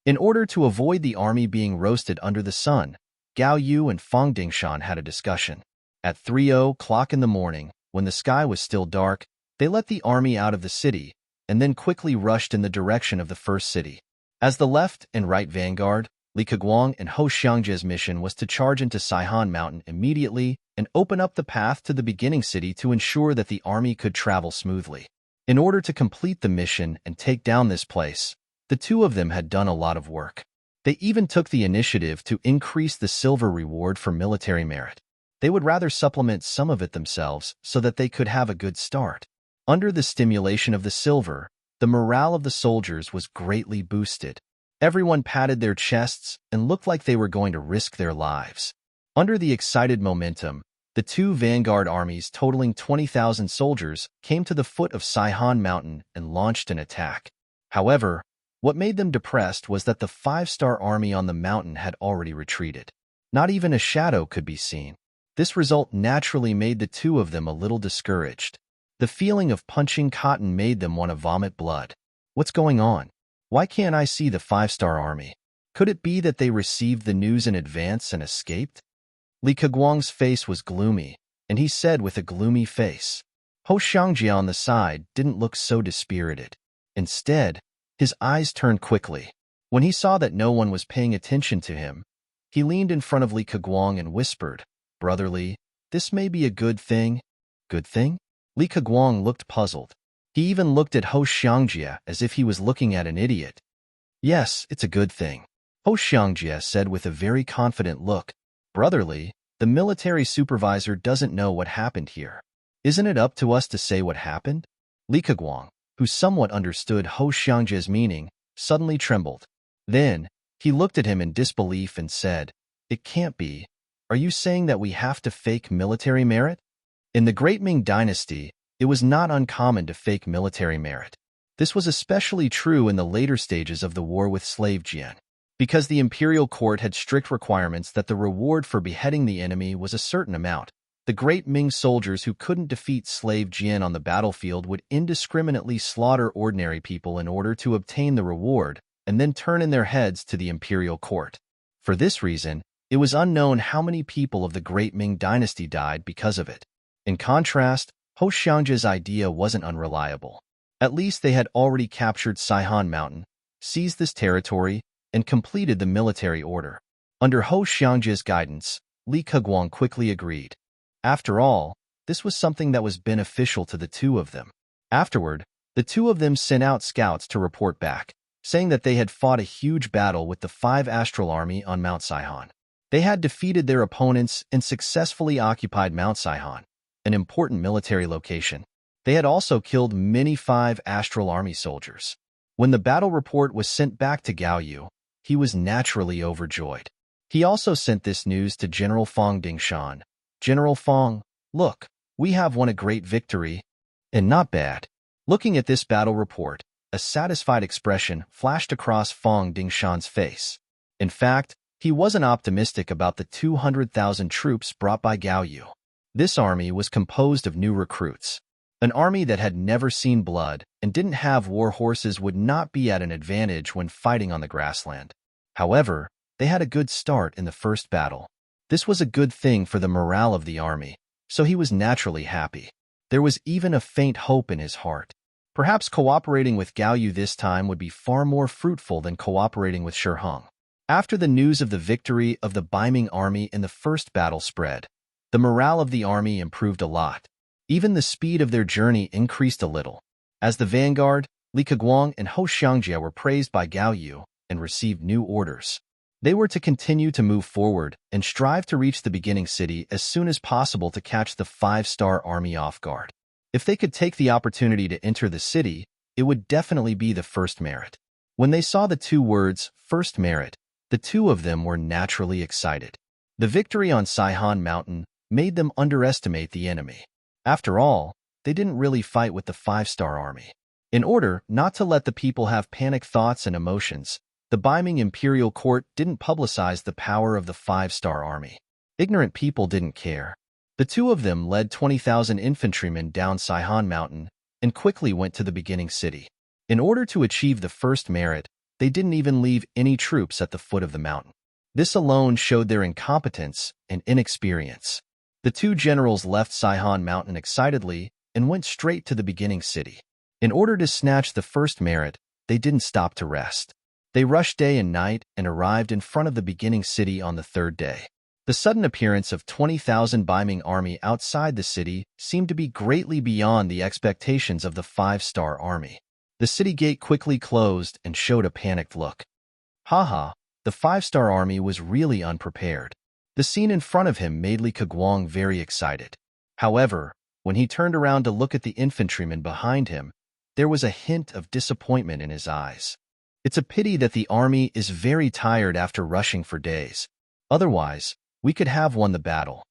In order to avoid the army being roasted under the sun, Gao Yu and Fang Dingshan had a discussion. At 3:00 in the morning, when the sky was still dark, they let the army out of the city, and then quickly rushed in the direction of the first city. As the left and right vanguard, Li Keguang and Ho Xiangjia's mission was to charge into Saihan Mountain immediately and open up the path to the beginning city to ensure that the army could travel smoothly. In order to complete the mission and take down this place, the two of them had done a lot of work. They even took the initiative to increase the silver reward for military merit. They would rather supplement some of it themselves so that they could have a good start. Under the stimulation of the silver, the morale of the soldiers was greatly boosted. Everyone patted their chests and looked like they were going to risk their lives. Under the excited momentum, The two vanguard armies totaling 20,000 soldiers came to the foot of Saihan Mountain and launched an attack. However, what made them depressed was that the five-star army on the mountain had already retreated. Not even a shadow could be seen. This result naturally made the two of them a little discouraged. The feeling of punching cotton made them want to vomit blood. What's going on? Why can't I see the five-star army? Could it be that they received the news in advance and escaped? Li Keguang's face was gloomy, and he said with a gloomy face. Ho Xiangjia on the side didn't look so dispirited. Instead, his eyes turned quickly. When he saw that no one was paying attention to him, he leaned in front of Li Keguang and whispered, "Brotherly, this may be a good thing." Good thing? Li Keguang looked puzzled. He even looked at Ho Xiangjia as if he was looking at an idiot. "Yes, it's a good thing," Ho Xiangjia said with a very confident look. "Brotherly, the military supervisor doesn't know what happened here. Isn't it up to us to say what happened?" Li Keguang, who somewhat understood Ho Xiangjia's meaning, suddenly trembled. Then, he looked at him in disbelief and said, "It can't be. Are you saying that we have to fake military merit?" In the Great Ming Dynasty, it was not uncommon to fake military merit. This was especially true in the later stages of the war with slave Jian. Because the imperial court had strict requirements that the reward for beheading the enemy was a certain amount, the Great Ming soldiers who couldn't defeat slave Jian on the battlefield would indiscriminately slaughter ordinary people in order to obtain the reward, and then turn in their heads to the imperial court. For this reason, it was unknown how many people of the Great Ming Dynasty died because of it. In contrast, Ho Xiangjia's idea wasn't unreliable. At least they had already captured Saihan Mountain, seized this territory, and completed the military order. Under Ho Xiangjia's guidance, Li Keguang quickly agreed. After all, this was something that was beneficial to the two of them. Afterward, the two of them sent out scouts to report back, saying that they had fought a huge battle with the 5 Astral Army on Mount Saihan. They had defeated their opponents and successfully occupied Mount Saihan, an important military location. They had also killed many 5 Astral Army soldiers. When the battle report was sent back to Gao Yu, he was naturally overjoyed. He also sent this news to General Fong Dingshan. "General Fong, look, we have won a great victory, and not bad." Looking at this battle report, a satisfied expression flashed across Fong Dingshan's face. In fact, he wasn't optimistic about the 200,000 troops brought by Gao Yu. This army was composed of new recruits. An army that had never seen blood and didn't have war horses would not be at an advantage when fighting on the grassland. However, they had a good start in the first battle. This was a good thing for the morale of the army, so he was naturally happy. There was even a faint hope in his heart. Perhaps cooperating with Gao Yu this time would be far more fruitful than cooperating with Shi Hong. After the news of the victory of the Baiming army in the first battle spread, the morale of the army improved a lot. Even the speed of their journey increased a little. As the vanguard, Li Keguang and Ho Xiangjia were praised by Gao Yu and received new orders. They were to continue to move forward and strive to reach the beginning city as soon as possible to catch the 5-star army off guard. If they could take the opportunity to enter the city, it would definitely be the first merit. When they saw the two words, first merit, the two of them were naturally excited. The victory on Saihan Mountain made them underestimate the enemy. After all, they didn't really fight with the 5-star army. In order not to let the people have panic thoughts and emotions, the Baiming imperial court didn't publicize the power of the 5-star army. Ignorant people didn't care. The two of them led 20,000 infantrymen down Saihan Mountain and quickly went to the beginning city. In order to achieve the first merit, they didn't even leave any troops at the foot of the mountain. This alone showed their incompetence and inexperience. The two generals left Saihan Mountain excitedly and went straight to the beginning city. In order to snatch the first merit, they didn't stop to rest. They rushed day and night and arrived in front of the beginning city on the third day. The sudden appearance of 20,000 Baiming army outside the city seemed to be greatly beyond the expectations of the 5-star army. The city gate quickly closed and showed a panicked look. Haha, the 5-star army was really unprepared. The scene in front of him made Li Keguang very excited. However, when he turned around to look at the infantrymen behind him, there was a hint of disappointment in his eyes. It's a pity that the army is very tired after rushing for days. Otherwise, we could have won the battle.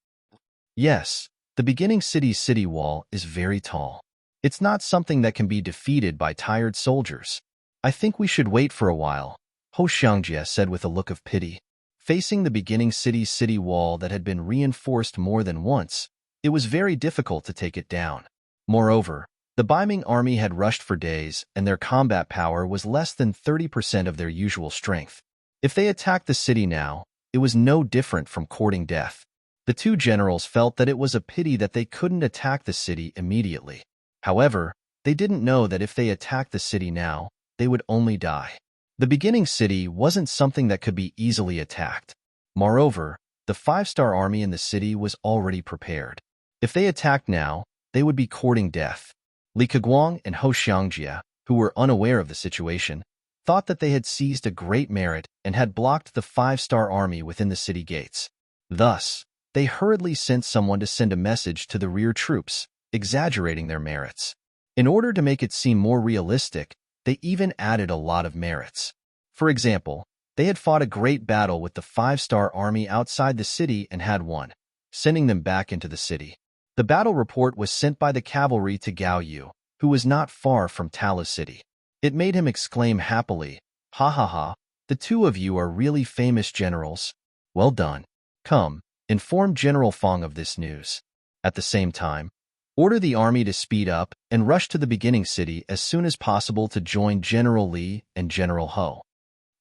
Yes, the beginning city's city wall is very tall. It's not something that can be defeated by tired soldiers. I think we should wait for a while, Ho Xiangjie said with a look of pity. Facing the beginning city's city wall that had been reinforced more than once, it was very difficult to take it down. Moreover, the Ming army had rushed for days, and their combat power was less than 30% of their usual strength. If they attacked the city now, it was no different from courting death. The two generals felt that it was a pity that they couldn't attack the city immediately. However, they didn't know that if they attacked the city now, they would only die. The beginning city wasn't something that could be easily attacked. Moreover, the five-star army in the city was already prepared. If they attacked now, they would be courting death. Li Keguang and Ho Xiangjie, who were unaware of the situation, thought that they had seized a great merit and had blocked the five-star army within the city gates. Thus, they hurriedly sent someone to send a message to the rear troops, exaggerating their merits. In order to make it seem more realistic, they even added a lot of merits. For example, they had fought a great battle with the five-star army outside the city and had won, sending them back into the city. The battle report was sent by the cavalry to Gao Yu, who was not far from Tala City. It made him exclaim happily, "Ha ha ha, the two of you are really famous generals. Well done. Come, inform General Fong of this news. At the same time, order the army to speed up and rush to the beginning city as soon as possible to join General Li and General Ho."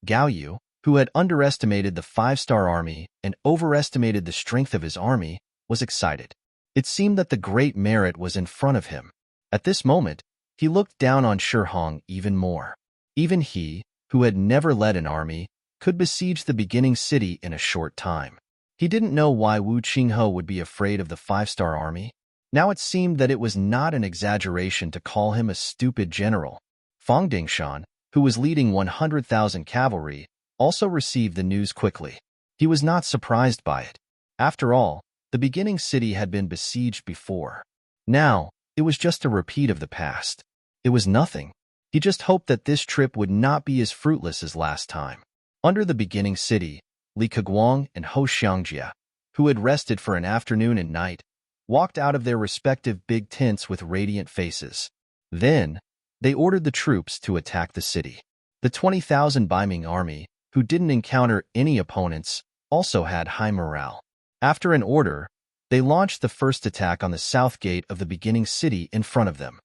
Gao Yu, who had underestimated the five-star army and overestimated the strength of his army, was excited. It seemed that the great merit was in front of him. At this moment, he looked down on Shi Hong even more. Even he, who had never led an army, could besiege the beginning city in a short time. He didn't know why Wu Qinghe would be afraid of the five-star army. Now it seemed that it was not an exaggeration to call him a stupid general. Fang Dingshan, who was leading 100,000 cavalry, also received the news quickly. He was not surprised by it. After all, the beginning city had been besieged before. Now, it was just a repeat of the past. It was nothing. He just hoped that this trip would not be as fruitless as last time. Under the beginning city, Li Keguang and Ho Xiangjie, who had rested for an afternoon and night, walked out of their respective big tents with radiant faces. Then, they ordered the troops to attack the city. The 20,000 Ming army, who didn't encounter any opponents, also had high morale. After an order, they launched the first attack on the south gate of the beginning city in front of them.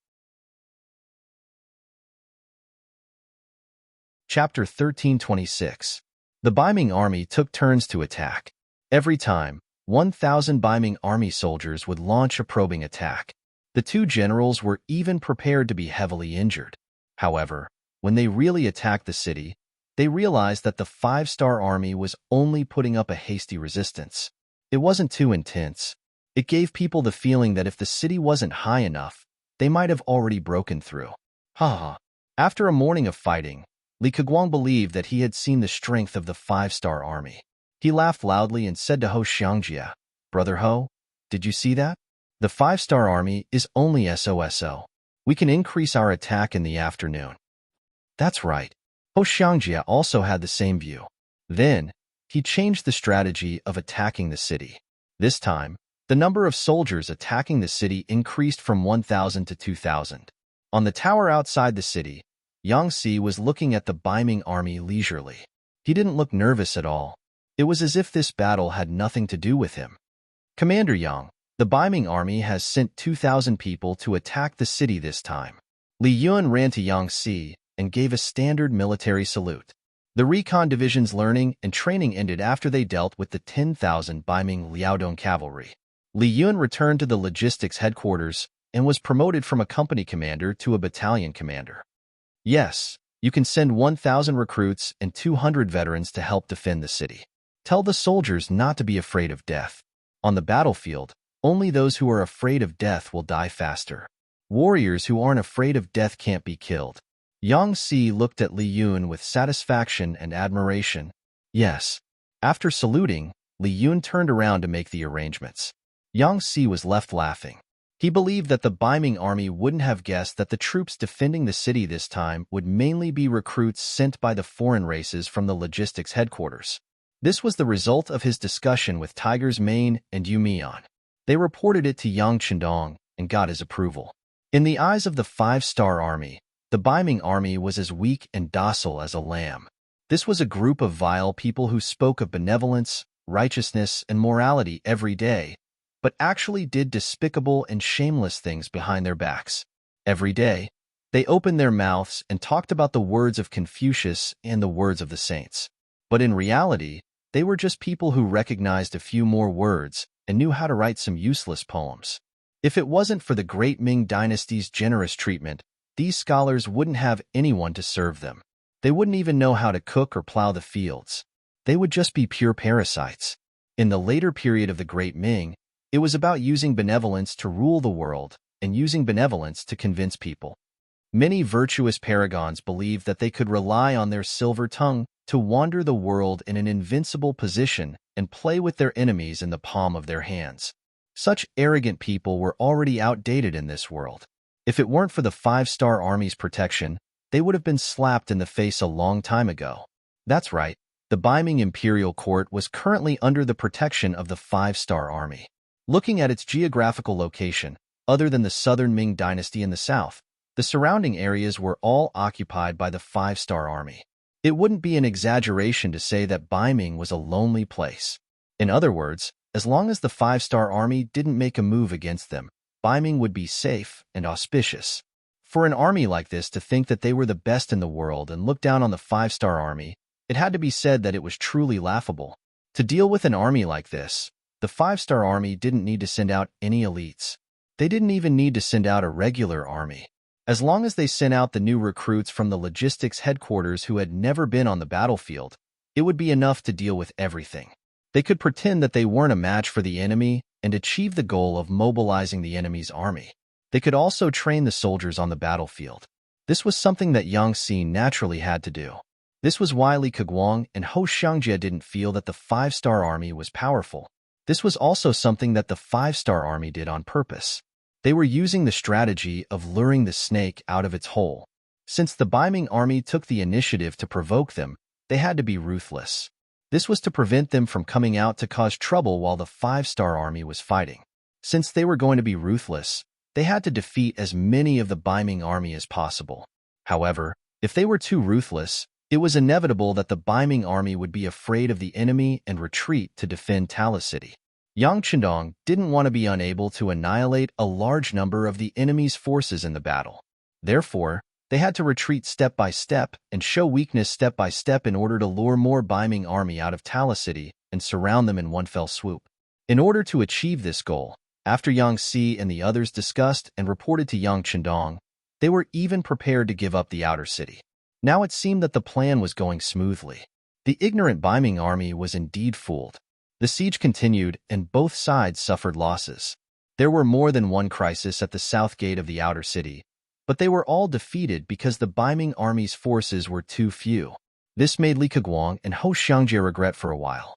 Chapter 1326. The Ming army took turns to attack. Every time, 1,000 Ming army soldiers would launch a probing attack. The two generals were even prepared to be heavily injured. However, when they really attacked the city, they realized that the five-star army was only putting up a hasty resistance. It wasn't too intense. It gave people the feeling that if the city wasn't high enough, they might have already broken through. Ha! After a morning of fighting, Li Keguang believed that he had seen the strength of the five-star army. He laughed loudly and said to Ho Xiangjie, "Brother Ho, did you see that? The five-star army is only SOSO. We can increase our attack in the afternoon." That's right. Ho Xiangjie also had the same view. Then, he changed the strategy of attacking the city. This time, the number of soldiers attacking the city increased from 1,000 to 2,000. On the tower outside the city, Yang Si was looking at the Ming army leisurely. He didn't look nervous at all. It was as if this battle had nothing to do with him. "Commander Yang, the Ming army has sent 2,000 people to attack the city this time." Li Yun ran to Yang Si and gave a standard military salute. The recon division's learning and training ended after they dealt with the 10,000 Ming Liaodong cavalry. Li Yun returned to the logistics headquarters and was promoted from a company commander to a battalion commander. "Yes, you can send 1,000 recruits and 200 veterans to help defend the city. Tell the soldiers not to be afraid of death. On the battlefield, only those who are afraid of death will die faster. Warriors who aren't afraid of death can't be killed." Yang Si looked at Li Yun with satisfaction and admiration. "Yes." After saluting, Li Yun turned around to make the arrangements. Yang Si was left laughing. He believed that the Ming army wouldn't have guessed that the troops defending the city this time would mainly be recruits sent by the foreign races from the logistics headquarters. This was the result of his discussion with Tiger's Mane and Yu Mian. They reported it to Yang Chendong and got his approval. In the eyes of the five-star army, the Biming army was as weak and docile as a lamb. This was a group of vile people who spoke of benevolence, righteousness, and morality every day, but actually did despicable and shameless things behind their backs. Every day, they opened their mouths and talked about the words of Confucius and the words of the saints. But in reality, they were just people who recognized a few more words and knew how to write some useless poems. If it wasn't for the great Ming dynasty's generous treatment, these scholars wouldn't have anyone to serve them. They wouldn't even know how to cook or plow the fields. They would just be pure parasites. In the later period of the Great Ming, it was about using benevolence to rule the world and using benevolence to convince people. Many virtuous paragons believed that they could rely on their silver tongue to wander the world in an invincible position and play with their enemies in the palm of their hands. Such arrogant people were already outdated in this world. If it weren't for the five-star army's protection, they would have been slapped in the face a long time ago. That's right, the Biming imperial court was currently under the protection of the five-star army. Looking at its geographical location, other than the southern Ming dynasty in the south, the surrounding areas were all occupied by the five-star army. It wouldn't be an exaggeration to say that Biming was a lonely place. In other words, as long as the five-star army didn't make a move against them, Biming would be safe and auspicious. For an army like this to think that they were the best in the world and look down on the five-star army, it had to be said that it was truly laughable. To deal with an army like this, the five-star army didn't need to send out any elites. They didn't even need to send out a regular army. As long as they sent out the new recruits from the logistics headquarters who had never been on the battlefield, it would be enough to deal with everything. They could pretend that they weren't a match for the enemy and achieve the goal of mobilizing the enemy's army. They could also train the soldiers on the battlefield. This was something that Yang Xi naturally had to do. This was why Li Keguang and Hou Xiangjie didn't feel that the five-star army was powerful. This was also something that the five-star army did on purpose. They were using the strategy of luring the snake out of its hole. Since the Biming army took the initiative to provoke them, they had to be ruthless. This was to prevent them from coming out to cause trouble while the five-star army was fighting. Since they were going to be ruthless, they had to defeat as many of the Biming army as possible. However, if they were too ruthless, it was inevitable that the Biming army would be afraid of the enemy and retreat to defend Tala City. Yang Chendong didn't want to be unable to annihilate a large number of the enemy's forces in the battle. Therefore, they had to retreat step by step and show weakness step by step in order to lure more Biming army out of Tala City and surround them in one fell swoop. In order to achieve this goal, after Yang Xi and the others discussed and reported to Yang Chendong, they were even prepared to give up the outer city. Now it seemed that the plan was going smoothly. The ignorant Biming army was indeed fooled. The siege continued, and both sides suffered losses. There were more than one crisis at the south gate of the outer city, but they were all defeated because the Biming army's forces were too few. This made Li Keguang and Hou Xiangjie regret for a while.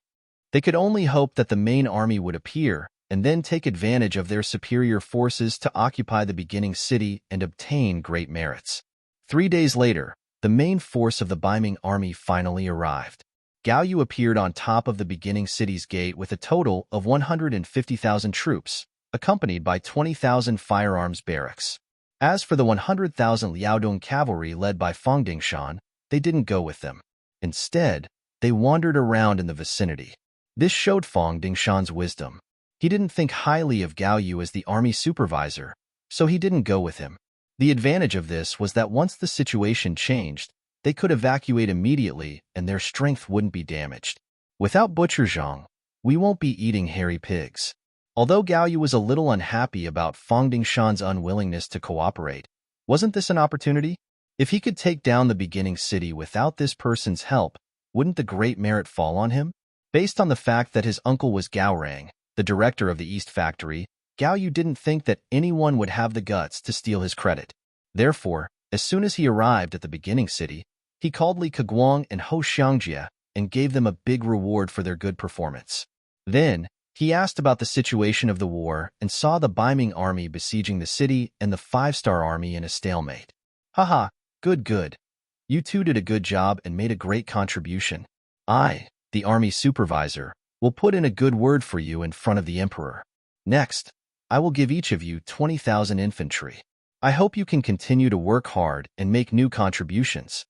They could only hope that the main army would appear and then take advantage of their superior forces to occupy the beginning city and obtain great merits. 3 days later, the main force of the Biming army finally arrived. Gao Yu appeared on top of the beginning city's gate with a total of 150,000 troops, accompanied by 20,000 firearms barracks. As for the 100,000 Liaodong cavalry led by Fang Dingshan, they didn't go with them. Instead, they wandered around in the vicinity. This showed Fang Dingshan's wisdom. He didn't think highly of Gao Yu as the army supervisor, so he didn't go with him. The advantage of this was that once the situation changed, they could evacuate immediately and their strength wouldn't be damaged. Without Butcher Zhang, we won't be eating hairy pigs. Although Gao Yu was a little unhappy about Fang Dingshan's unwillingness to cooperate, wasn't this an opportunity? If he could take down the beginning city without this person's help, wouldn't the great merit fall on him? Based on the fact that his uncle was Gao Rang, the director of the East Factory, Gao Yu didn't think that anyone would have the guts to steal his credit. Therefore, as soon as he arrived at the beginning city, he called Li Keguang and Hou Xiangjie and gave them a big reward for their good performance. Then, he asked about the situation of the war and saw the Biming army besieging the city and the five-star army in a stalemate. Haha, good. You two did a good job and made a great contribution. I, the army supervisor, will put in a good word for you in front of the emperor. Next, I will give each of you 20,000 infantry. I hope you can continue to work hard and make new contributions."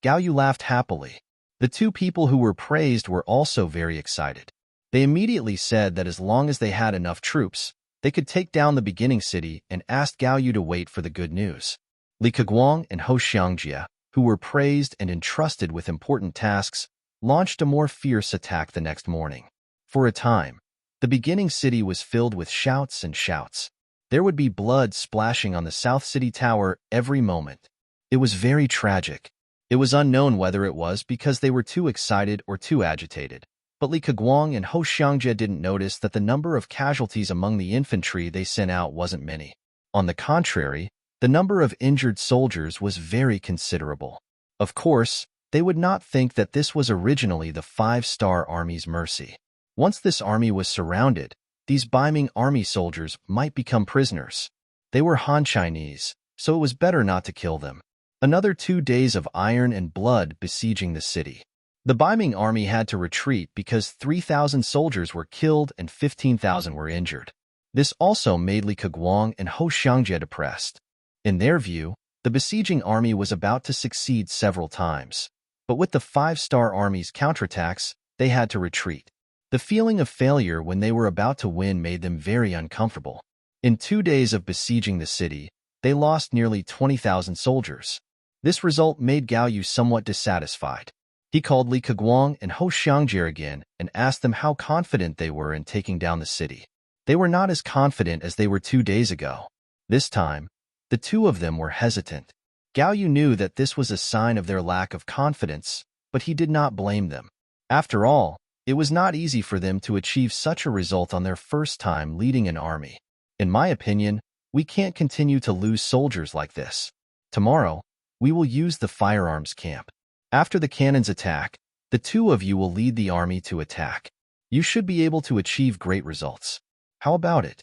Gao Yu laughed happily. The two people who were praised were also very excited. They immediately said that as long as they had enough troops, they could take down the beginning city and asked Gao Yu to wait for the good news. Li Keguang and Ho Xiangjie, who were praised and entrusted with important tasks, launched a more fierce attack the next morning. For a time, the beginning city was filled with shouts and shouts. There would be blood splashing on the South City Tower every moment. It was very tragic. It was unknown whether it was because they were too excited or too agitated, but Li Keguang and Ho Xiangjie didn't notice that the number of casualties among the infantry they sent out wasn't many. On the contrary, the number of injured soldiers was very considerable. Of course, they would not think that this was originally the five-star army's mercy. Once this army was surrounded, these Ming army soldiers might become prisoners. They were Han Chinese, so it was better not to kill them. Another 2 days of iron and blood besieging the city. The Ming army had to retreat because 3,000 soldiers were killed and 15,000 were injured. This also made Li Keguang and Ho Xiangjie depressed. In their view, the besieging army was about to succeed several times. But with the five-star army's counterattacks, they had to retreat. The feeling of failure when they were about to win made them very uncomfortable. In 2 days of besieging the city, they lost nearly 20,000 soldiers. This result made Gao Yu somewhat dissatisfied. He called Li Keguang and Ho Xiangjie again and asked them how confident they were in taking down the city. They were not as confident as they were 2 days ago. This time, the two of them were hesitant. Gao Yu knew that this was a sign of their lack of confidence, but he did not blame them. After all, it was not easy for them to achieve such a result on their first time leading an army. In my opinion, we can't continue to lose soldiers like this. Tomorrow, we will use the firearms camp. After the cannons attack, the two of you will lead the army to attack. You should be able to achieve great results. How about it?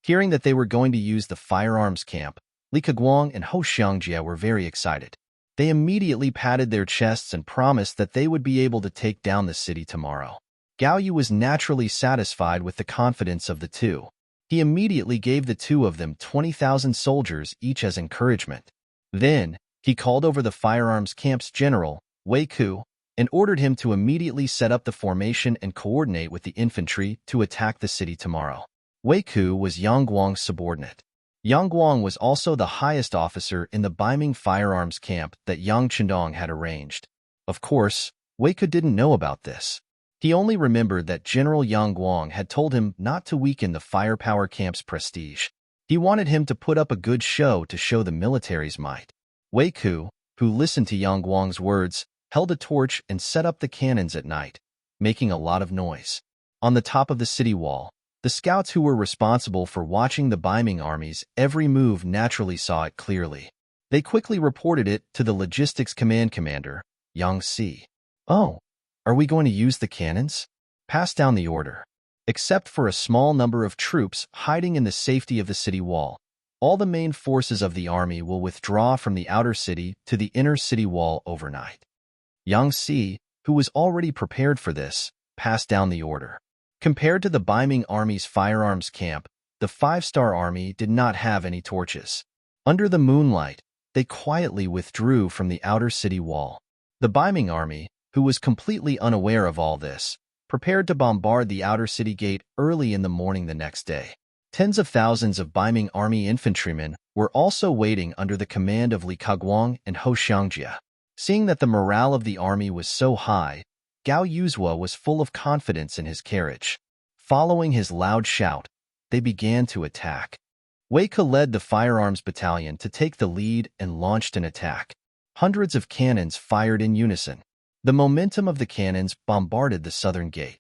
Hearing that they were going to use the firearms camp, Li Keguang and Ho Xiangjie were very excited. They immediately patted their chests and promised that they would be able to take down the city tomorrow. Gao Yu was naturally satisfied with the confidence of the two. He immediately gave the two of them 20,000 soldiers each as encouragement. Then, he called over the firearms camp's general, Wei Ku, and ordered him to immediately set up the formation and coordinate with the infantry to attack the city tomorrow. Wei Ku was Yang Guang's subordinate. Yang Guang was also the highest officer in the Ming firearms camp that Yang Chendong had arranged. Of course, Wei Ku didn't know about this. He only remembered that General Yang Guang had told him not to weaken the firepower camp's prestige. He wanted him to put up a good show to show the military's might. Wei Ku, who listened to Yang Guang's words, held a torch and set up the cannons at night, making a lot of noise. On the top of the city wall, the scouts who were responsible for watching the Ming army's every move naturally saw it clearly. They quickly reported it to the logistics command commander, Yang Si. "Oh, are we going to use the cannons?" "Pass down the order." Except for a small number of troops hiding in the safety of the city wall, all the main forces of the army will withdraw from the outer city to the inner city wall overnight. Yang Si, who was already prepared for this, passed down the order. Compared to the Ming army's firearms camp, the five-star army did not have any torches. Under the moonlight, they quietly withdrew from the outer city wall. The Ming army, who was completely unaware of all this, prepared to bombard the outer city gate early in the morning the next day. Tens of thousands of Ming army infantrymen were also waiting under the command of Li Keguang and Ho Xiangjie. Seeing that the morale of the army was so high, Gao Yu's was full of confidence in his carriage. Following his loud shout, they began to attack. Wei Ke led the firearms battalion to take the lead and launched an attack. Hundreds of cannons fired in unison. The momentum of the cannons bombarded the southern gate.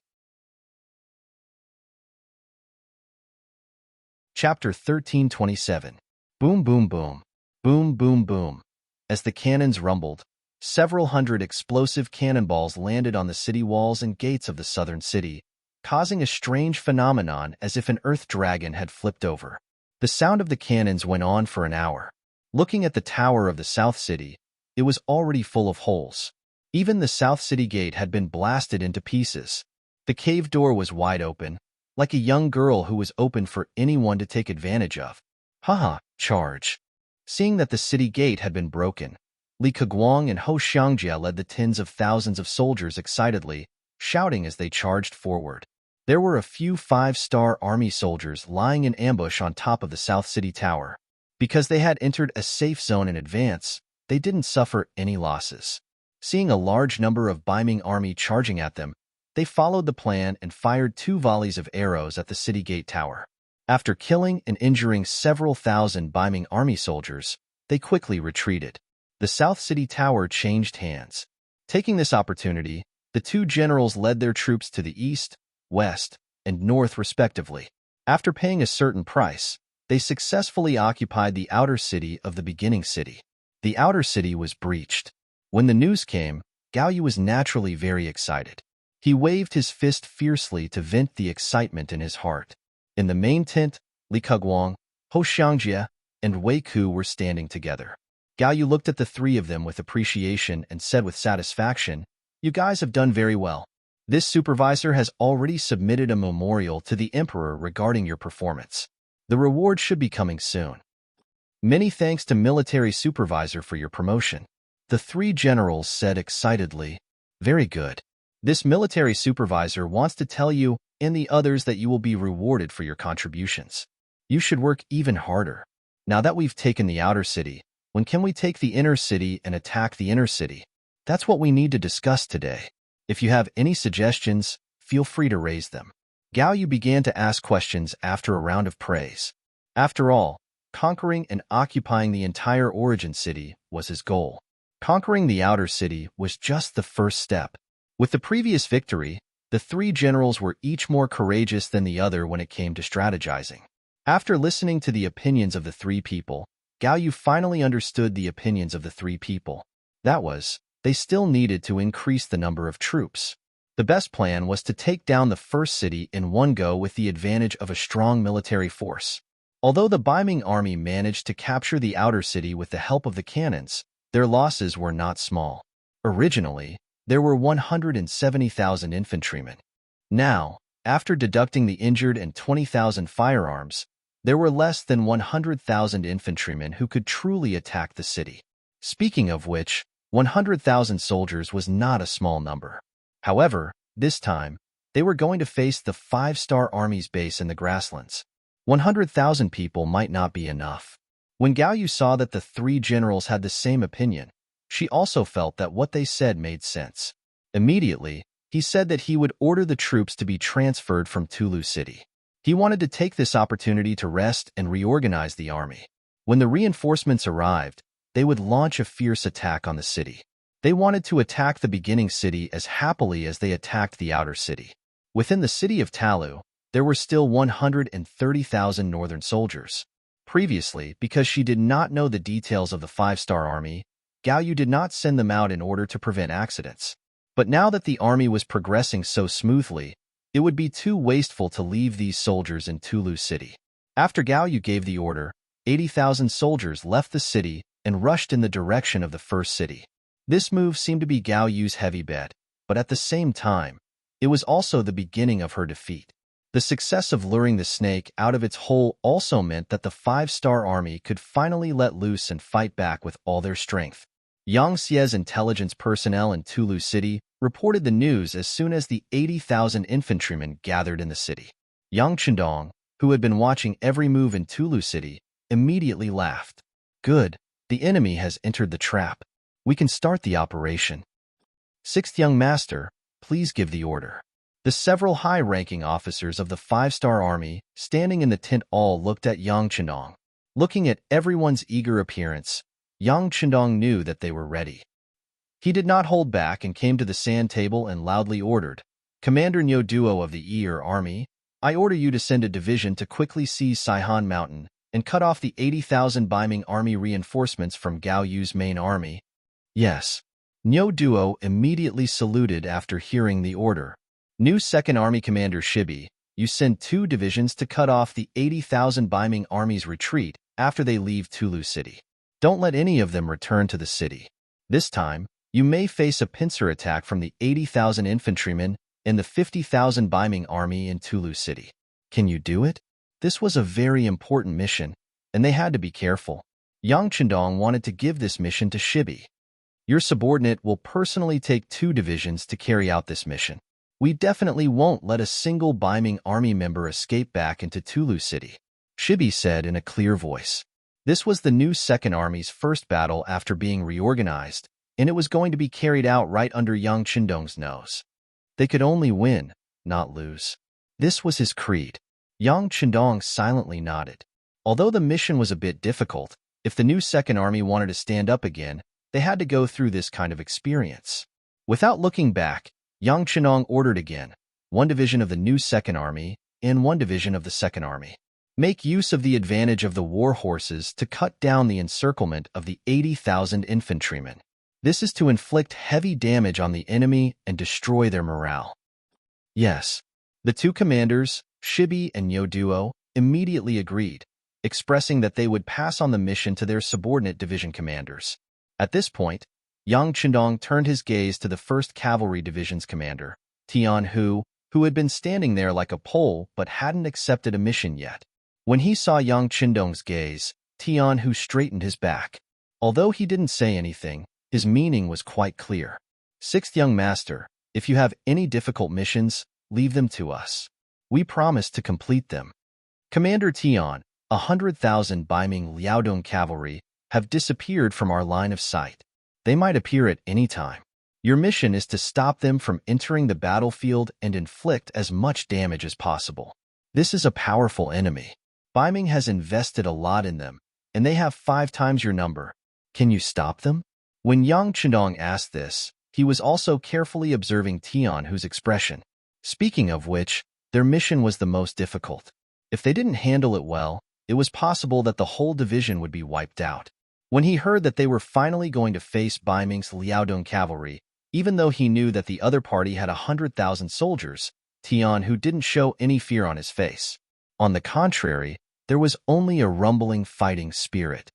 Chapter 1327. Boom, boom, boom. Boom, boom, boom. As the cannons rumbled, several hundred explosive cannonballs landed on the city walls and gates of the southern city, causing a strange phenomenon as if an earth dragon had flipped over. The sound of the cannons went on for an hour. Looking at the tower of the south city, it was already full of holes. Even the south city gate had been blasted into pieces. The cave door was wide open, like a young girl who was open for anyone to take advantage of. Haha, charge. Seeing that the city gate had been broken, Li Keguang and Ho Xiangjia led the tens of thousands of soldiers excitedly, shouting as they charged forward. There were a few five-star army soldiers lying in ambush on top of the South City Tower. Because they had entered a safe zone in advance, they didn't suffer any losses. Seeing a large number of Ming army charging at them, they followed the plan and fired 2 volleys of arrows at the city gate tower. After killing and injuring several thousand Ming army soldiers, they quickly retreated. The South City Tower changed hands. Taking this opportunity, the 2 generals led their troops to the east, west, and north respectively. After paying a certain price, they successfully occupied the outer city of the beginning city. The outer city was breached. When the news came, Gao Yu was naturally very excited. He waved his fist fiercely to vent the excitement in his heart. In the main tent, Li Keguang, Ho Xiangjia, and Wei Ku were standing together. Gao Yu looked at the 3 of them with appreciation and said with satisfaction, "You guys have done very well. This supervisor has already submitted a memorial to the Emperor regarding your performance. The reward should be coming soon. Many thanks to military supervisor for your promotion." The 3 generals said excitedly, "Very good. This military supervisor wants to tell you and the others that you will be rewarded for your contributions. You should work even harder. Now that we've taken the outer city, when can we take the inner city and attack the inner city? That's what we need to discuss today. If you have any suggestions, feel free to raise them." Gao Yu began to ask questions after a round of praise. After all, conquering and occupying the entire origin city was his goal. Conquering the outer city was just the first step. With the previous victory, the 3 generals were each more courageous than the other when it came to strategizing. After listening to the opinions of the 3 people, Gao Yu finally understood the opinions of the 3 people. That was, they still needed to increase the number of troops. The best plan was to take down the first city in one go with the advantage of a strong military force. Although the Ming army managed to capture the outer city with the help of the cannons, their losses were not small. Originally, there were 170,000 infantrymen. Now, after deducting the injured and 20,000 firearms, there were less than 100,000 infantrymen who could truly attack the city. Speaking of which, 100,000 soldiers was not a small number. However, this time, they were going to face the 5-star army's base in the grasslands. 100,000 people might not be enough. When Gao Yu saw that the 3 generals had the same opinion, she also felt that what they said made sense. Immediately, he said that he would order the troops to be transferred from Tulu City. He wanted to take this opportunity to rest and reorganize the army. When the reinforcements arrived, they would launch a fierce attack on the city. They wanted to attack the beginning city as happily as they attacked the outer city. Within the city of Talu, there were still 130,000 northern soldiers. Previously, because she did not know the details of the 5-star army, Gao Yu did not send them out in order to prevent accidents. But now that the army was progressing so smoothly, it would be too wasteful to leave these soldiers in Tulu City. After Gao Yu gave the order, 80,000 soldiers left the city and rushed in the direction of the first city. This move seemed to be Gao Yu's heavy bet, but at the same time, it was also the beginning of her defeat. The success of luring the snake out of its hole also meant that the 5-star army could finally let loose and fight back with all their strength. Yang Xie's intelligence personnel in Tulu City reported the news as soon as the 80,000 infantrymen gathered in the city. Yang Chendong, who had been watching every move in Tulu City, immediately laughed. "Good, the enemy has entered the trap. We can start the operation." "Sixth young master, please give the order." The several high-ranking officers of the 5-star army standing in the tent all looked at Yang Chendong. Looking at everyone's eager appearance, Yang Chendong knew that they were ready. He did not hold back and came to the sand table and loudly ordered, "Commander Nyo Duo of the Ear Army, I order you to send a division to quickly seize Saihan Mountain and cut off the 80,000 Ming army reinforcements from Gao Yu's main army." "Yes." Nyo Duo immediately saluted after hearing the order. "New 2nd Army Commander Shibi, you send 2 divisions to cut off the 80,000 Ming army's retreat after they leave Tulu City. Don't let any of them return to the city. This time, you may face a pincer attack from the 80,000 infantrymen and the 50,000 Ming army in Tulu City. Can you do it? This was a very important mission, and they had to be careful. Yang Chendong wanted to give this mission to Shibi. Your subordinate will personally take 2 divisions to carry out this mission. We definitely won't let a single Ming army member escape back into Tulu City, Shibi said in a clear voice. This was the new Second Army's first battle after being reorganized, and it was going to be carried out right under Yang Chendong's nose. They could only win, not lose. This was his creed. Yang Chendong silently nodded. Although the mission was a bit difficult, if the new Second Army wanted to stand up again, they had to go through this kind of experience. Without looking back, Yang Chendong ordered again, 1 division of the new Second Army and 1 division of the Second Army. Make use of the advantage of the war horses to cut down the encirclement of the 80,000 infantrymen. This is to inflict heavy damage on the enemy and destroy their morale. Yes. The 2 commanders, Shibi and Yoduo, immediately agreed, expressing that they would pass on the mission to their subordinate division commanders. At this point, Yang Chendong turned his gaze to the 1st Cavalry Division's commander, Tian Hu had been standing there like a pole but hadn't accepted a mission yet. When he saw Yang Chendong's gaze, Tian Hu straightened his back. Although he didn't say anything, his meaning was quite clear. 6th Young Master, if you have any difficult missions, leave them to us. We promise to complete them. Commander Tian, 100,000 Ming Liaodong cavalry have disappeared from our line of sight. They might appear at any time. Your mission is to stop them from entering the battlefield and inflict as much damage as possible. This is a powerful enemy. Ming has invested a lot in them, and they have 5 times your number. Can you stop them? When Yang Chendong asked this, he was also carefully observing Tian Hu's expression. Speaking of which, their mission was the most difficult. If they didn't handle it well, it was possible that the whole division would be wiped out. When he heard that they were finally going to face Ming's Liaodong cavalry, even though he knew that the other party had 100,000 soldiers, Tian Hu didn't show any fear on his face. On the contrary, there was only a rumbling fighting spirit.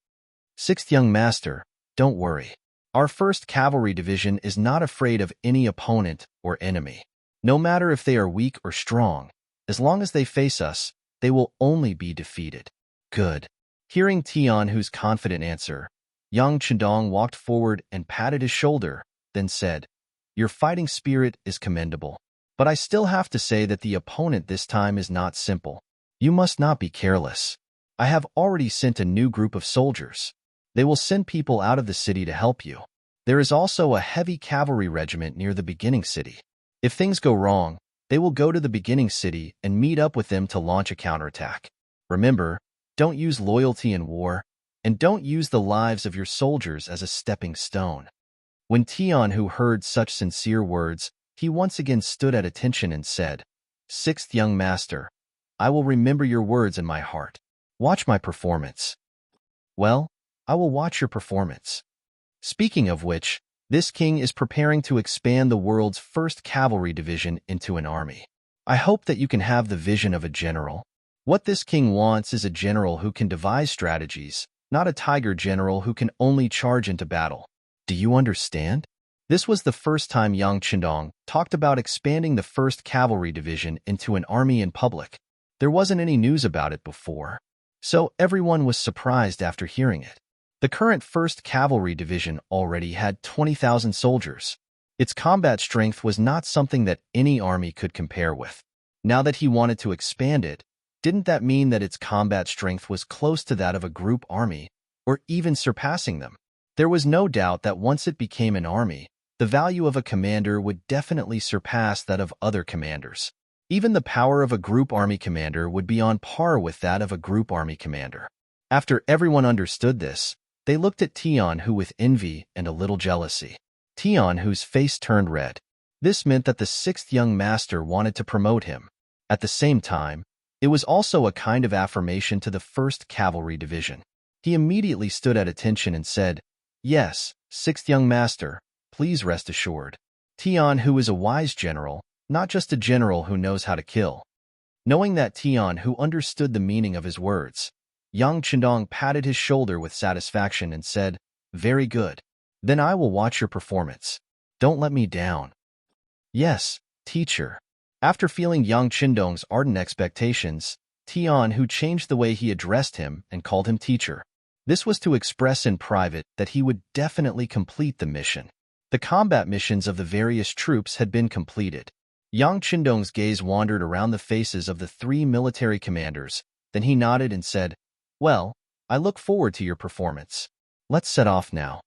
6th Young Master, don't worry. Our 1st Cavalry Division is not afraid of any opponent or enemy. No matter if they are weak or strong, as long as they face us, they will only be defeated. Good. Hearing Tian Hu's confident answer, Yang Chendong walked forward and patted his shoulder, then said, Your fighting spirit is commendable. But I still have to say that the opponent this time is not simple. You must not be careless. I have already sent a new group of soldiers. They will send people out of the city to help you. There is also a heavy cavalry regiment near the beginning city. If things go wrong, they will go to the beginning city and meet up with them to launch a counterattack. Remember, don't use loyalty in war, and don't use the lives of your soldiers as a stepping stone. When Tian Hu heard such sincere words, he once again stood at attention and said, 6th Young Master, I will remember your words in my heart. Watch my performance. Well, I will watch your performance. Speaking of which, this king is preparing to expand the world's 1st Cavalry Division into an army. I hope that you can have the vision of a general. What this king wants is a general who can devise strategies, not a tiger general who can only charge into battle. Do you understand? This was the first time Yang Chendong talked about expanding the 1st Cavalry Division into an army in public. There wasn't any news about it before, so everyone was surprised after hearing it. The current 1st Cavalry Division already had 20,000 soldiers. Its combat strength was not something that any army could compare with. Now that he wanted to expand it, didn't that mean that its combat strength was close to that of a group army, or even surpassing them? There was no doubt that once it became an army, the value of a commander would definitely surpass that of other commanders. Even the power of a group army commander would be on par with that of a group army commander. After everyone understood this, they looked at Tian Hu with envy and a little jealousy. Tian Hu's face turned red. This meant that the 6th Young Master wanted to promote him. At the same time, it was also a kind of affirmation to the 1st Cavalry Division. He immediately stood at attention and said, Yes, 6th Young Master, please rest assured. Tian Hu is a wise general, not just a general who knows how to kill. Knowing that Tian Hu understood the meaning of his words, Yang Chendong patted his shoulder with satisfaction and said, Very good. Then I will watch your performance. Don't let me down. Yes, teacher. After feeling Yang Qindong's ardent expectations, Tian Hu changed the way he addressed him and called him teacher. This was to express in private that he would definitely complete the mission. The combat missions of the various troops had been completed. Yang Qindong's gaze wandered around the faces of the 3 military commanders, then he nodded and said, "Well, I look forward to your performance. Let's set off now."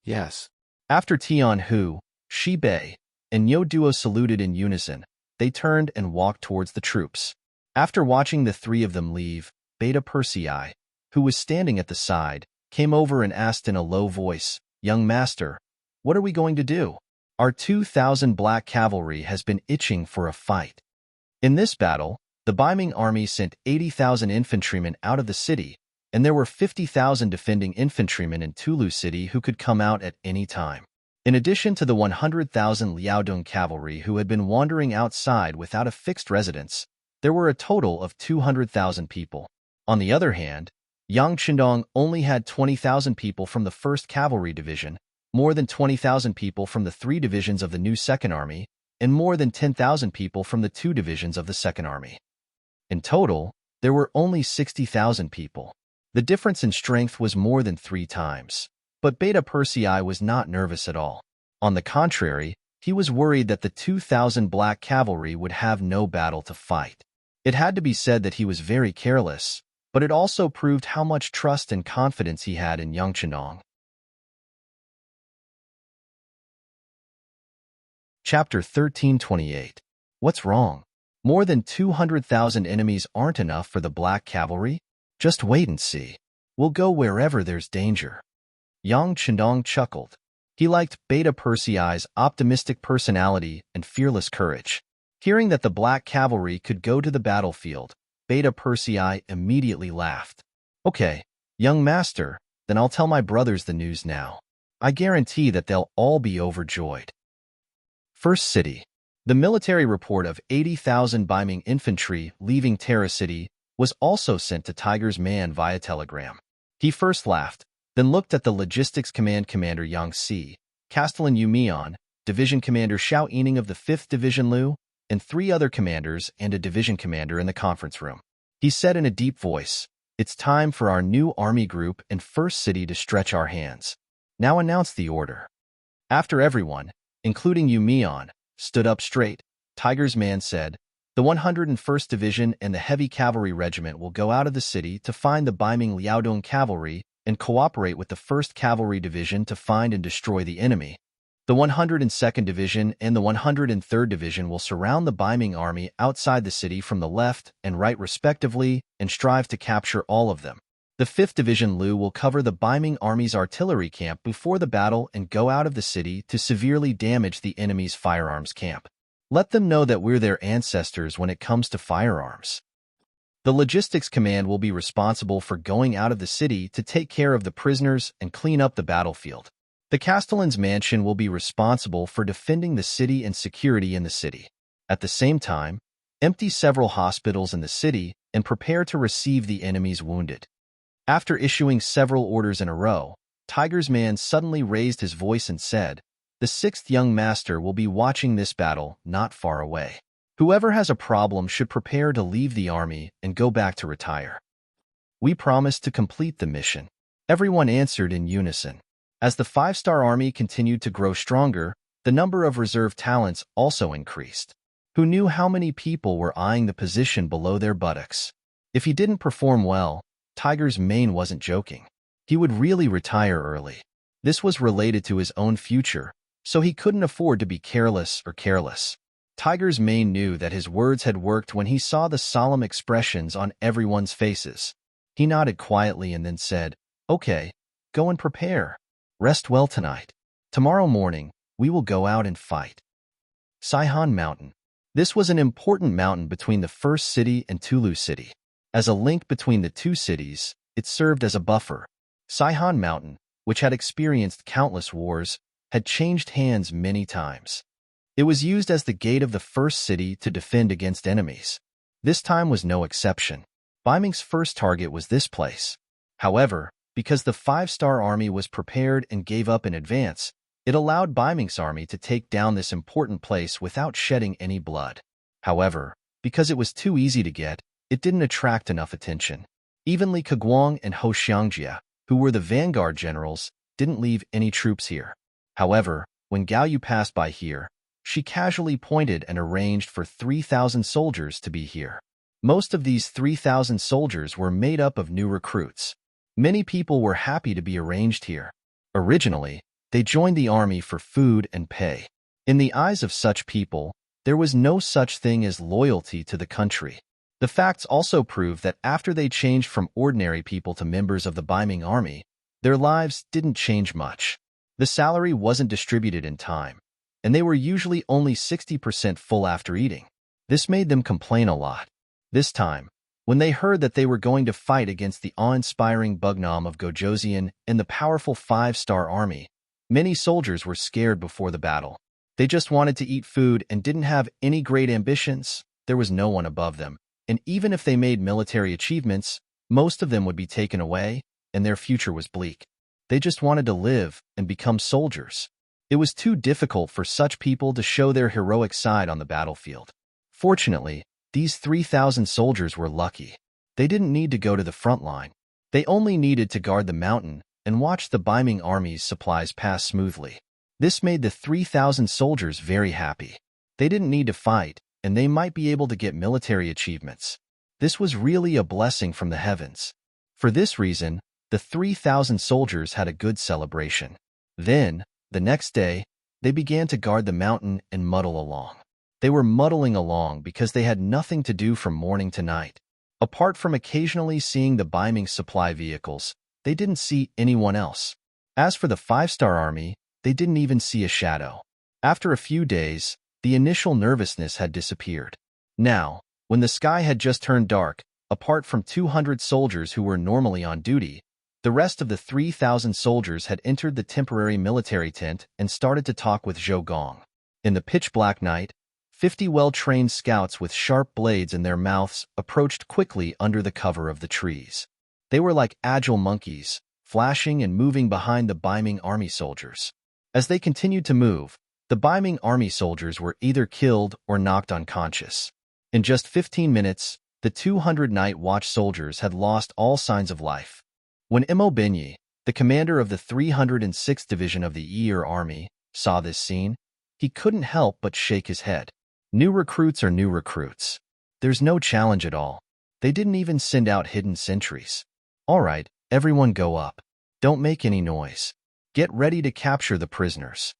Yes. After Tian Hu, Shi Bei, and Yo Duo saluted in unison, they turned and walked towards the troops. After watching the 3 of them leave, Beta Persei, who was standing at the side, came over and asked in a low voice, "Young master, what are we going to do? Our 2,000 black cavalry has been itching for a fight." In this battle, the Ming army sent 80,000 infantrymen out of the city, and there were 50,000 defending infantrymen in Tulu City who could come out at any time. In addition to the 100,000 Liaodong cavalry who had been wandering outside without a fixed residence, there were a total of 200,000 people. On the other hand, Yang Qindong only had 20,000 people from the 1st Cavalry Division, more than 20,000 people from the 3 divisions of the new 2nd Army, and more than 10,000 people from the 2 divisions of the 2nd Army. In total, there were only 60,000 people. The difference in strength was more than 3 times. But Beta Persei was not nervous at all. On the contrary, he was worried that the 2,000 black cavalry would have no battle to fight. It had to be said that he was very careless, but it also proved how much trust and confidence he had in Yang Qindong. Chapter 1328. What's wrong? More than 200,000 enemies aren't enough for the black cavalry? Just wait and see. We'll go wherever there's danger. Yang Qindong chuckled. He liked Beta Persei's optimistic personality and fearless courage. Hearing that the black cavalry could go to the battlefield, Beta Persei immediately laughed. "Okay, young master, then I'll tell my brothers the news now. I guarantee that they'll all be overjoyed." First City. The military report of 80,000 Ming infantry leaving Terra City was also sent to Tiger's man via telegram. He first laughed, then looked at the Logistics Command Commander Yang Si, Castellan Yu Mian, Division Commander Xiao Yining of the 5th Division Lu, and 3 other commanders and a division commander in the conference room. He said in a deep voice, "It's time for our new army group and First City to stretch our hands. Now announce the order." After everyone, including Yu Mian, stood up straight, Tiger's man said, "The 101st Division and the Heavy Cavalry Regiment will go out of the city to find the Ming Liaodong Cavalry and cooperate with the 1st Cavalry Division to find and destroy the enemy. The 102nd Division and the 103rd Division will surround the Ming army outside the city from the left and right respectively and strive to capture all of them. The 5th Division Lu will cover the Ming army's artillery camp before the battle and go out of the city to severely damage the enemy's firearms camp. Let them know that we're their ancestors when it comes to firearms. The Logistics Command will be responsible for going out of the city to take care of the prisoners and clean up the battlefield. The Castellan's mansion will be responsible for defending the city and security in the city. At the same time, empty several hospitals in the city and prepare to receive the enemy's wounded." After issuing several orders in a row, Tiger's man suddenly raised his voice and said, "The 6th young master will be watching this battle not far away. Whoever has a problem should prepare to leave the army and go back to retire." "We promise to complete the mission," everyone answered in unison. As the 5-star army continued to grow stronger, the number of reserve talents also increased. Who knew how many people were eyeing the position below their buttocks? If he didn't perform well, Tiger's mane wasn't joking. He would really retire early. This was related to his own future, so he couldn't afford to be careless or careless. Tiger's mane knew that his words had worked when he saw the solemn expressions on everyone's faces. He nodded quietly and then said, "Okay, go and prepare. Rest well tonight. Tomorrow morning, we will go out and fight." Saihan Mountain. This was an important mountain between the First City and Tulu City. As a link between the 2 cities, it served as a buffer. Saihan Mountain, which had experienced countless wars, had changed hands many times. It was used as the gate of the First City to defend against enemies. This time was no exception. Ming's first target was this place. However, because the 5-star army was prepared and gave up in advance, it allowed Ming's army to take down this important place without shedding any blood. However, because it was too easy to get, it didn't attract enough attention. Even Li Keguang and Ho Xiangjia, who were the vanguard generals, didn't leave any troops here. However, when Gao Yu passed by here, she casually pointed and arranged for 3,000 soldiers to be here. Most of these 3,000 soldiers were made up of new recruits. Many people were happy to be arranged here. Originally, they joined the army for food and pay. In the eyes of such people, there was no such thing as loyalty to the country. The facts also prove that after they changed from ordinary people to members of the Ming army, their lives didn't change much. The salary wasn't distributed in time, and they were usually only 60% full after eating. This made them complain a lot. This time, when they heard that they were going to fight against the awe-inspiring Bugnam of Gojoseon and the powerful 5-star army, many soldiers were scared before the battle. They just wanted to eat food and didn't have any great ambitions. There was no one above them, and even if they made military achievements, most of them would be taken away, and their future was bleak. They just wanted to live and become soldiers. It was too difficult for such people to show their heroic side on the battlefield. Fortunately, these 3,000 soldiers were lucky. They didn't need to go to the front line. They only needed to guard the mountain and watch the Ming army's supplies pass smoothly. This made the 3,000 soldiers very happy. They didn't need to fight, and they might be able to get military achievements. This was really a blessing from the heavens. For this reason, the 3,000 soldiers had a good celebration. Then, the next day, they began to guard the mountain and muddle along. They were muddling along because they had nothing to do from morning to night. Apart from occasionally seeing the Ming supply vehicles, they didn't see anyone else. As for the 5-star army, they didn't even see a shadow. After a few days, the initial nervousness had disappeared. Now, when the sky had just turned dark, apart from 200 soldiers who were normally on duty, the rest of the 3,000 soldiers had entered the temporary military tent and started to talk with Zhou Gong. In the pitch-black night, 50 well-trained scouts with sharp blades in their mouths approached quickly under the cover of the trees. They were like agile monkeys, flashing and moving behind the Ming army soldiers. As they continued to move, the Ming army soldiers were either killed or knocked unconscious. In just 15 minutes, the 200 night watch soldiers had lost all signs of life. When Mo Benyi, the commander of the 306th Division of the Yi Army, saw this scene, he couldn't help but shake his head. New recruits are new recruits. There's no challenge at all. They didn't even send out hidden sentries. All right, everyone go up. Don't make any noise. Get ready to capture the prisoners.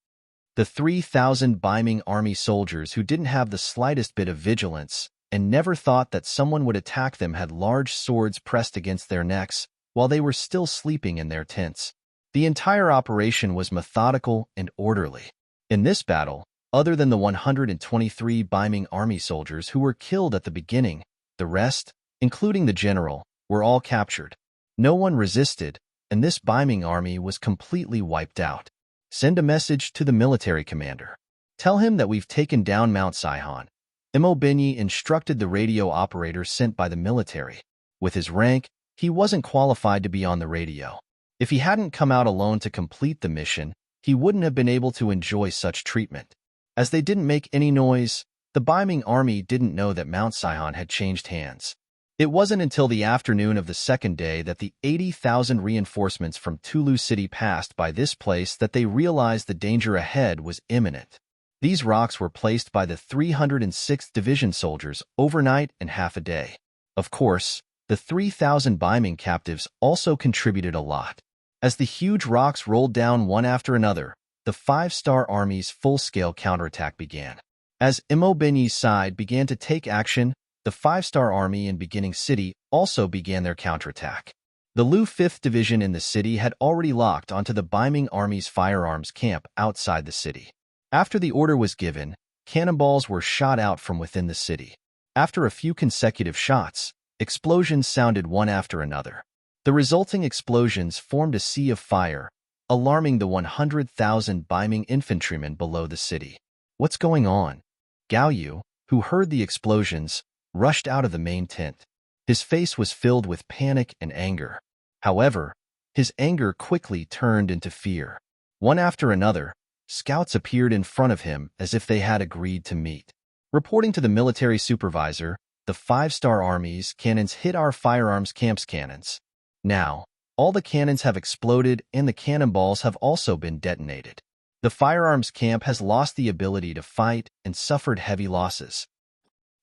The 3,000 Ming army soldiers who didn't have the slightest bit of vigilance and never thought that someone would attack them had large swords pressed against their necks while they were still sleeping in their tents. The entire operation was methodical and orderly. In this battle, other than the 123 Ming army soldiers who were killed at the beginning, the rest, including the general, were all captured. No one resisted, and this Ming army was completely wiped out. Send a message to the military commander. Tell him that we've taken down Mount Saihan. Mo Benyi instructed the radio operator sent by the military. With his rank, he wasn't qualified to be on the radio. If he hadn't come out alone to complete the mission, he wouldn't have been able to enjoy such treatment. As they didn't make any noise, the Ming army didn't know that Mount Saihan had changed hands. It wasn't until the afternoon of the second day that the 80,000 reinforcements from Tulu City passed by this place that they realized the danger ahead was imminent. These rocks were placed by the 306th Division soldiers overnight and half a day. Of course, the 3,000 Ming captives also contributed a lot. As the huge rocks rolled down one after another, the 5-star army's full-scale counterattack began. As Mo Benyi's side began to take action, the 5-star army in Beginning City also began their counterattack. The Lu 5th Division in the city had already locked onto the Ming army's firearms camp outside the city. After the order was given, cannonballs were shot out from within the city. After a few consecutive shots, explosions sounded one after another. The resulting explosions formed a sea of fire, alarming the 100,000 Ming infantrymen below the city. What's going on? Gao Yu, who heard the explosions, rushed out of the main tent. His face was filled with panic and anger. However, his anger quickly turned into fear. One after another, scouts appeared in front of him as if they had agreed to meet. Reporting to the military supervisor, the 5-star Army's cannons hit our firearms camp's cannons. Now, all the cannons have exploded and the cannonballs have also been detonated. The firearms camp has lost the ability to fight and suffered heavy losses.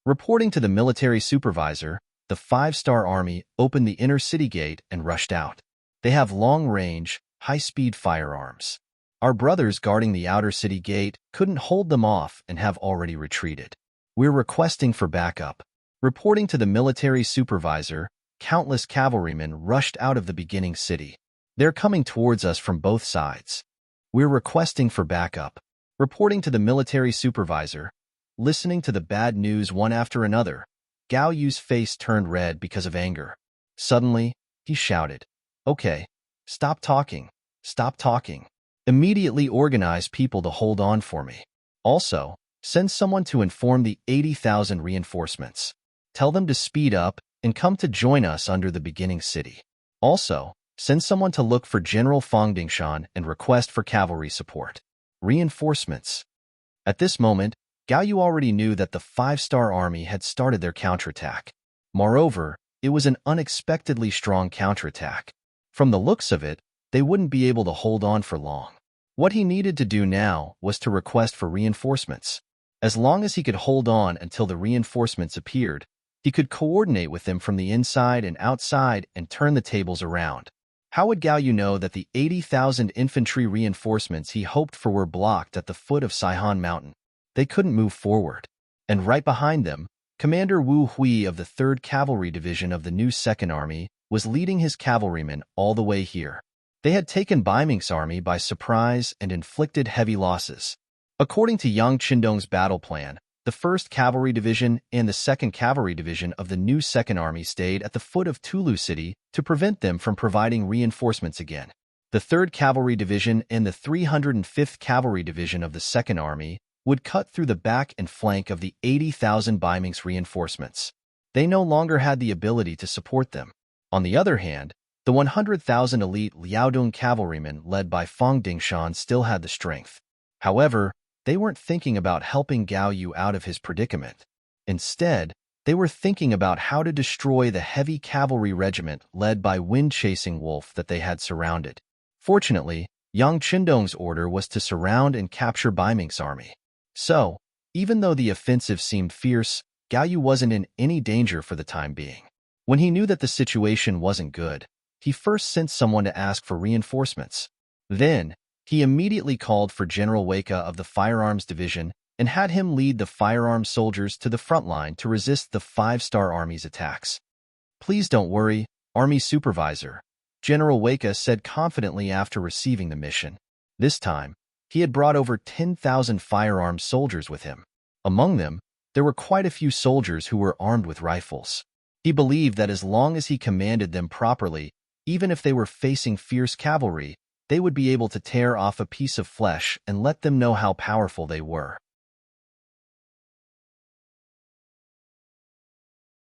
Reporting to the military supervisor, the 5-star Army opened the inner city gate and rushed out. They have long-range, high-speed firearms. Our brothers guarding the outer city gate couldn't hold them off and have already retreated. We're requesting for backup. Reporting to the military supervisor, countless cavalrymen rushed out of the beginning city. They're coming towards us from both sides. We're requesting for backup. Reporting to the military supervisor, listening to the bad news one after another, Gao Yu's face turned red because of anger. Suddenly, he shouted, "Okay, stop talking, stop talking. Immediately organize people to hold on for me. Also, send someone to inform the 80,000 reinforcements. Tell them to speed up and come to join us under the beginning city. Also, send someone to look for General Fang Dingshan and request for cavalry support. Reinforcements." At this moment, Gao Yu already knew that the 5-star Army had started their counterattack. Moreover, it was an unexpectedly strong counterattack. From the looks of it, they wouldn't be able to hold on for long. What he needed to do now was to request for reinforcements. As long as he could hold on until the reinforcements appeared, he could coordinate with them from the inside and outside and turn the tables around. How would Gao Yu know that the 80,000 infantry reinforcements he hoped for were blocked at the foot of Saihan Mountain? They couldn't move forward. And right behind them, Commander Wu Hui of the 3rd Cavalry Division of the new 2nd Army was leading his cavalrymen all the way here. They had taken Bai Ming's army by surprise and inflicted heavy losses. According to Yang Qindong's battle plan, the 1st Cavalry Division and the 2nd Cavalry Division of the new 2nd Army stayed at the foot of Tulu City to prevent them from providing reinforcements again. The 3rd Cavalry Division and the 305th Cavalry Division of the 2nd Army would cut through the back and flank of the 80,000 Bai Ming's reinforcements. They no longer had the ability to support them. On the other hand, the 100,000 elite Liaodong cavalrymen led by Fang Dingshan still had the strength. However, they weren't thinking about helping Gao Yu out of his predicament. Instead, they were thinking about how to destroy the heavy cavalry regiment led by Wind-Chasing Wolf that they had surrounded. Fortunately, Yang Qindong's order was to surround and capture Bai Ming's army. So, even though the offensive seemed fierce, Gao Yu wasn't in any danger for the time being. When he knew that the situation wasn't good, he first sent someone to ask for reinforcements. Then, he immediately called for General Weika of the Firearms Division and had him lead the firearms soldiers to the front line to resist the 5-star Army's attacks. "Please don't worry, Army Supervisor," General Weika said confidently after receiving the mission. This time, he had brought over 10,000 firearms soldiers with him. Among them, there were quite a few soldiers who were armed with rifles. He believed that as long as he commanded them properly, even if they were facing fierce cavalry, they would be able to tear off a piece of flesh and let them know how powerful they were.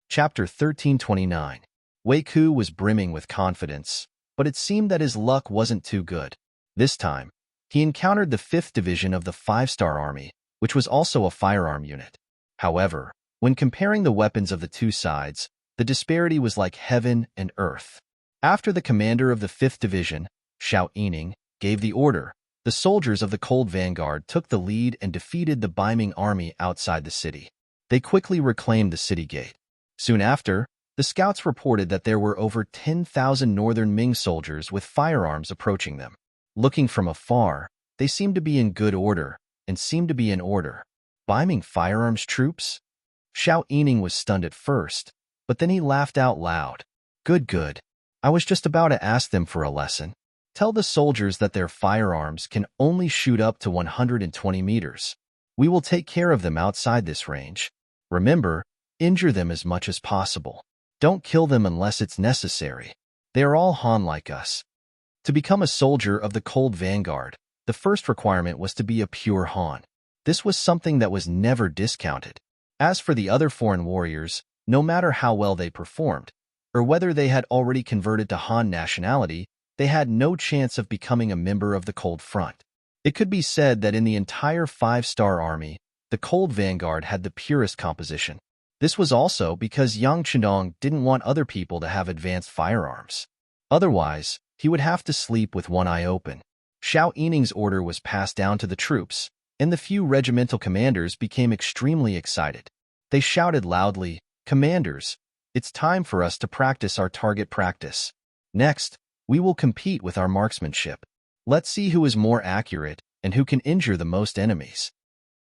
Chapter 1329. Wei Ku was brimming with confidence, but it seemed that his luck wasn't too good. This time, he encountered the 5th Division of the 5-star Army, which was also a firearm unit. However, when comparing the weapons of the two sides, the disparity was like heaven and earth. After the commander of the 5th Division, Xiao Yining, gave the order, the soldiers of the Cold Vanguard took the lead and defeated the Bai Ming army outside the city. They quickly reclaimed the city gate. Soon after, the scouts reported that there were over 10,000 northern Ming soldiers with firearms approaching them. Looking from afar, they seemed to be in good order and seemed to be in order. Bai Ming firearms troops? Xiao Yining was stunned at first, but then he laughed out loud. Good. I was just about to ask them for a lesson. Tell the soldiers that their firearms can only shoot up to 120 meters. We will take care of them outside this range. Remember, injure them as much as possible. Don't kill them unless it's necessary. They are all Han like us. To become a soldier of the Cold Vanguard, the first requirement was to be a pure Han. This was something that was never discounted. As for the other foreign warriors, no matter how well they performed, or whether they had already converted to Han nationality, they had no chance of becoming a member of the Cold Front. It could be said that in the entire 5-star Army, the cold vanguard had the purest composition. This was also because Yang Chendong didn't want other people to have advanced firearms. Otherwise, he would have to sleep with one eye open. Xiao Yining's order was passed down to the troops, and the few regimental commanders became extremely excited. They shouted loudly, "Commanders, it's time for us to practice our target practice. Next, we will compete with our marksmanship. Let's see who is more accurate and who can injure the most enemies."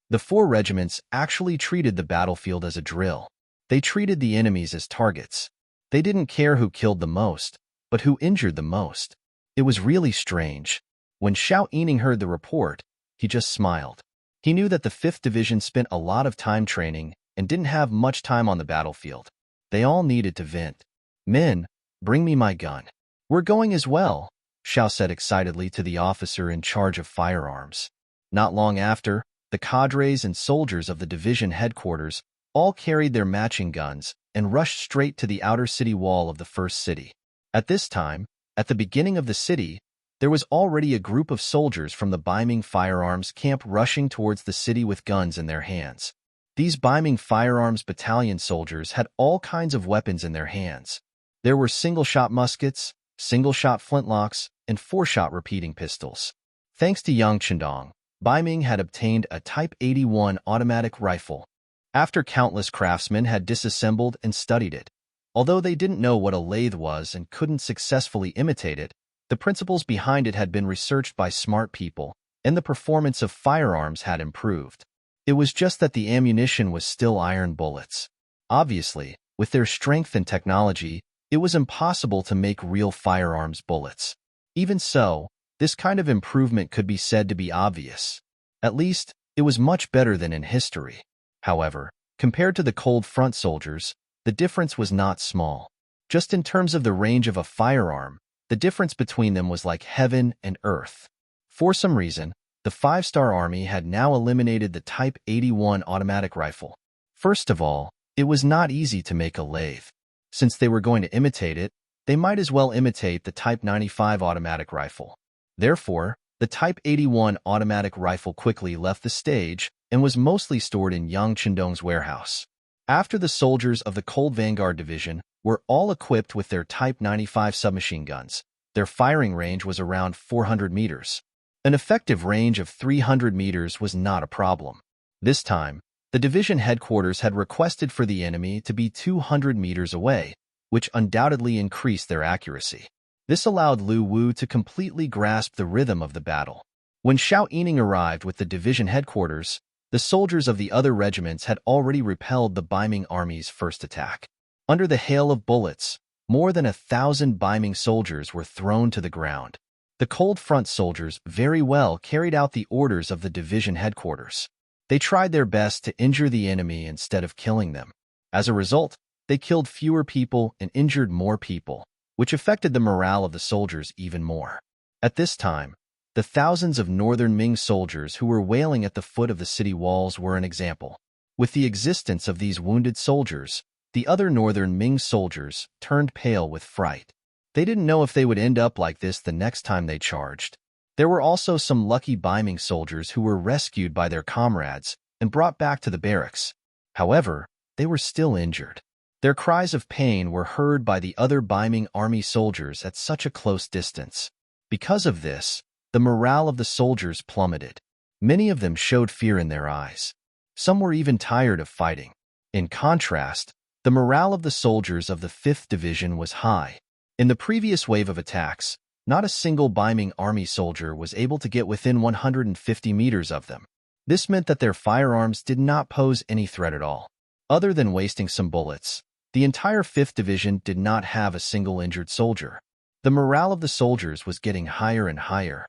The 4 regiments actually treated the battlefield as a drill. They treated the enemies as targets. They didn't care who killed the most, but who injured the most. It was really strange. When Xiao Yining heard the report, he just smiled. He knew that the 5th Division spent a lot of time training and didn't have much time on the battlefield. They all needed to vent. "Men, bring me my gun." "We're going as well," Xiao said excitedly to the officer in charge of firearms. Not long after, the cadres and soldiers of the division headquarters all carried their matching guns and rushed straight to the outer city wall of the first city. At this time, at the beginning of the city, there was already a group of soldiers from the Ming firearms camp rushing towards the city with guns in their hands. These Ming firearms battalion soldiers had all kinds of weapons in their hands. There were single-shot muskets, single-shot flintlocks, and 4-shot repeating pistols. Thanks to Yang Chendong, Ming had obtained a Type 81 automatic rifle. After countless craftsmen had disassembled and studied it, although they didn't know what a lathe was and couldn't successfully imitate it, the principles behind it had been researched by smart people, and the performance of firearms had improved. It was just that the ammunition was still iron bullets. Obviously, with their strength and technology, it was impossible to make real firearms bullets. Even so, this kind of improvement could be said to be obvious. At least, it was much better than in history. However, compared to the cold front soldiers, the difference was not small. Just in terms of the range of a firearm, the difference between them was like heaven and earth. For some reason, the 5-star army had now eliminated the Type 81 automatic rifle. First of all, it was not easy to make a lathe. Since they were going to imitate it, they might as well imitate the Type 95 automatic rifle. Therefore, the Type 81 automatic rifle quickly left the stage and was mostly stored in Yang Chendong's warehouse. After the soldiers of the Cold Vanguard Division were all equipped with their Type 95 submachine guns, their firing range was around 400 meters. An effective range of 300 meters was not a problem. This time, the division headquarters had requested for the enemy to be 200 meters away, which undoubtedly increased their accuracy. This allowed Lu Wu to completely grasp the rhythm of the battle. When Xiao Yining arrived with the division headquarters, the soldiers of the other regiments had already repelled the Ming army's first attack. Under the hail of bullets, more than 1,000 Ming soldiers were thrown to the ground. The cold front soldiers very well carried out the orders of the division headquarters. They tried their best to injure the enemy instead of killing them. As a result, they killed fewer people and injured more people, which affected the morale of the soldiers even more. At this time, the thousands of northern Ming soldiers who were wailing at the foot of the city walls were an example. With the existence of these wounded soldiers, the other northern Ming soldiers turned pale with fright. They didn't know if they would end up like this the next time they charged. There were also some lucky Ming soldiers who were rescued by their comrades and brought back to the barracks. However, they were still injured. Their cries of pain were heard by the other Ming army soldiers at such a close distance. Because of this, the morale of the soldiers plummeted. Many of them showed fear in their eyes. Some were even tired of fighting. In contrast, the morale of the soldiers of the 5th Division was high. In the previous wave of attacks, not a single Ming army soldier was able to get within 150 meters of them. This meant that their firearms did not pose any threat at all. Other than wasting some bullets, the entire 5th Division did not have a single injured soldier. The morale of the soldiers was getting higher and higher.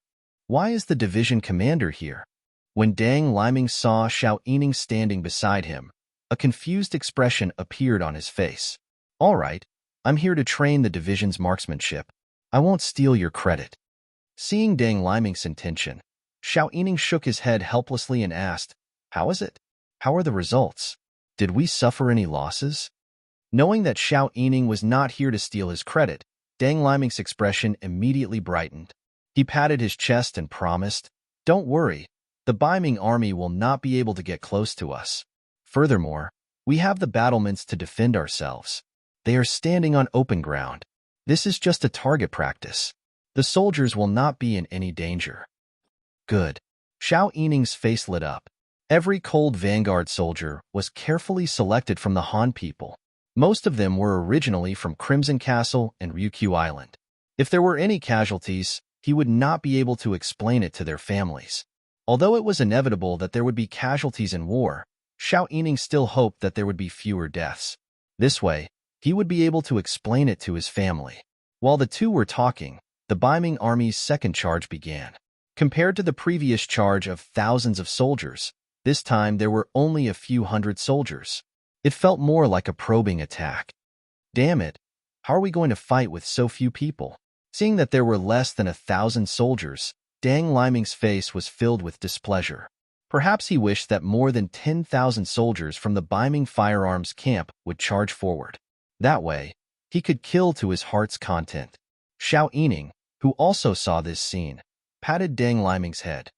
Why is the division commander here? When Dang Liming saw Xiao Yining standing beside him, a confused expression appeared on his face. "All right, I'm here to train the division's marksmanship. I won't steal your credit." Seeing Dang Liming's intention, Xiao Yining shook his head helplessly and asked, "How is it? How are the results? Did we suffer any losses?" Knowing that Xiao Yining was not here to steal his credit, Dang Liming's expression immediately brightened. He patted his chest and promised, "Don't worry, The Ming army will not be able to get close to us. Furthermore, we have the battlements to defend ourselves. They are standing on open ground. This is just a target practice. The soldiers will not be in any danger. Good. Xiao Yining's face lit up. Every cold vanguard soldier was carefully selected from the Han people. Most of them were originally from Crimson Castle and Ryukyu Island. If there were any casualties, he would not be able to explain it to their families. Although it was inevitable that there would be casualties in war, Xiao Yining still hoped that there would be fewer deaths. This way, he would be able to explain it to his family. While the two were talking, the Ming army's second charge began. Compared to the previous charge of thousands of soldiers, this time there were only a few hundred soldiers. It felt more like a probing attack. Damn it, how are we going to fight with so few people? Seeing that there were less than 1,000 soldiers, Dang Liming's face was filled with displeasure. Perhaps he wished that more than 10,000 soldiers from the Ming firearms camp would charge forward. That way, he could kill to his heart's content. Xiao Yining, who also saw this scene, patted Dang Liming's head.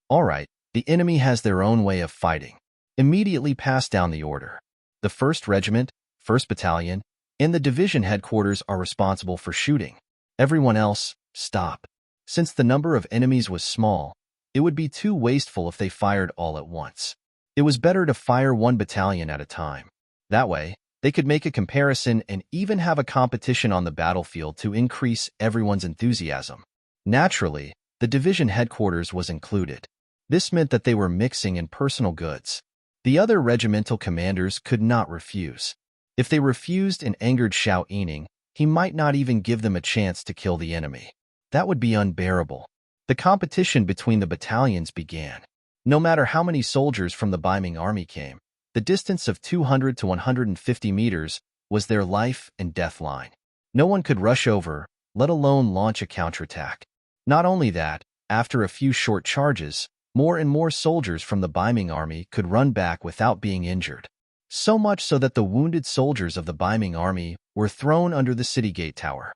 All right, the enemy has their own way of fighting. Immediately pass down the order. The 1st Regiment, 1st Battalion, and the division headquarters are responsible for shooting. Everyone else, stop. Since the number of enemies was small, it would be too wasteful if they fired all at once. It was better to fire one battalion at a time. That way, they could make a comparison and even have a competition on the battlefield to increase everyone's enthusiasm. Naturally, the division headquarters was included. This meant that they were mixing in personal goods. The other regimental commanders could not refuse. If they refused and angered Xiao Yining, he might not even give them a chance to kill the enemy. That would be unbearable. The competition between the battalions began. No matter how many soldiers from the Ming army came, the distance of 200 to 150 meters was their life and death line. No one could rush over, let alone launch a counterattack. Not only that, after a few short charges, more and more soldiers from the Ming army could run back without being injured. So much so that the wounded soldiers of the Ming army were thrown under the city gate tower.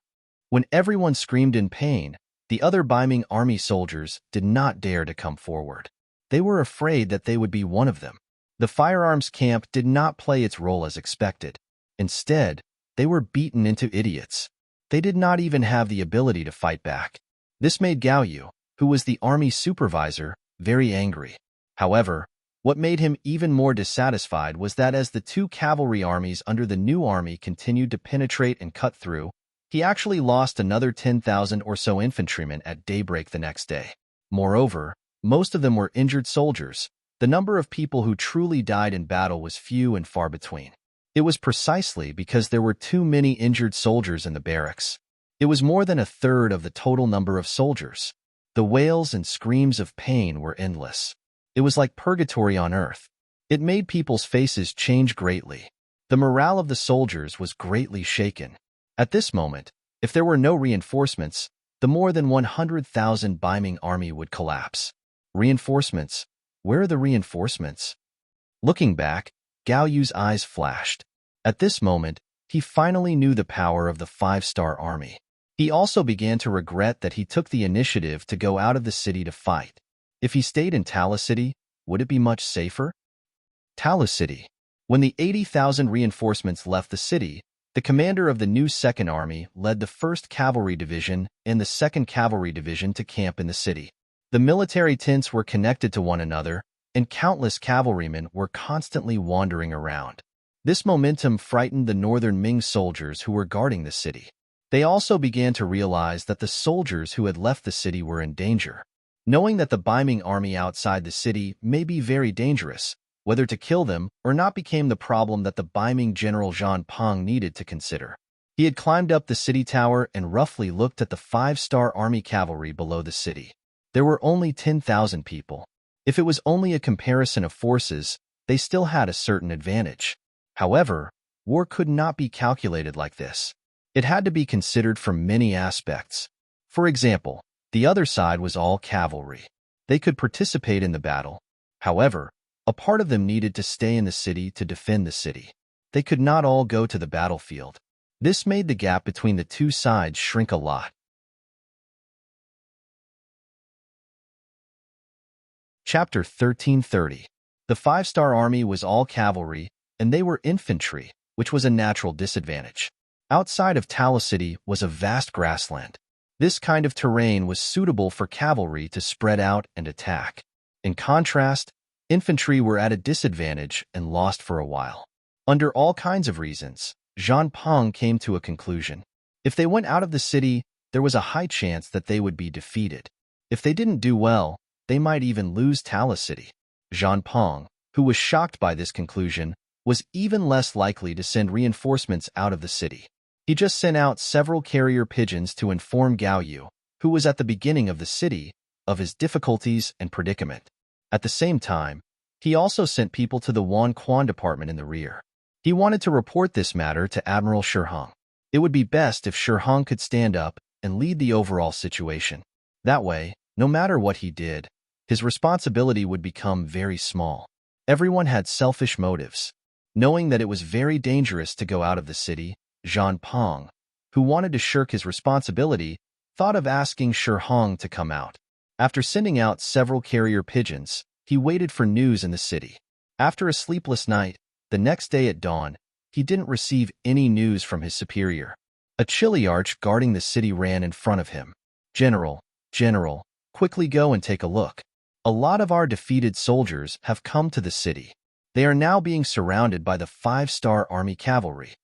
When everyone screamed in pain, the other Ming army soldiers did not dare to come forward. They were afraid that they would be one of them. The firearms camp did not play its role as expected. Instead, they were beaten into idiots. They did not even have the ability to fight back. This made Gao Yu, who was the army supervisor, very angry. However, what made him even more dissatisfied was that as the two cavalry armies under the new army continued to penetrate and cut through, he actually lost another 10,000 or so infantrymen at daybreak the next day. Moreover, most of them were injured soldiers. The number of people who truly died in battle was few and far between. It was precisely because there were too many injured soldiers in the barracks. It was more than a third of the total number of soldiers. The wails and screams of pain were endless. It was like purgatory on earth. It made people's faces change greatly. The morale of the soldiers was greatly shaken. At this moment, if there were no reinforcements, the more than 100,000 Ming army would collapse. Reinforcements? Where are the reinforcements? Looking back, Gao Yu's eyes flashed. At this moment, he finally knew the power of the 5-star army. He also began to regret that he took the initiative to go out of the city to fight. If he stayed in Tala City, would it be much safer? Tala City. When the 80,000 reinforcements left the city, the commander of the new 2nd Army led the 1st Cavalry Division and the 2nd Cavalry Division to camp in the city. The military tents were connected to one another, and countless cavalrymen were constantly wandering around. This momentum frightened the northern Ming soldiers who were guarding the city. They also began to realize that the soldiers who had left the city were in danger. Knowing that the Ming army outside the city may be very dangerous, whether to kill them or not became the problem that the Ming General Zhang Peng needed to consider. He had climbed up the city tower and roughly looked at the 5-star army cavalry below the city. There were only 10,000 people. If it was only a comparison of forces, they still had a certain advantage. However, war could not be calculated like this. It had to be considered from many aspects. For example, the other side was all cavalry. They could participate in the battle. However, a part of them needed to stay in the city to defend the city. They could not all go to the battlefield. This made the gap between the two sides shrink a lot. Chapter 1330. The five-star army was all cavalry, and they were infantry, which was a natural disadvantage. Outside of Tala City was a vast grassland. This kind of terrain was suitable for cavalry to spread out and attack. In contrast, infantry were at a disadvantage and lost for a while. Under all kinds of reasons, Zhang Peng came to a conclusion. If they went out of the city, there was a high chance that they would be defeated. If they didn't do well, they might even lose Tala City. Zhang Peng, who was shocked by this conclusion, was even less likely to send reinforcements out of the city. He just sent out several carrier pigeons to inform Gao Yu, who was at the beginning of the city, of his difficulties and predicament. At the same time, he also sent people to the Wan Quan department in the rear. He wanted to report this matter to Admiral Shi Hong. It would be best if Shi Hong could stand up and lead the overall situation. That way, no matter what he did, his responsibility would become very small. Everyone had selfish motives. Knowing that it was very dangerous to go out of the city, Zhang Peng, who wanted to shirk his responsibility, thought of asking Shi Hong to come out. After sending out several carrier pigeons, he waited for news in the city. After a sleepless night, the next day at dawn, he didn't receive any news from his superior. A chiliarch guarding the city ran in front of him. General, quickly go and take a look. A lot of our defeated soldiers have come to the city. They are now being surrounded by the five-star army cavalry.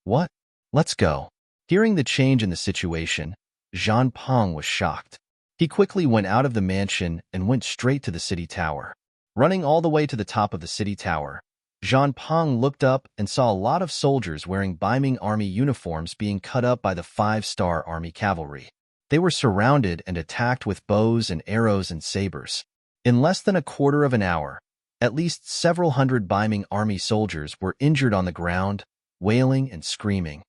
What? Let's go. Hearing the change in the situation, Zhang Peng was shocked. He quickly went out of the mansion and went straight to the city tower. Running all the way to the top of the city tower, Zhang Peng looked up and saw a lot of soldiers wearing Ming army uniforms being cut up by the five-star army cavalry. They were surrounded and attacked with bows and arrows and sabers. In less than a quarter of an hour, at least several hundred Ming army soldiers were injured on the ground, wailing and screaming.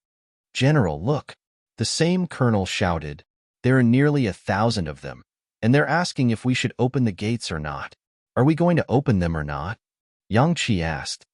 General, look! The same colonel shouted. There are nearly 1,000 of them, and they're asking if we should open the gates or not. Are we going to open them or not? Yang Qi asked.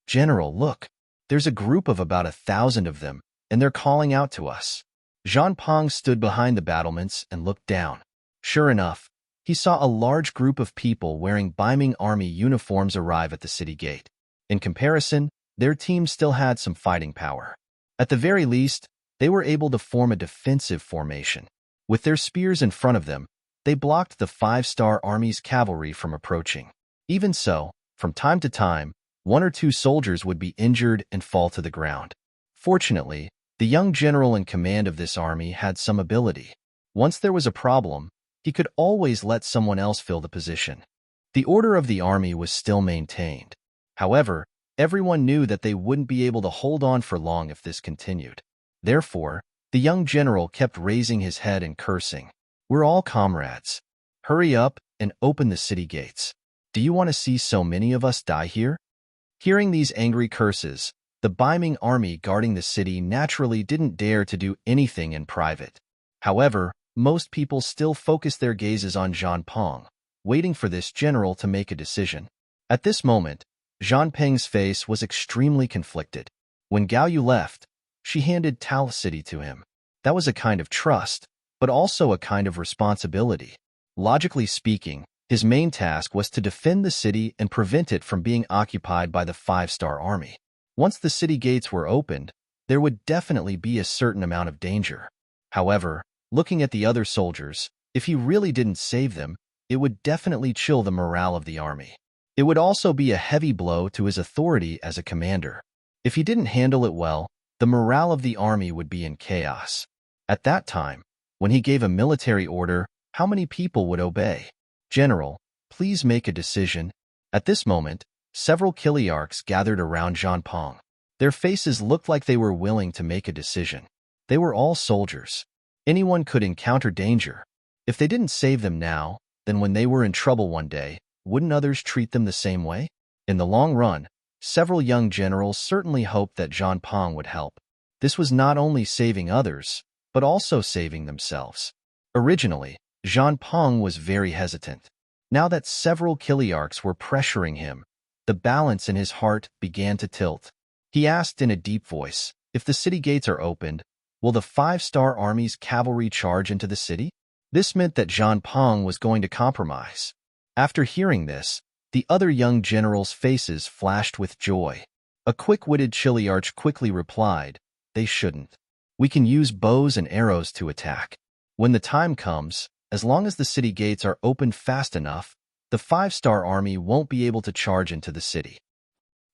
General, look! There's a group of about 1,000 of them, and they're calling out to us. Zhang Peng stood behind the battlements and looked down. Sure enough, he saw a large group of people wearing Ming army uniforms arrive at the city gate. In comparison, their team still had some fighting power. At the very least, they were able to form a defensive formation. With their spears in front of them, they blocked the five-star army's cavalry from approaching. Even so, from time to time, one or two soldiers would be injured and fall to the ground. Fortunately, the young general in command of this army had some ability. Once there was a problem, he could always let someone else fill the position. The order of the army was still maintained. However, everyone knew that they wouldn't be able to hold on for long if this continued. Therefore, the young general kept raising his head and cursing. We're all comrades. Hurry up and open the city gates. Do you want to see so many of us die here? Hearing these angry curses, the Ming army guarding the city naturally didn't dare to do anything in private. However, most people still focused their gazes on Zhang Peng, waiting for this general to make a decision. At this moment, Zhang Peng's face was extremely conflicted. When Gao Yu left, she handed Tala City to him. That was a kind of trust, but also a kind of responsibility. Logically speaking, his main task was to defend the city and prevent it from being occupied by the five-star army. Once the city gates were opened, there would definitely be a certain amount of danger. However, looking at the other soldiers, if he really didn't save them, it would definitely chill the morale of the army. It would also be a heavy blow to his authority as a commander. If he didn't handle it well, the morale of the army would be in chaos. At that time, when he gave a military order, how many people would obey? General, please make a decision. At this moment, several Kiliarchs gathered around Zhang Peng. Their faces looked like they were willing to make a decision. They were all soldiers. Anyone could encounter danger. If they didn't save them now, then when they were in trouble one day, wouldn't others treat them the same way? In the long run, several young generals certainly hoped that Zhang Peng would help. This was not only saving others, but also saving themselves. Originally, Zhang Peng was very hesitant. Now that several Kiliarchs were pressuring him, the balance in his heart began to tilt. He asked in a deep voice, if the city gates are opened, will the five-star army's cavalry charge into the city? This meant that Zhang Peng was going to compromise. After hearing this, the other young generals' faces flashed with joy. A quick-witted Chiliarch quickly replied, "They shouldn't. We can use bows and arrows to attack. When the time comes, as long as the city gates are opened fast enough, the 5-star army won't be able to charge into the city."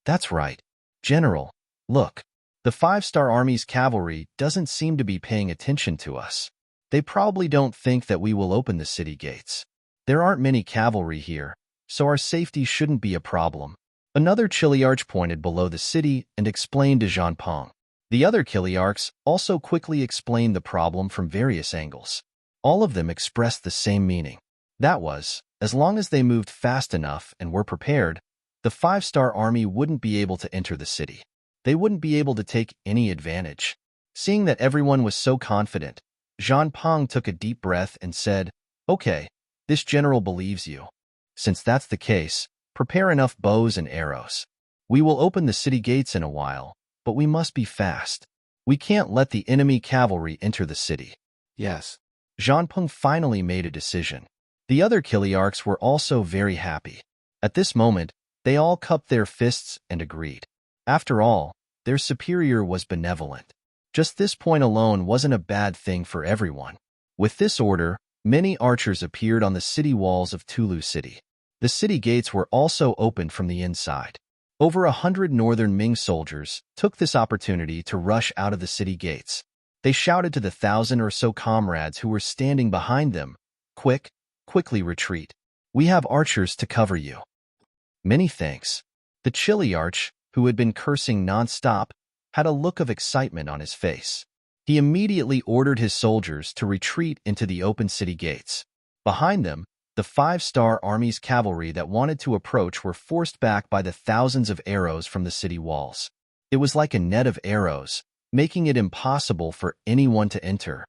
"That's right. General, look. The 5-star army's cavalry doesn't seem to be paying attention to us. They probably don't think that we will open the city gates. There aren't many cavalry here, so our safety shouldn't be a problem." Another Chiliarch pointed below the city and explained to Jean Pong. The other Chiliarchs also quickly explained the problem from various angles. All of them expressed the same meaning. That was, as long as they moved fast enough and were prepared, the 5-star army wouldn't be able to enter the city. They wouldn't be able to take any advantage. Seeing that everyone was so confident, Jean Pong took a deep breath and said, "Okay, this general believes you. Since that's the case, prepare enough bows and arrows. We will open the city gates in a while, but we must be fast. We can't let the enemy cavalry enter the city." Yes. Jean Pong finally made a decision. The other Chiliarchs were also very happy. At this moment, they all cupped their fists and agreed. After all, their superior was benevolent. Just this point alone wasn't a bad thing for everyone. With this order, many archers appeared on the city walls of Tulu City. The city gates were also opened from the inside. Over 100 northern Ming soldiers took this opportunity to rush out of the city gates. They shouted to the 1,000 or so comrades who were standing behind them, Quickly retreat. We have archers to cover you." "Many thanks." The Chiliarch, who had been cursing non-stop, had a look of excitement on his face. He immediately ordered his soldiers to retreat into the open city gates. Behind them, the 5-star army's cavalry that wanted to approach were forced back by the thousands of arrows from the city walls. It was like a net of arrows, making it impossible for anyone to enter.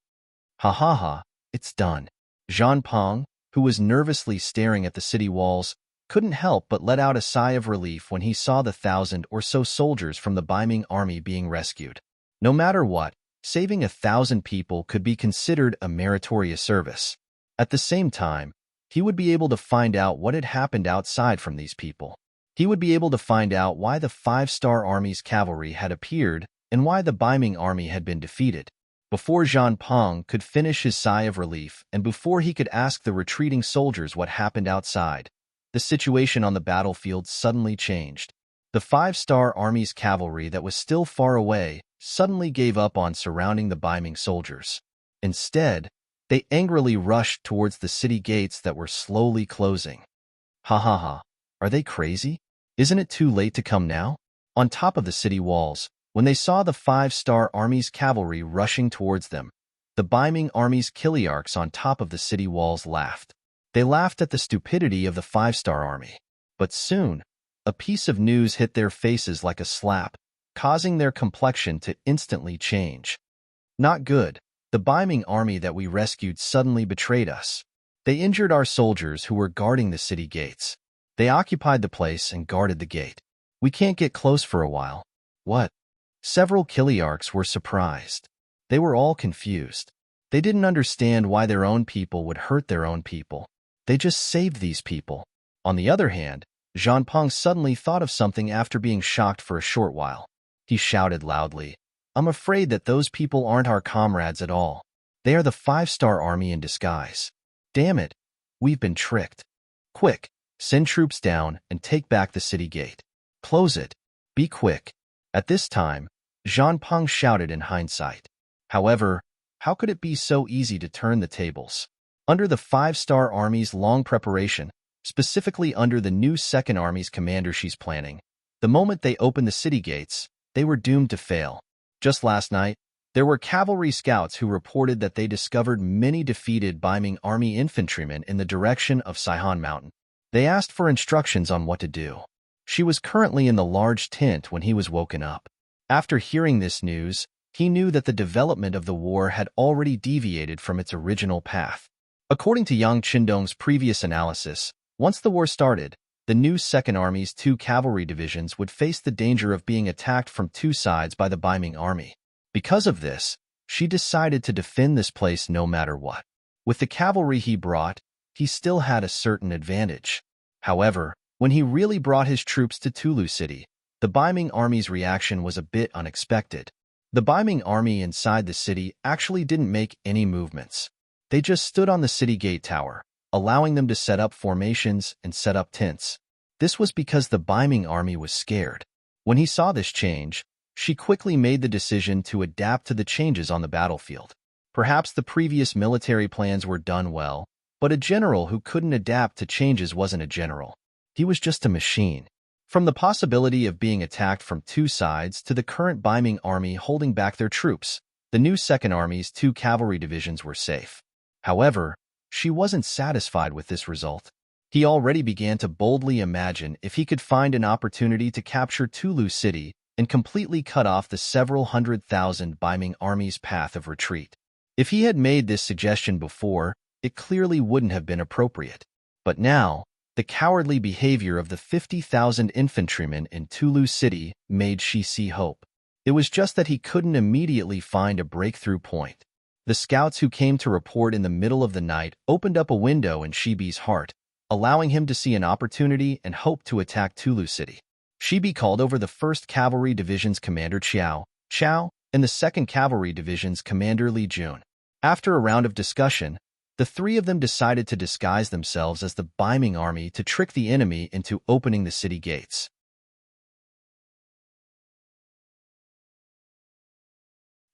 "Ha ha ha, it's done." Jean Pong, who was nervously staring at the city walls, couldn't help but let out a sigh of relief when he saw the 1,000 or so soldiers from the Ming army being rescued. No matter what, saving 1,000 people could be considered a meritorious service. At the same time, he would be able to find out what had happened outside from these people. He would be able to find out why the 5-star army's cavalry had appeared and why the Ming army had been defeated. Before Jean Pong could finish his sigh of relief and before he could ask the retreating soldiers what happened outside, the situation on the battlefield suddenly changed. The 5-star army's cavalry that was still far away suddenly gave up on surrounding the Ming soldiers. Instead, they angrily rushed towards the city gates that were slowly closing. "Ha ha ha, are they crazy? Isn't it too late to come now?" On top of the city walls, when they saw the 5-star army's cavalry rushing towards them, the Ming army's Chiliarchs on top of the city walls laughed. They laughed at the stupidity of the 5-star army. But soon, a piece of news hit their faces like a slap, causing their complexion to instantly change. "Not good. The Ming army that we rescued suddenly betrayed us. They injured our soldiers who were guarding the city gates. They occupied the place and guarded the gate. We can't get close for a while." "What?" Several Chiliarchs were surprised. They were all confused. They didn't understand why their own people would hurt their own people. They just saved these people. On the other hand, Jean Pong suddenly thought of something after being shocked for a short while. He shouted loudly, "I'm afraid that those people aren't our comrades at all. They are the 5-star army in disguise. Damn it, we've been tricked. Quick, send troops down and take back the city gate. Close it. Be quick." At this time, Jean Pong shouted in hindsight. However, how could it be so easy to turn the tables? Under the 5-star army's long preparation, specifically under the new 2nd Army's commander she's planning, the moment they opened the city gates, they were doomed to fail. Just last night, there were cavalry scouts who reported that they discovered many defeated Ming army infantrymen in the direction of Saihan Mountain. They asked for instructions on what to do. She was currently in the large tent when he was woken up. After hearing this news, he knew that the development of the war had already deviated from its original path. According to Yang Qindong's previous analysis, once the war started, the new 2nd Army's 2 cavalry divisions would face the danger of being attacked from 2 sides by the Ming army. Because of this, she decided to defend this place no matter what. With the cavalry he brought, he still had a certain advantage. However, when he really brought his troops to Tulu City, the Biming army's reaction was a bit unexpected. The Biming army inside the city actually didn't make any movements. They just stood on the city gate tower, allowing them to set up formations and set up tents. This was because the Biming army was scared. When he saw this change, she quickly made the decision to adapt to the changes on the battlefield. Perhaps the previous military plans were done well, but a general who couldn't adapt to changes wasn't a general. He was just a machine. From the possibility of being attacked from two sides to the current Biming army holding back their troops, the new Second Army's 2 cavalry divisions were safe. However, she wasn't satisfied with this result. He already began to boldly imagine if he could find an opportunity to capture Tulu City and completely cut off the several 100,000 Biming army's path of retreat. If he had made this suggestion before, it clearly wouldn't have been appropriate. But now, the cowardly behavior of the 50,000 infantrymen in Tulu City made she see hope. It was just that he couldn't immediately find a breakthrough point. The scouts who came to report in the middle of the night opened up a window in Shibi's heart, allowing him to see an opportunity and hope to attack Tulu City. Shibi called over the 1st Cavalry Division's commander Qiao and the 2nd Cavalry Division's commander Li Jun. After a round of discussion, the 3 of them decided to disguise themselves as the Biming army to trick the enemy into opening the city gates.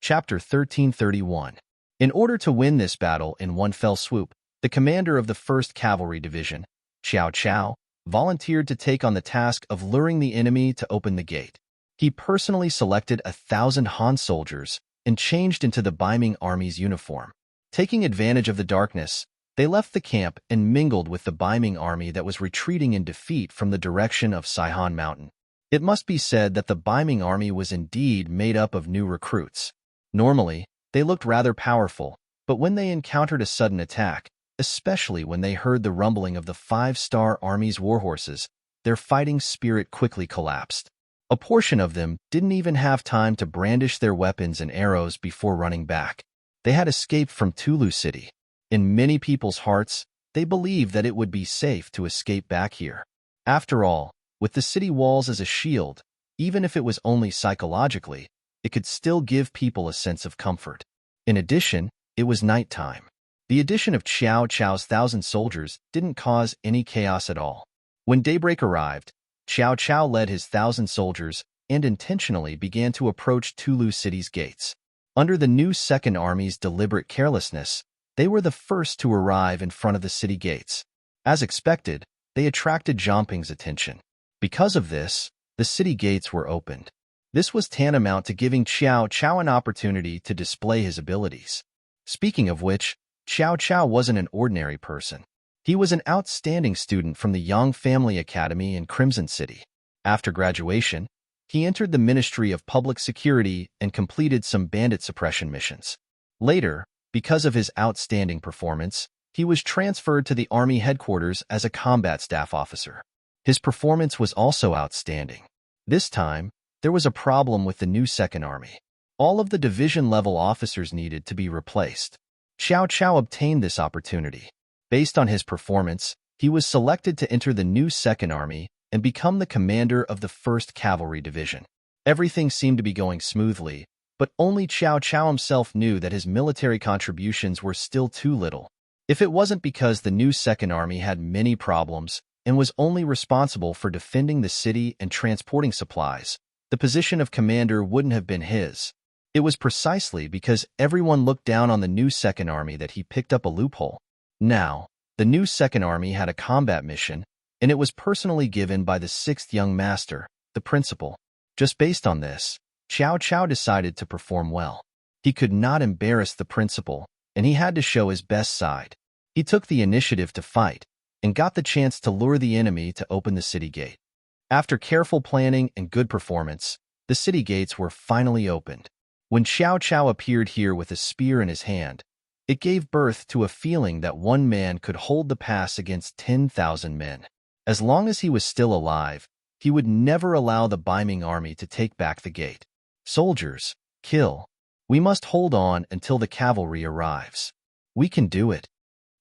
Chapter 1331. In order to win this battle in one fell swoop, the commander of the 1st Cavalry Division, Qiao, volunteered to take on the task of luring the enemy to open the gate. He personally selected 1,000 Han soldiers and changed into the Biming army's uniform. Taking advantage of the darkness, they left the camp and mingled with the Biming army that was retreating in defeat from the direction of Saihan Mountain. It must be said that the Biming army was indeed made up of new recruits. Normally, they looked rather powerful, but when they encountered a sudden attack, especially when they heard the rumbling of the 5-star army's warhorses, their fighting spirit quickly collapsed. A portion of them didn't even have time to brandish their weapons and arrows before running back. They had escaped from Tulu City. In many people's hearts, they believed that it would be safe to escape back here. After all, with the city walls as a shield, even if it was only psychologically, it could still give people a sense of comfort. In addition, it was nighttime. The addition of Qiao's 1,000 soldiers didn't cause any chaos at all. When daybreak arrived, Qiao led his 1,000 soldiers and intentionally began to approach Tulu City's gates. Under the new Second Army's deliberate carelessness, they were the first to arrive in front of the city gates. As expected, they attracted Zhongping's attention. Because of this, the city gates were opened. This was tantamount to giving Qiao an opportunity to display his abilities. Speaking of which, Qiao wasn't an ordinary person. He was an outstanding student from the Yang Family Academy in Crimson City. After graduation, he entered the Ministry of Public Security and completed some bandit suppression missions. Later, because of his outstanding performance, he was transferred to the Army headquarters as a combat staff officer. His performance was also outstanding. This time, there was a problem with the new Second Army. All of the division-level officers needed to be replaced. Qiao obtained this opportunity. Based on his performance, he was selected to enter the new Second Army and become the commander of the 1st Cavalry Division. Everything seemed to be going smoothly, but only Qiao himself knew that his military contributions were still too little. If it wasn't because the new Second Army had many problems and was only responsible for defending the city and transporting supplies, the position of commander wouldn't have been his. It was precisely because everyone looked down on the new Second Army that he picked up a loophole. Now, the new Second Army had a combat mission, and it was personally given by the 6th young master, the principal. Just based on this, Qiao decided to perform well. He could not embarrass the principal, and he had to show his best side. He took the initiative to fight, and got the chance to lure the enemy to open the city gate. After careful planning and good performance, the city gates were finally opened. When Qiao appeared here with a spear in his hand, it gave birth to a feeling that one man could hold the pass against 10,000 men. As long as he was still alive, he would never allow the Biming army to take back the gate. Soldiers, kill. We must hold on until the cavalry arrives. We can do it.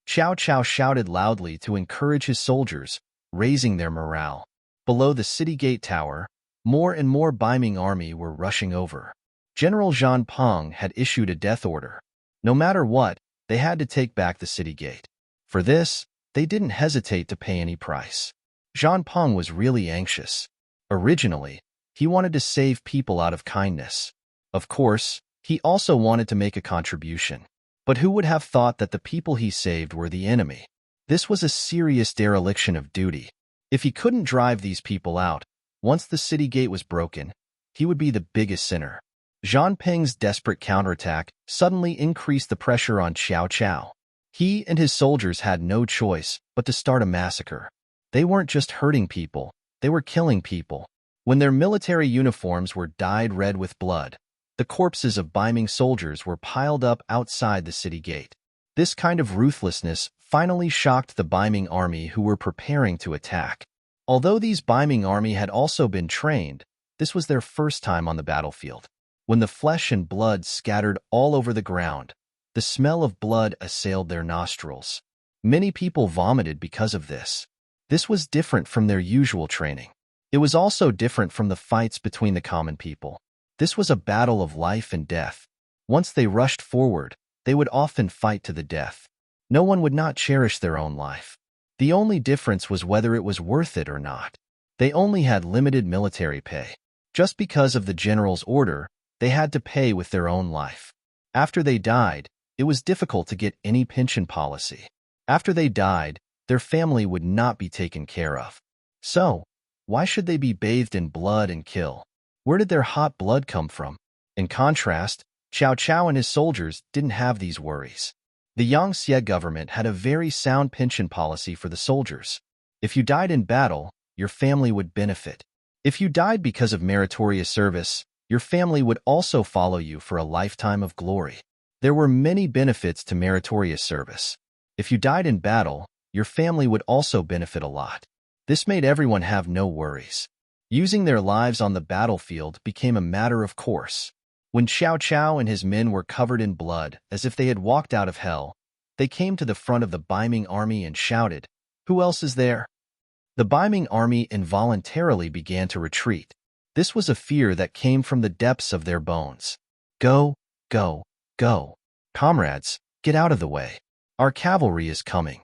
Xiao Chao shouted loudly to encourage his soldiers, raising their morale. Below the city gate tower, more and more Ming army were rushing over. General Zhang Peng had issued a death order. No matter what, they had to take back the city gate. For this, they didn't hesitate to pay any price. Zhang Peng was really anxious. Originally, he wanted to save people out of kindness. Of course, he also wanted to make a contribution. But who would have thought that the people he saved were the enemy? This was a serious dereliction of duty. If he couldn't drive these people out, once the city gate was broken, he would be the biggest sinner. Zhang Peng's desperate counterattack suddenly increased the pressure on Xiao Chao. He and his soldiers had no choice but to start a massacre. They weren't just hurting people, they were killing people. When their military uniforms were dyed red with blood, the corpses of Ming soldiers were piled up outside the city gate. This kind of ruthlessness finally shocked the Ming army who were preparing to attack. Although these Ming army had also been trained, this was their first time on the battlefield. When the flesh and blood scattered all over the ground, the smell of blood assailed their nostrils. Many people vomited because of this. This was different from their usual training. It was also different from the fights between the common people. This was a battle of life and death. Once they rushed forward, they would often fight to the death. No one would not cherish their own life. The only difference was whether it was worth it or not. They only had limited military pay. Just because of the general's order, they had to pay with their own life. After they died, it was difficult to get any pension policy. After they died, their family would not be taken care of. So, why should they be bathed in blood and kill? Where did their hot blood come from? In contrast, Xiao Chao and his soldiers didn't have these worries. The Yangtze government had a very sound pension policy for the soldiers. If you died in battle, your family would benefit. If you died because of meritorious service, your family would also follow you for a lifetime of glory. There were many benefits to meritorious service. If you died in battle, your family would also benefit a lot. This made everyone have no worries. Using their lives on the battlefield became a matter of course. When Xiao Chao and his men were covered in blood, as if they had walked out of hell, they came to the front of the Ming army and shouted, "Who else is there?" The Ming army involuntarily began to retreat. This was a fear that came from the depths of their bones. Go, go, go. Comrades, get out of the way. Our cavalry is coming.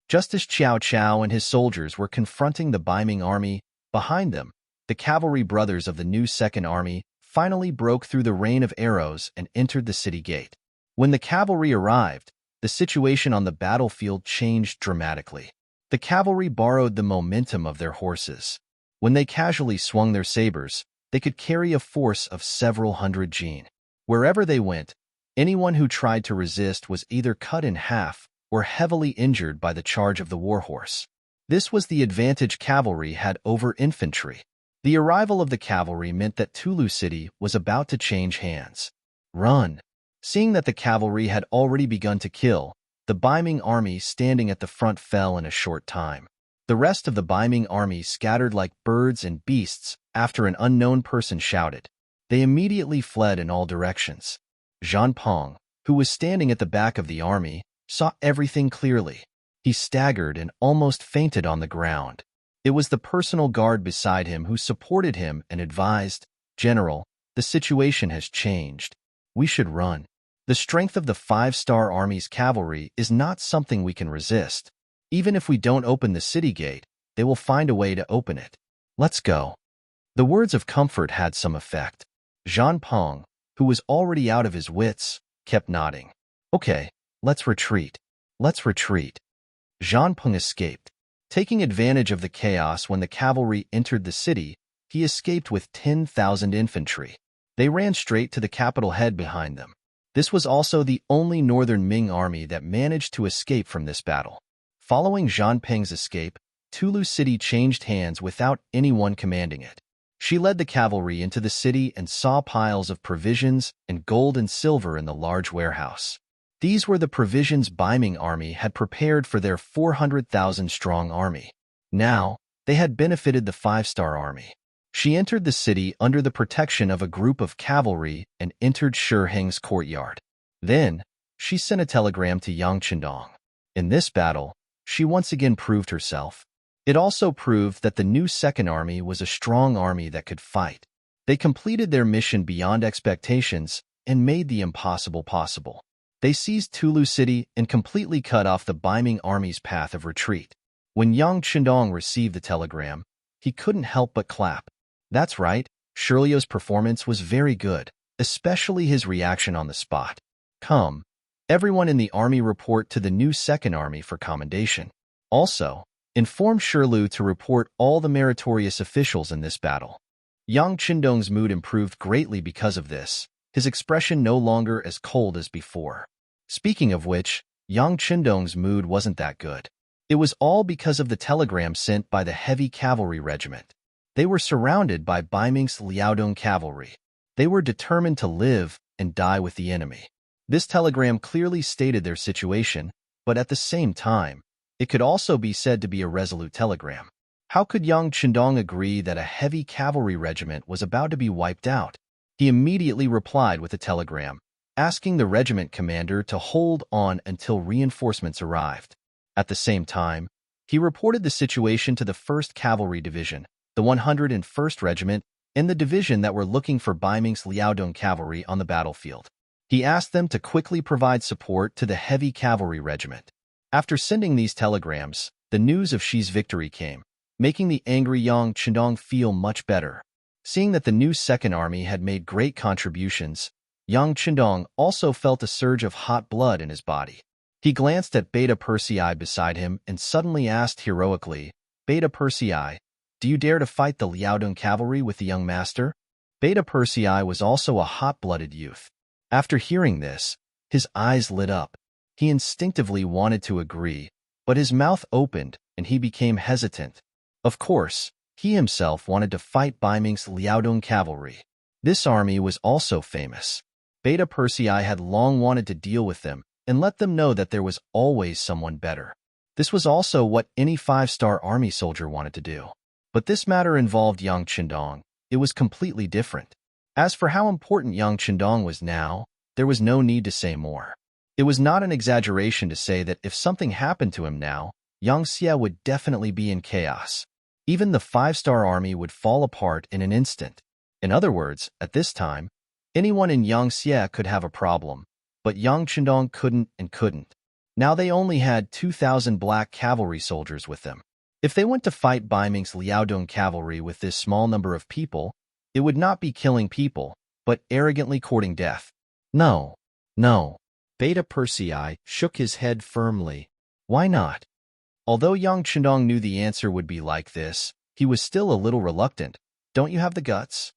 Just as Xiao Chao and his soldiers were confronting the Ming army, behind them, the cavalry brothers of the new Second Army finally broke through the rain of arrows and entered the city gate. When the cavalry arrived, the situation on the battlefield changed dramatically. The cavalry borrowed the momentum of their horses. When they casually swung their sabers, they could carry a force of several hundred jin. Wherever they went, anyone who tried to resist was either cut in half or heavily injured by the charge of the warhorse. This was the advantage cavalry had over infantry. The arrival of the cavalry meant that Tulu City was about to change hands. Run! Seeing that the cavalry had already begun to kill, the Ming army standing at the front fell in a short time. The rest of the Ming army scattered like birds and beasts after an unknown person shouted. They immediately fled in all directions. Zhang Peng, who was standing at the back of the army, saw everything clearly. He staggered and almost fainted on the ground. It was the personal guard beside him who supported him and advised, "General, the situation has changed. We should run. The strength of the 5-star Army's cavalry is not something we can resist. Even if we don't open the city gate, they will find a way to open it. Let's go." The words of comfort had some effect. Zhang Peng, who was already out of his wits, kept nodding. "Okay, let's retreat. Let's retreat." Zhang Peng escaped. Taking advantage of the chaos when the cavalry entered the city, he escaped with 10,000 infantry. They ran straight to the capital head behind them. This was also the only northern Ming army that managed to escape from this battle. Following Zhang Peng's escape, Tulu City changed hands without anyone commanding it. She led the cavalry into the city and saw piles of provisions and gold and silver in the large warehouse. These were the provisions Ming army had prepared for their 400,000-strong army. Now, they had benefited the 5-star army. She entered the city under the protection of a group of cavalry and entered Shi Heng's courtyard. Then, she sent a telegram to Yang Chendong. In this battle, she once again proved herself. It also proved that the new Second Army was a strong army that could fight. They completed their mission beyond expectations and made the impossible possible. They seized Tulu City and completely cut off the Ming army's path of retreat. When Yang Chendong received the telegram, he couldn't help but clap. That's right, Shirlio's performance was very good, especially his reaction on the spot. Come, everyone in the army report to the new Second Army for commendation. Also, inform Shirlu to report all the meritorious officials in this battle. Yang Chendong's mood improved greatly because of this, his expression no longer as cold as before. Speaking of which, Yang Chendong's mood wasn't that good. It was all because of the telegram sent by the heavy cavalry regiment. They were surrounded by Ming's Liaodong cavalry. They were determined to live and die with the enemy. This telegram clearly stated their situation, but at the same time, it could also be said to be a resolute telegram. How could Yang Chendong agree that a heavy cavalry regiment was about to be wiped out? He immediately replied with a telegram, asking the regiment commander to hold on until reinforcements arrived. At the same time, he reported the situation to the 1st Cavalry Division, the 101st Regiment, and the division that were looking for Ming's Liaodong cavalry on the battlefield. He asked them to quickly provide support to the heavy cavalry regiment. After sending these telegrams, the news of Xi's victory came, making the angry Yang Chendong feel much better. Seeing that the new Second Army had made great contributions, Yang Chendong also felt a surge of hot blood in his body. He glanced at Beta Persei beside him and suddenly asked heroically, "Beta Persei, do you dare to fight the Liaodong cavalry with the young master?" Beta Persei was also a hot-blooded youth. After hearing this, his eyes lit up. He instinctively wanted to agree, but his mouth opened and he became hesitant. Of course, he himself wanted to fight Ming's Liaodong cavalry. This army was also famous. Beta Persei had long wanted to deal with them and let them know that there was always someone better. This was also what any 5-star army soldier wanted to do. But this matter involved Yang Chendong. It was completely different. As for how important Yang Chendong was now, there was no need to say more. It was not an exaggeration to say that if something happened to him now, Yang Xie would definitely be in chaos. Even the 5-star army would fall apart in an instant. In other words, at this time, anyone in Yang Xie could have a problem, but Yang Chendong couldn't. Now they only had 2,000 black cavalry soldiers with them. If they went to fight Ming's Liaodong cavalry with this small number of people, it would not be killing people, but arrogantly courting death. No. Beta Persei shook his head firmly. Why not? Although Yang Chendong knew the answer would be like this, he was still a little reluctant. Don't you have the guts?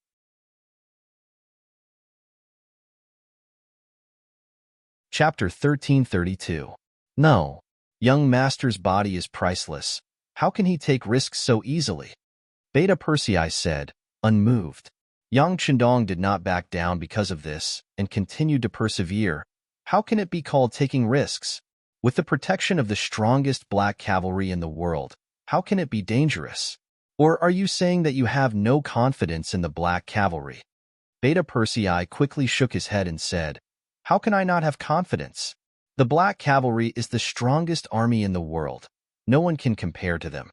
Chapter 1332. No. Young master's body is priceless. How can he take risks so easily? Beta Persei said, unmoved. Yang Chendong did not back down because of this and continued to persevere. How can it be called taking risks? With the protection of the strongest black cavalry in the world, how can it be dangerous? Or are you saying that you have no confidence in the black cavalry? Beta Persei quickly shook his head and said, how can I not have confidence? The black cavalry is the strongest army in the world. No one can compare to them.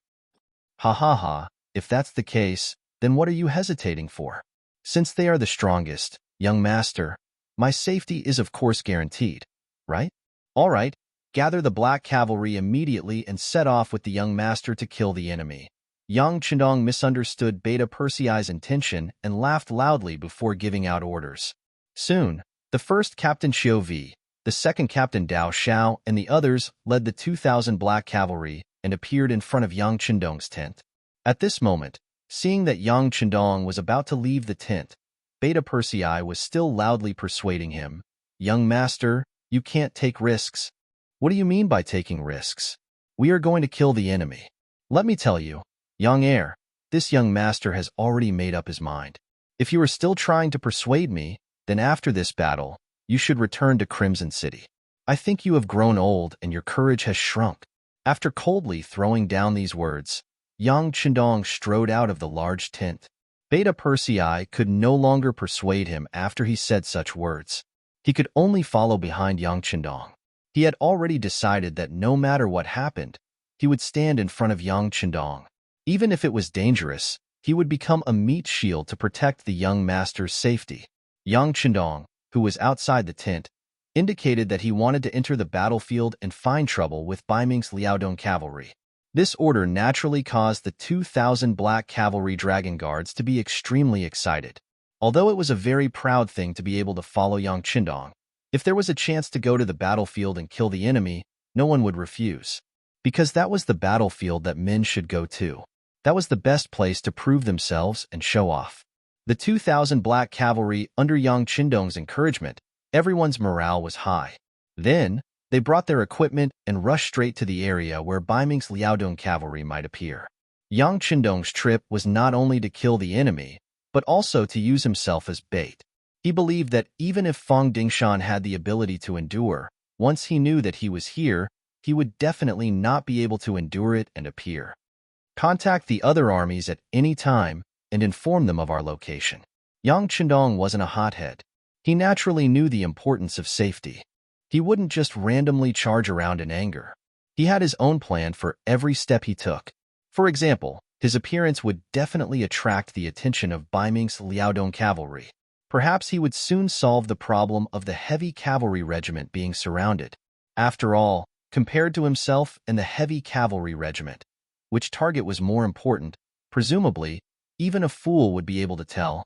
Ha. If that's the case, then what are you hesitating for? Since they are the strongest, young master, my safety is of course guaranteed, right? All right, gather the black cavalry immediately and set off with the young master to kill the enemy. Yang Chendong misunderstood Beta Persei's intention and laughed loudly before giving out orders. Soon, the first Captain Xiu Vi, the second Captain Dao Xiao, and the others led the 2,000 black cavalry and appeared in front of Yang Chendong's tent. At this moment, seeing that Yang Chendong was about to leave the tent, Beta Persei was still loudly persuading him. Young master, you can't take risks. What do you mean by taking risks? We are going to kill the enemy. Let me tell you, young heir, this young master has already made up his mind. If you are still trying to persuade me, then after this battle, you should return to Crimson City. I think you have grown old and your courage has shrunk. After coldly throwing down these words, Yang Chendong strode out of the large tent. Beta Persei could no longer persuade him after he said such words. He could only follow behind Yang Chendong. He had already decided that no matter what happened, he would stand in front of Yang Chendong. Even if it was dangerous, he would become a meat shield to protect the young master's safety. Yang Chendong, who was outside the tent, indicated that he wanted to enter the battlefield and find trouble with Bai Ming's Liaodong cavalry. This order naturally caused the 2,000 black cavalry dragon guards to be extremely excited. Although it was a very proud thing to be able to follow Yang Chendong, if there was a chance to go to the battlefield and kill the enemy, no one would refuse. Because that was the battlefield that men should go to. That was the best place to prove themselves and show off. The 2,000 black cavalry, under Yang Chendong's encouragement, everyone's morale was high. Then, they brought their equipment and rushed straight to the area where Bai Ming's Liaodong cavalry might appear. Yang Chendong's trip was not only to kill the enemy, but also to use himself as bait. He believed that even if Fang Dingshan had the ability to endure, once he knew that he was here, he would definitely not be able to endure it and appear. Contact the other armies at any time and inform them of our location. Yang Chendong wasn't a hothead. He naturally knew the importance of safety. He wouldn't just randomly charge around in anger. He had his own plan for every step he took. For example, his appearance would definitely attract the attention of Bai Ming's Liaodong cavalry. Perhaps he would soon solve the problem of the heavy cavalry regiment being surrounded. After all, compared to himself and the heavy cavalry regiment, which target was more important, presumably, even a fool would be able to tell.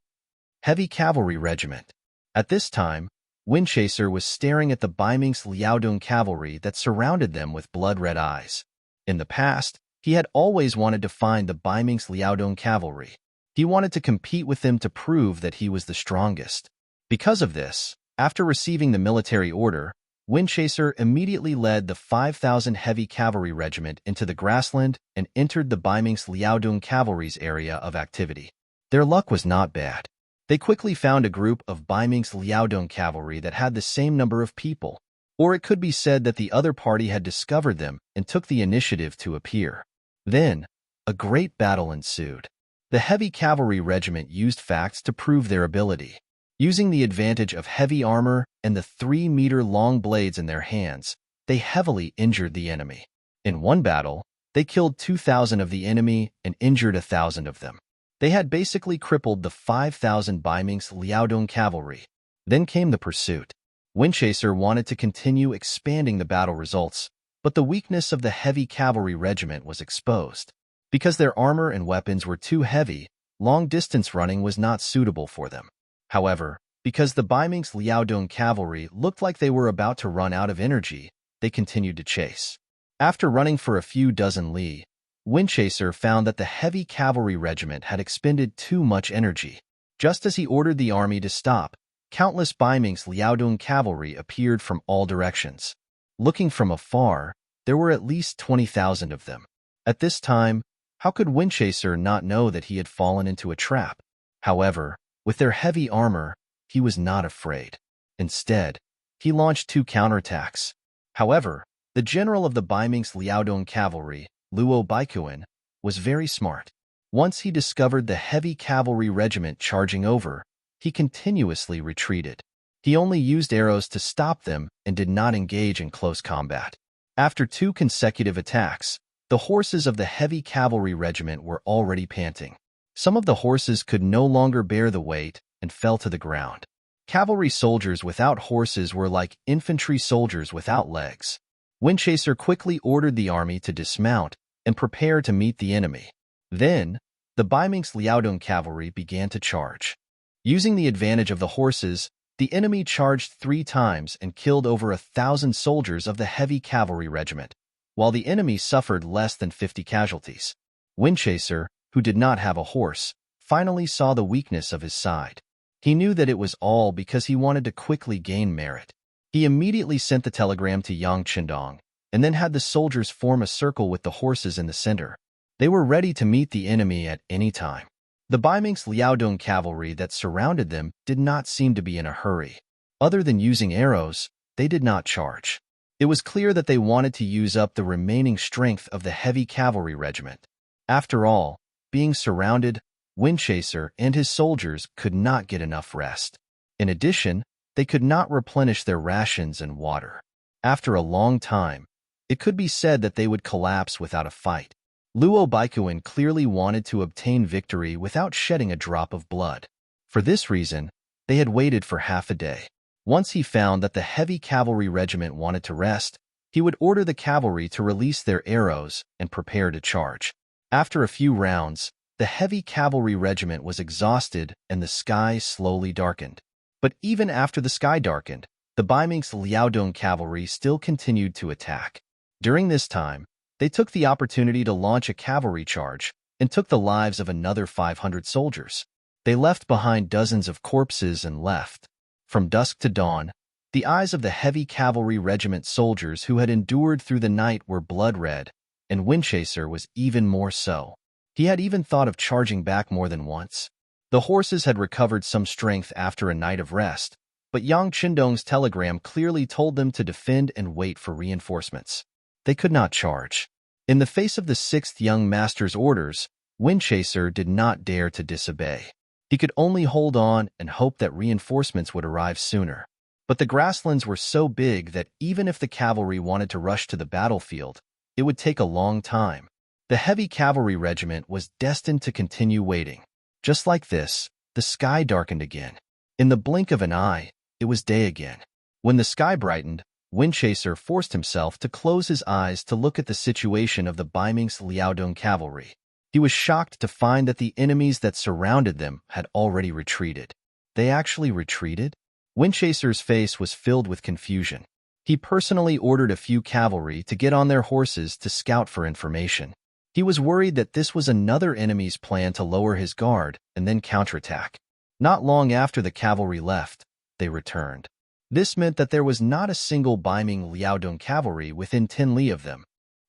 Heavy cavalry regiment. At this time, Windchaser was staring at the Bai Ming's Liaodong cavalry that surrounded them with blood-red eyes. In the past, he had always wanted to find the Bai Ming's Liaodong cavalry. He wanted to compete with them to prove that he was the strongest. Because of this, after receiving the military order, Windchaser immediately led the 5,000 heavy cavalry regiment into the grassland and entered the Bai Ming's Liaodong cavalry's area of activity. Their luck was not bad. They quickly found a group of Bai Ming's Liaodong cavalry that had the same number of people, or it could be said that the other party had discovered them and took the initiative to appear. Then, a great battle ensued. The heavy cavalry regiment used facts to prove their ability. Using the advantage of heavy armor and the 3-meter-long blades in their hands, they heavily injured the enemy. In one battle, they killed 2,000 of the enemy and injured 1,000 of them. They had basically crippled the 5,000 Bai Ming's Liaodong cavalry. Then came the pursuit. Windchaser wanted to continue expanding the battle results, but the weakness of the heavy cavalry regiment was exposed. Because their armor and weapons were too heavy, long-distance running was not suitable for them. However, because the Bai Ming's Liaodong cavalry looked like they were about to run out of energy, they continued to chase. After running for a few dozen li, Windchaser found that the heavy cavalry regiment had expended too much energy. Just as he ordered the army to stop, countless Bai Ming's Liaodong cavalry appeared from all directions. Looking from afar, there were at least 20,000 of them. At this time, how could Windchaser not know that he had fallen into a trap? However, with their heavy armor, he was not afraid. Instead, he launched 2 counterattacks. However, the general of the Bai Ming's Liaodong cavalry, Luo Baikuan, was very smart. Once he discovered the heavy cavalry regiment charging over, he continuously retreated. He only used arrows to stop them and did not engage in close combat. After 2 consecutive attacks, the horses of the heavy cavalry regiment were already panting. Some of the horses could no longer bear the weight and fell to the ground. Cavalry soldiers without horses were like infantry soldiers without legs. Windchaser quickly ordered the army to dismount and prepare to meet the enemy. Then, the Bai Ming's Liaodong cavalry began to charge. Using the advantage of the horses, the enemy charged 3 times and killed over 1,000 soldiers of the heavy cavalry regiment, while the enemy suffered less than 50 casualties. Windchaser, who did not have a horse, finally saw the weakness of his side. He knew that it was all because he wanted to quickly gain merit. He immediately sent the telegram to Yang Chendong, and then had the soldiers form a circle with the horses in the center. They were ready to meet the enemy at any time. The Bai Ming's Liaodong cavalry that surrounded them did not seem to be in a hurry. Other than using arrows, they did not charge. It was clear that they wanted to use up the remaining strength of the heavy cavalry regiment. After all, being surrounded, Windchaser and his soldiers could not get enough rest. In addition, they could not replenish their rations and water. After a long time, it could be said that they would collapse without a fight. Luo Baikuin clearly wanted to obtain victory without shedding a drop of blood. For this reason, they had waited for half a day. Once he found that the heavy cavalry regiment wanted to rest, he would order the cavalry to release their arrows and prepare to charge. After a few rounds, the heavy cavalry regiment was exhausted and the sky slowly darkened. But even after the sky darkened, the Baiming's Liaodong cavalry still continued to attack. During this time, they took the opportunity to launch a cavalry charge and took the lives of another 500 soldiers. They left behind dozens of corpses and left. From dusk to dawn, the eyes of the heavy cavalry regiment soldiers who had endured through the night were blood-red, and Windchaser was even more so. He had even thought of charging back more than once. The horses had recovered some strength after a night of rest, but Yang Qindong's telegram clearly told them to defend and wait for reinforcements. They could not charge. In the face of the sixth young master's orders, Windchaser did not dare to disobey. He could only hold on and hope that reinforcements would arrive sooner. But the grasslands were so big that even if the cavalry wanted to rush to the battlefield, it would take a long time. The heavy cavalry regiment was destined to continue waiting. Just like this, the sky darkened again. In the blink of an eye, it was day again. When the sky brightened, Windchaser forced himself to close his eyes to look at the situation of the Baiming's Liaodong cavalry. He was shocked to find that the enemies that surrounded them had already retreated. They actually retreated? Windchaser's face was filled with confusion. He personally ordered a few cavalry to get on their horses to scout for information. He was worried that this was another enemy's plan to lower his guard and then counterattack. Not long after the cavalry left, they returned. This meant that there was not a single Baiming Liaodong cavalry within 10 li of them.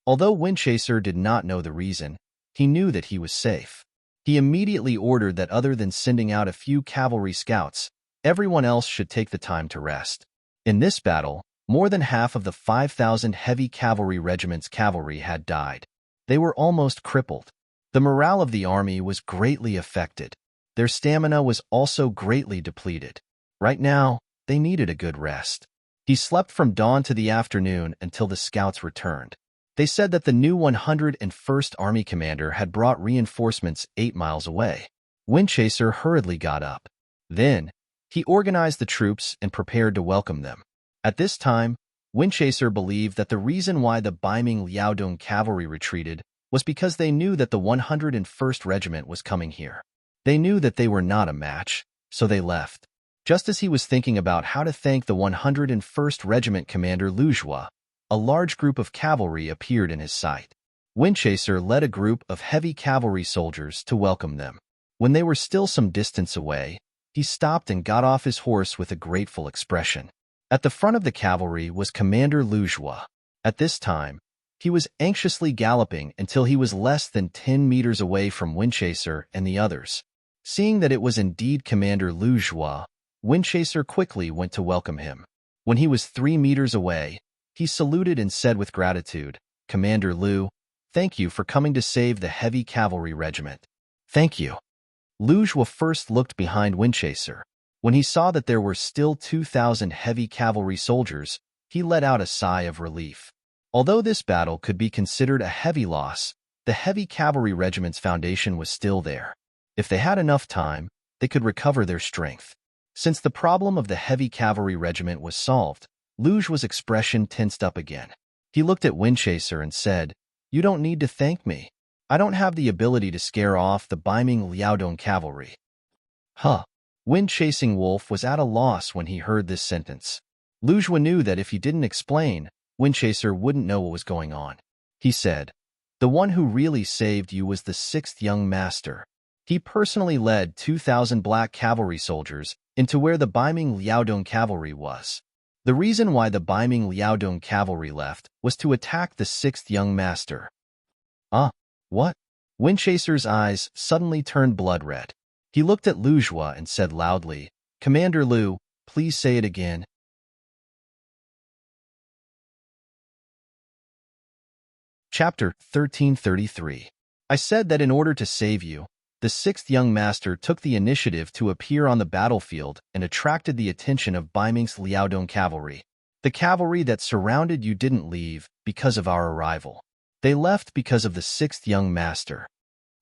Although Windchaser did not know the reason, he knew that he was safe. He immediately ordered that other than sending out a few cavalry scouts, everyone else should take the time to rest. In this battle, more than half of the 5,000 heavy cavalry regiment's cavalry had died. They were almost crippled. The morale of the army was greatly affected. Their stamina was also greatly depleted. Right now, they needed a good rest. He slept from dawn to the afternoon until the scouts returned. They said that the new 101st Army commander had brought reinforcements 8 miles away. Windchaser hurriedly got up. Then, he organized the troops and prepared to welcome them. At this time, Windchaser believed that the reason why the Baiming Liaodong cavalry retreated was because they knew that the 101st Regiment was coming here. They knew that they were not a match, so they left. Just as he was thinking about how to thank the 101st Regiment commander Lu Zhua, a large group of cavalry appeared in his sight. Windchaser led a group of heavy cavalry soldiers to welcome them. When they were still some distance away, he stopped and got off his horse with a grateful expression. At the front of the cavalry was Commander Lu Zhua. At this time, he was anxiously galloping until he was less than 10 meters away from Windchaser and the others. Seeing that it was indeed Commander Lu Zhua, Windchaser quickly went to welcome him. When he was 3 meters away, he saluted and said with gratitude, "Commander Lu, thank you for coming to save the heavy cavalry regiment." "Thank you." Lu Zhua first looked behind Windchaser. When he saw that there were still 2,000 heavy cavalry soldiers, he let out a sigh of relief. Although this battle could be considered a heavy loss, the heavy cavalry regiment's foundation was still there. If they had enough time, they could recover their strength. Since the problem of the heavy cavalry regiment was solved, Lu Zhua's expression tensed up again. He looked at Windchaser and said, "You don't need to thank me. I don't have the ability to scare off the Baiming Liaodong cavalry." Huh. Wind-chasing Wolf was at a loss when he heard this sentence. Lu Zhua knew that if he didn't explain, Windchaser wouldn't know what was going on. He said, "The one who really saved you was the 6th young master. He personally led 2,000 black cavalry soldiers into where the Baiming Liaodong cavalry was. The reason why the Baiming Liaodong cavalry left was to attack the 6th young master." What? Windchaser's eyes suddenly turned blood-red. He looked at Lu Zhua and said loudly, "Commander Lu, please say it again." Chapter 1333. I said that in order to save you, the 6th young master took the initiative to appear on the battlefield and attracted the attention of Baiming's Liaodong cavalry. The cavalry that surrounded you didn't leave because of our arrival. They left because of the sixth young master.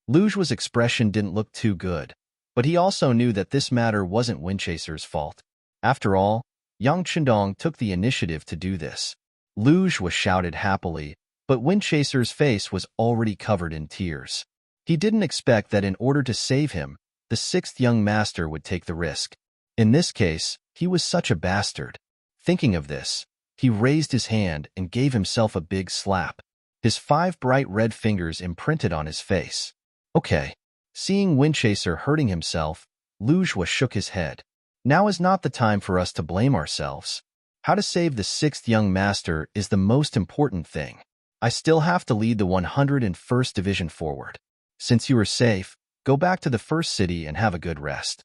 Luju's expression didn't look too good, but he also knew that this matter wasn't Windchaser's fault. After all, young Chendong took the initiative to do this. Luju was shouted happily, but Windchaser's face was already covered in tears. He didn't expect that in order to save him, the sixth young master would take the risk. In this case, he was such a bastard. Thinking of this, he raised his hand and gave himself a big slap. His 5 bright red fingers imprinted on his face. Okay. Seeing Windchaser hurting himself, Luju shook his head. Now is not the time for us to blame ourselves. How to save the sixth young master is the most important thing. I still have to lead the 101st Division forward. Since you are safe, go back to the first city and have a good rest.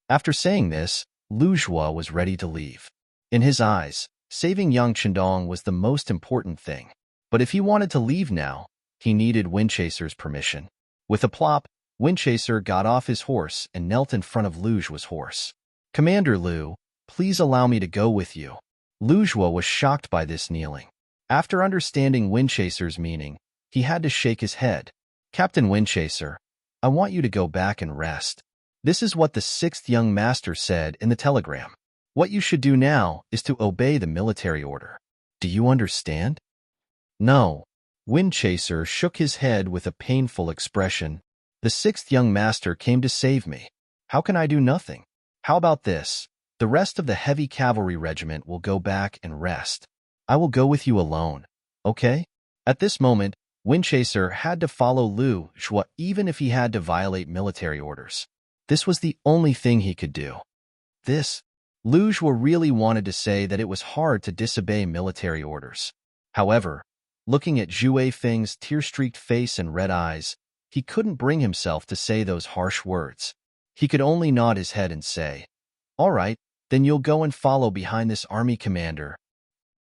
After saying this, Luju was ready to leave. In his eyes, saving young Chendong was the most important thing. But if he wanted to leave now, he needed Windchaser's permission. With a plop, Windchaser got off his horse and knelt in front of Luju's horse. Commander Lu, please allow me to go with you. Luju was shocked by this kneeling. After understanding Windchaser's meaning, he had to shake his head. Captain Windchaser, I want you to go back and rest. This is what the sixth young master said in the telegram. What you should do now is to obey the military order. Do you understand? No. Windchaser shook his head with a painful expression. The sixth young master came to save me. How can I do nothing? How about this? The rest of the heavy cavalry regiment will go back and rest. I will go with you alone, okay? At this moment, Windchaser had to follow Luju even if he had to violate military orders. This was the only thing he could do. Luju really wanted to say that it was hard to disobey military orders. However, looking at Zhu Feng's tear-streaked face and red eyes, he couldn't bring himself to say those harsh words. He could only nod his head and say, "All right, then you'll go and follow behind this army commander."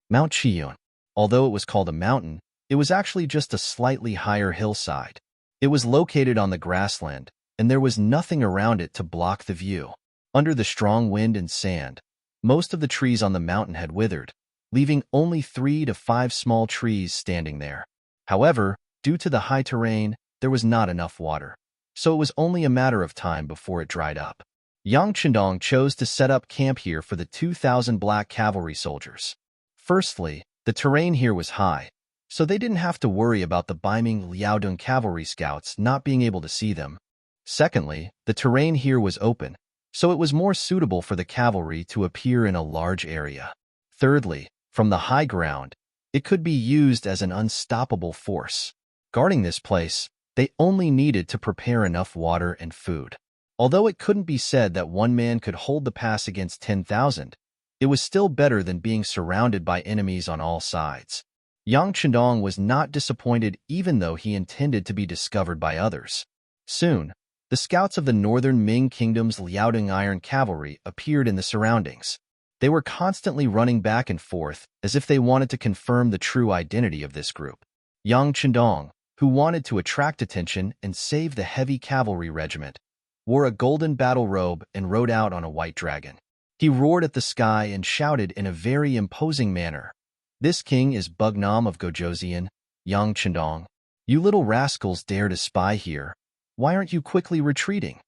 Mount Chiyun. Although it was called a mountain, it was actually just a slightly higher hillside. It was located on the grassland, and there was nothing around it to block the view. Under the strong wind and sand, most of the trees on the mountain had withered, leaving only 3 to 5 small trees standing there. However, due to the high terrain, there was not enough water, so it was only a matter of time before it dried up. Yang Chendong chose to set up camp here for the 2,000 black cavalry soldiers. Firstly, the terrain here was high, so they didn't have to worry about the Beiming Liaodong cavalry scouts not being able to see them. Secondly, the terrain here was open, so it was more suitable for the cavalry to appear in a large area. Thirdly, from the high ground, it could be used as an unstoppable force. Guarding this place, they only needed to prepare enough water and food. Although it couldn't be said that one man could hold the pass against 10,000, it was still better than being surrounded by enemies on all sides. Yang Chendong was not disappointed even though he intended to be discovered by others. Soon, the scouts of the northern Ming Kingdom's Liaodong Iron Cavalry appeared in the surroundings. They were constantly running back and forth as if they wanted to confirm the true identity of this group. Yang Chendong, who wanted to attract attention and save the heavy cavalry regiment, wore a golden battle robe and rode out on a white dragon. He roared at the sky and shouted in a very imposing manner, "This king is Bugnam of Gojoseon, Yang Chendong. You little rascals dare to spy here. Why aren't you quickly retreating?"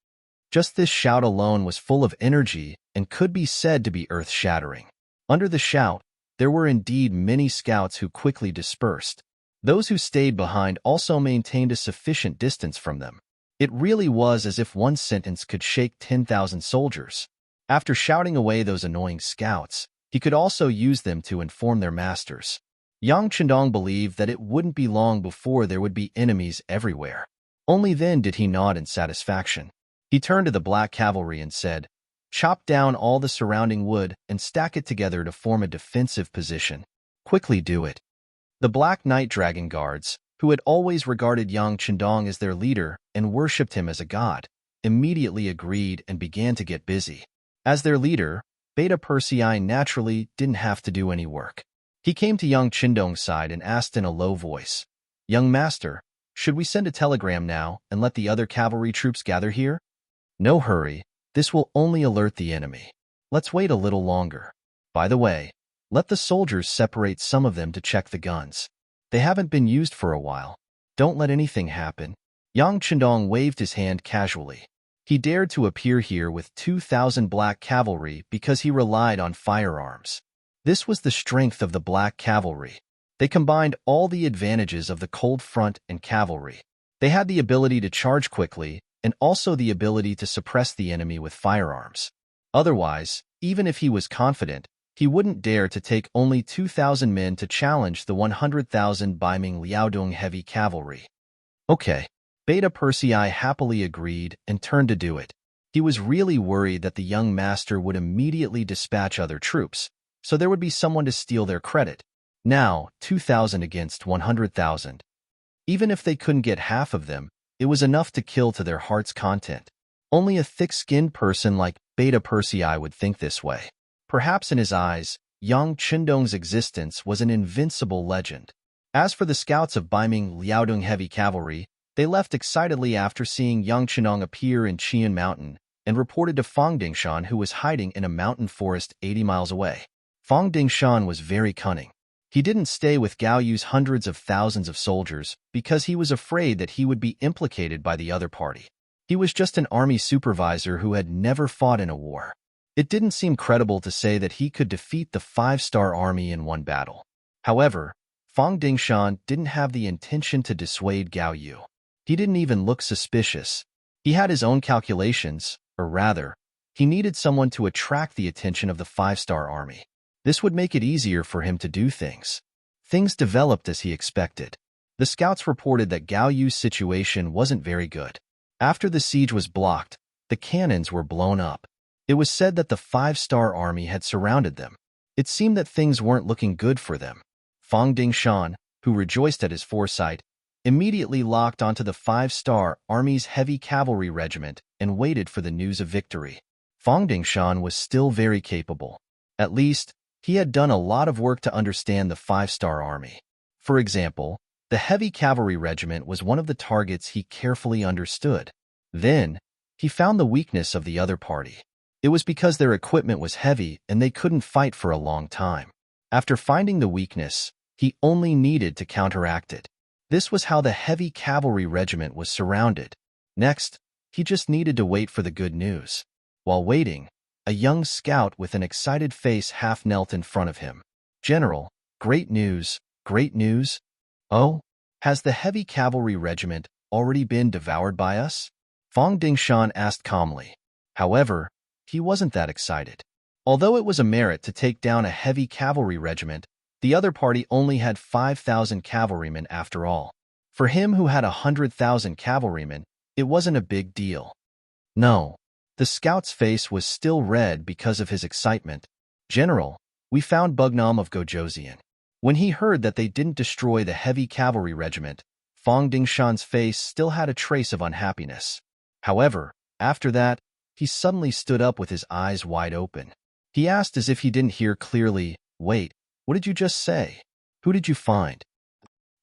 Just this shout alone was full of energy and could be said to be earth-shattering. Under the shout, there were indeed many scouts who quickly dispersed. Those who stayed behind also maintained a sufficient distance from them. It really was as if one sentence could shake 10,000 soldiers. After shouting away those annoying scouts, he could also use them to inform their masters. Yang Chendong believed that it wouldn't be long before there would be enemies everywhere. Only then did he nod in satisfaction. He turned to the black cavalry and said, "Chop down all the surrounding wood and stack it together to form a defensive position. Quickly do it." The Black Knight Dragon Guards, who had always regarded Yang Chendong as their leader and worshipped him as a god, immediately agreed and began to get busy. As their leader, Beta Persei naturally didn't have to do any work. He came to Yang Chendong's side and asked in a low voice, "Young master, should we send a telegram now and let the other cavalry troops gather here?" "No hurry, this will only alert the enemy. Let's wait a little longer. By the way, Let the soldiers separate some of them to check the guns. They haven't been used for a while. Don't let anything happen. Yang Chendong waved his hand casually. He dared to appear here with 2,000 black cavalry because he relied on firearms. This was the strength of the black cavalry. They combined all the advantages of the cold front and cavalry. They had the ability to charge quickly and also the ability to suppress the enemy with firearms. Otherwise, even if he was confident, he wouldn't dare to take only 2,000 men to challenge the 100,000 Ming Liaodong heavy cavalry. Okay. Beta Persei happily agreed and turned to do it. He was really worried that the young master would immediately dispatch other troops, so there would be someone to steal their credit. Now, 2,000 against 100,000. Even if they couldn't get half of them, it was enough to kill to their heart's content. Only a thick-skinned person like Beta Persei would think this way. Perhaps in his eyes, Yang Chendong's existence was an invincible legend. As for the scouts of Ming Liaodong heavy cavalry, they left excitedly after seeing Yang Chendong appear in Qian Mountain and reported to Fang Dingshan, who was hiding in a mountain forest 80 miles away. Fang Dingshan was very cunning. He didn't stay with Gao Yu's hundreds of thousands of soldiers because he was afraid that he would be implicated by the other party. He was just an army supervisor who had never fought in a war. It didn't seem credible to say that he could defeat the 5-star army in one battle. However, Fang Dingshan didn't have the intention to dissuade Gao Yu. He didn't even look suspicious. He had his own calculations, or rather, he needed someone to attract the attention of the 5-star army. This would make it easier for him to do things. Things developed as he expected. The scouts reported that Gao Yu's situation wasn't very good. After the siege was blocked, the cannons were blown up. It was said that the 5-star army had surrounded them. It seemed that things weren't looking good for them. Fang Dingshan, who rejoiced at his foresight, immediately locked onto the 5-star army's heavy cavalry regiment and waited for the news of victory. Fang Dingshan was still very capable. At least, he had done a lot of work to understand the 5-star army. For example, the heavy cavalry regiment was one of the targets he carefully understood. Then, he found the weakness of the other party. It was because their equipment was heavy and they couldn't fight for a long time. After finding the weakness, he only needed to counteract it. This was how the heavy cavalry regiment was surrounded. Next, he just needed to wait for the good news. While waiting, a young scout with an excited face half knelt in front of him. "General, great news, great news." "Oh? Has the heavy cavalry regiment already been devoured by us?" Fang Dingshan asked calmly. However, he wasn't that excited. Although it was a merit to take down a heavy cavalry regiment, the other party only had 5,000 cavalrymen after all. For him who had 100,000 cavalrymen, it wasn't a big deal. No. The scout's face was still red because of his excitement. "General, we found Bugnam of Gojoseon." When he heard that they didn't destroy the heavy cavalry regiment, Fang Dingshan's face still had a trace of unhappiness. However, after that, he suddenly stood up with his eyes wide open. He asked as if he didn't hear clearly, "Wait, what did you just say? Who did you find?"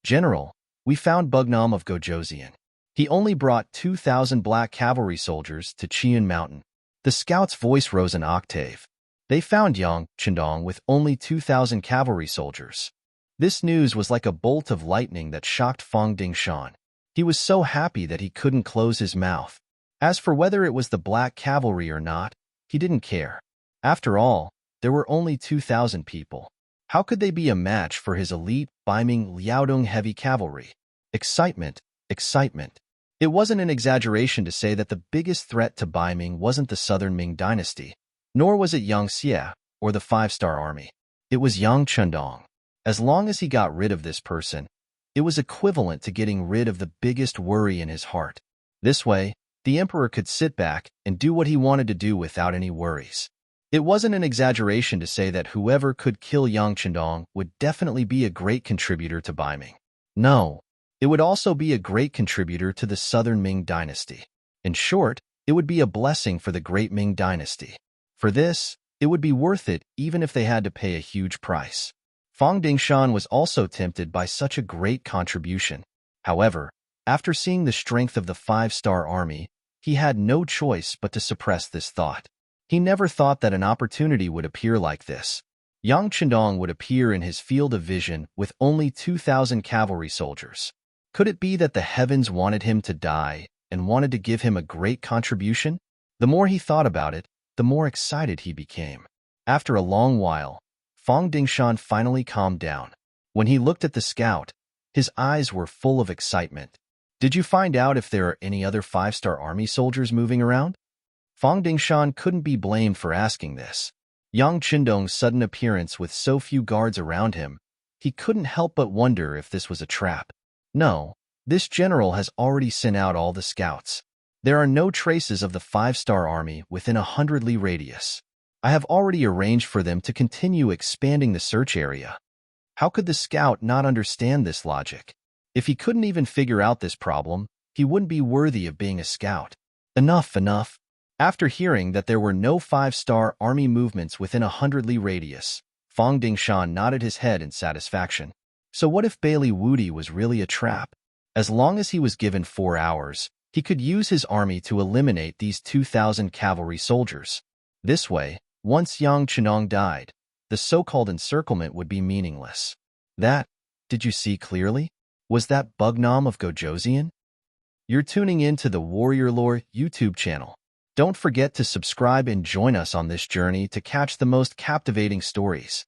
"General, we found Bugnam of Gojoseon. He only brought 2,000 black cavalry soldiers to Qian Mountain." The scout's voice rose an octave. They found Yang Chendong with only 2,000 cavalry soldiers. This news was like a bolt of lightning that shocked Fang Dingshan. He was so happy that he couldn't close his mouth. As for whether it was the black cavalry or not, he didn't care. After all, there were only 2,000 people. How could they be a match for his elite Ming Liaodong heavy cavalry? Excitement, excitement. It wasn't an exaggeration to say that the biggest threat to Ming wasn't the southern Ming dynasty, nor was it Yang Xie or the 5-star army. It was Yang Chendong. As long as he got rid of this person, it was equivalent to getting rid of the biggest worry in his heart. This way, the emperor could sit back and do what he wanted to do without any worries. It wasn't an exaggeration to say that whoever could kill Yang Chendong would definitely be a great contributor to Ming. No, it would also be a great contributor to the southern Ming dynasty. In short, it would be a blessing for the great Ming dynasty. For this, it would be worth it even if they had to pay a huge price. Fang Dingshan was also tempted by such a great contribution. However, after seeing the strength of the 5-star army, he had no choice but to suppress this thought. He never thought that an opportunity would appear like this. Yang Chendong would appear in his field of vision with only 2,000 cavalry soldiers. Could it be that the heavens wanted him to die and wanted to give him a great contribution? The more he thought about it, the more excited he became. After a long while, Fong Dingshan finally calmed down. When he looked at the scout, his eyes were full of excitement. Did you find out if there are any other 5-star army soldiers moving around? Fong Dingshan couldn't be blamed for asking this. Yang Chendong's sudden appearance with so few guards around him, he couldn't help but wonder if this was a trap. No, this general has already sent out all the scouts. There are no traces of the 5-star army within a 100-li radius. I have already arranged for them to continue expanding the search area. How could the scout not understand this logic? If he couldn't even figure out this problem, he wouldn't be worthy of being a scout. Enough, enough. After hearing that there were no 5-star army movements within a 100-li radius, Fong Dingshan nodded his head in satisfaction. So what if Bailey Woody was really a trap? As long as he was given 4 hours, he could use his army to eliminate these 2,000 cavalry soldiers. This way, once Yang Chenong died, the so-called encirclement would be meaningless. Did you see clearly? Was that Bugnom of Gojoseon? You're tuning in to the Warrior Lore YouTube channel. Don't forget to subscribe and join us on this journey to catch the most captivating stories.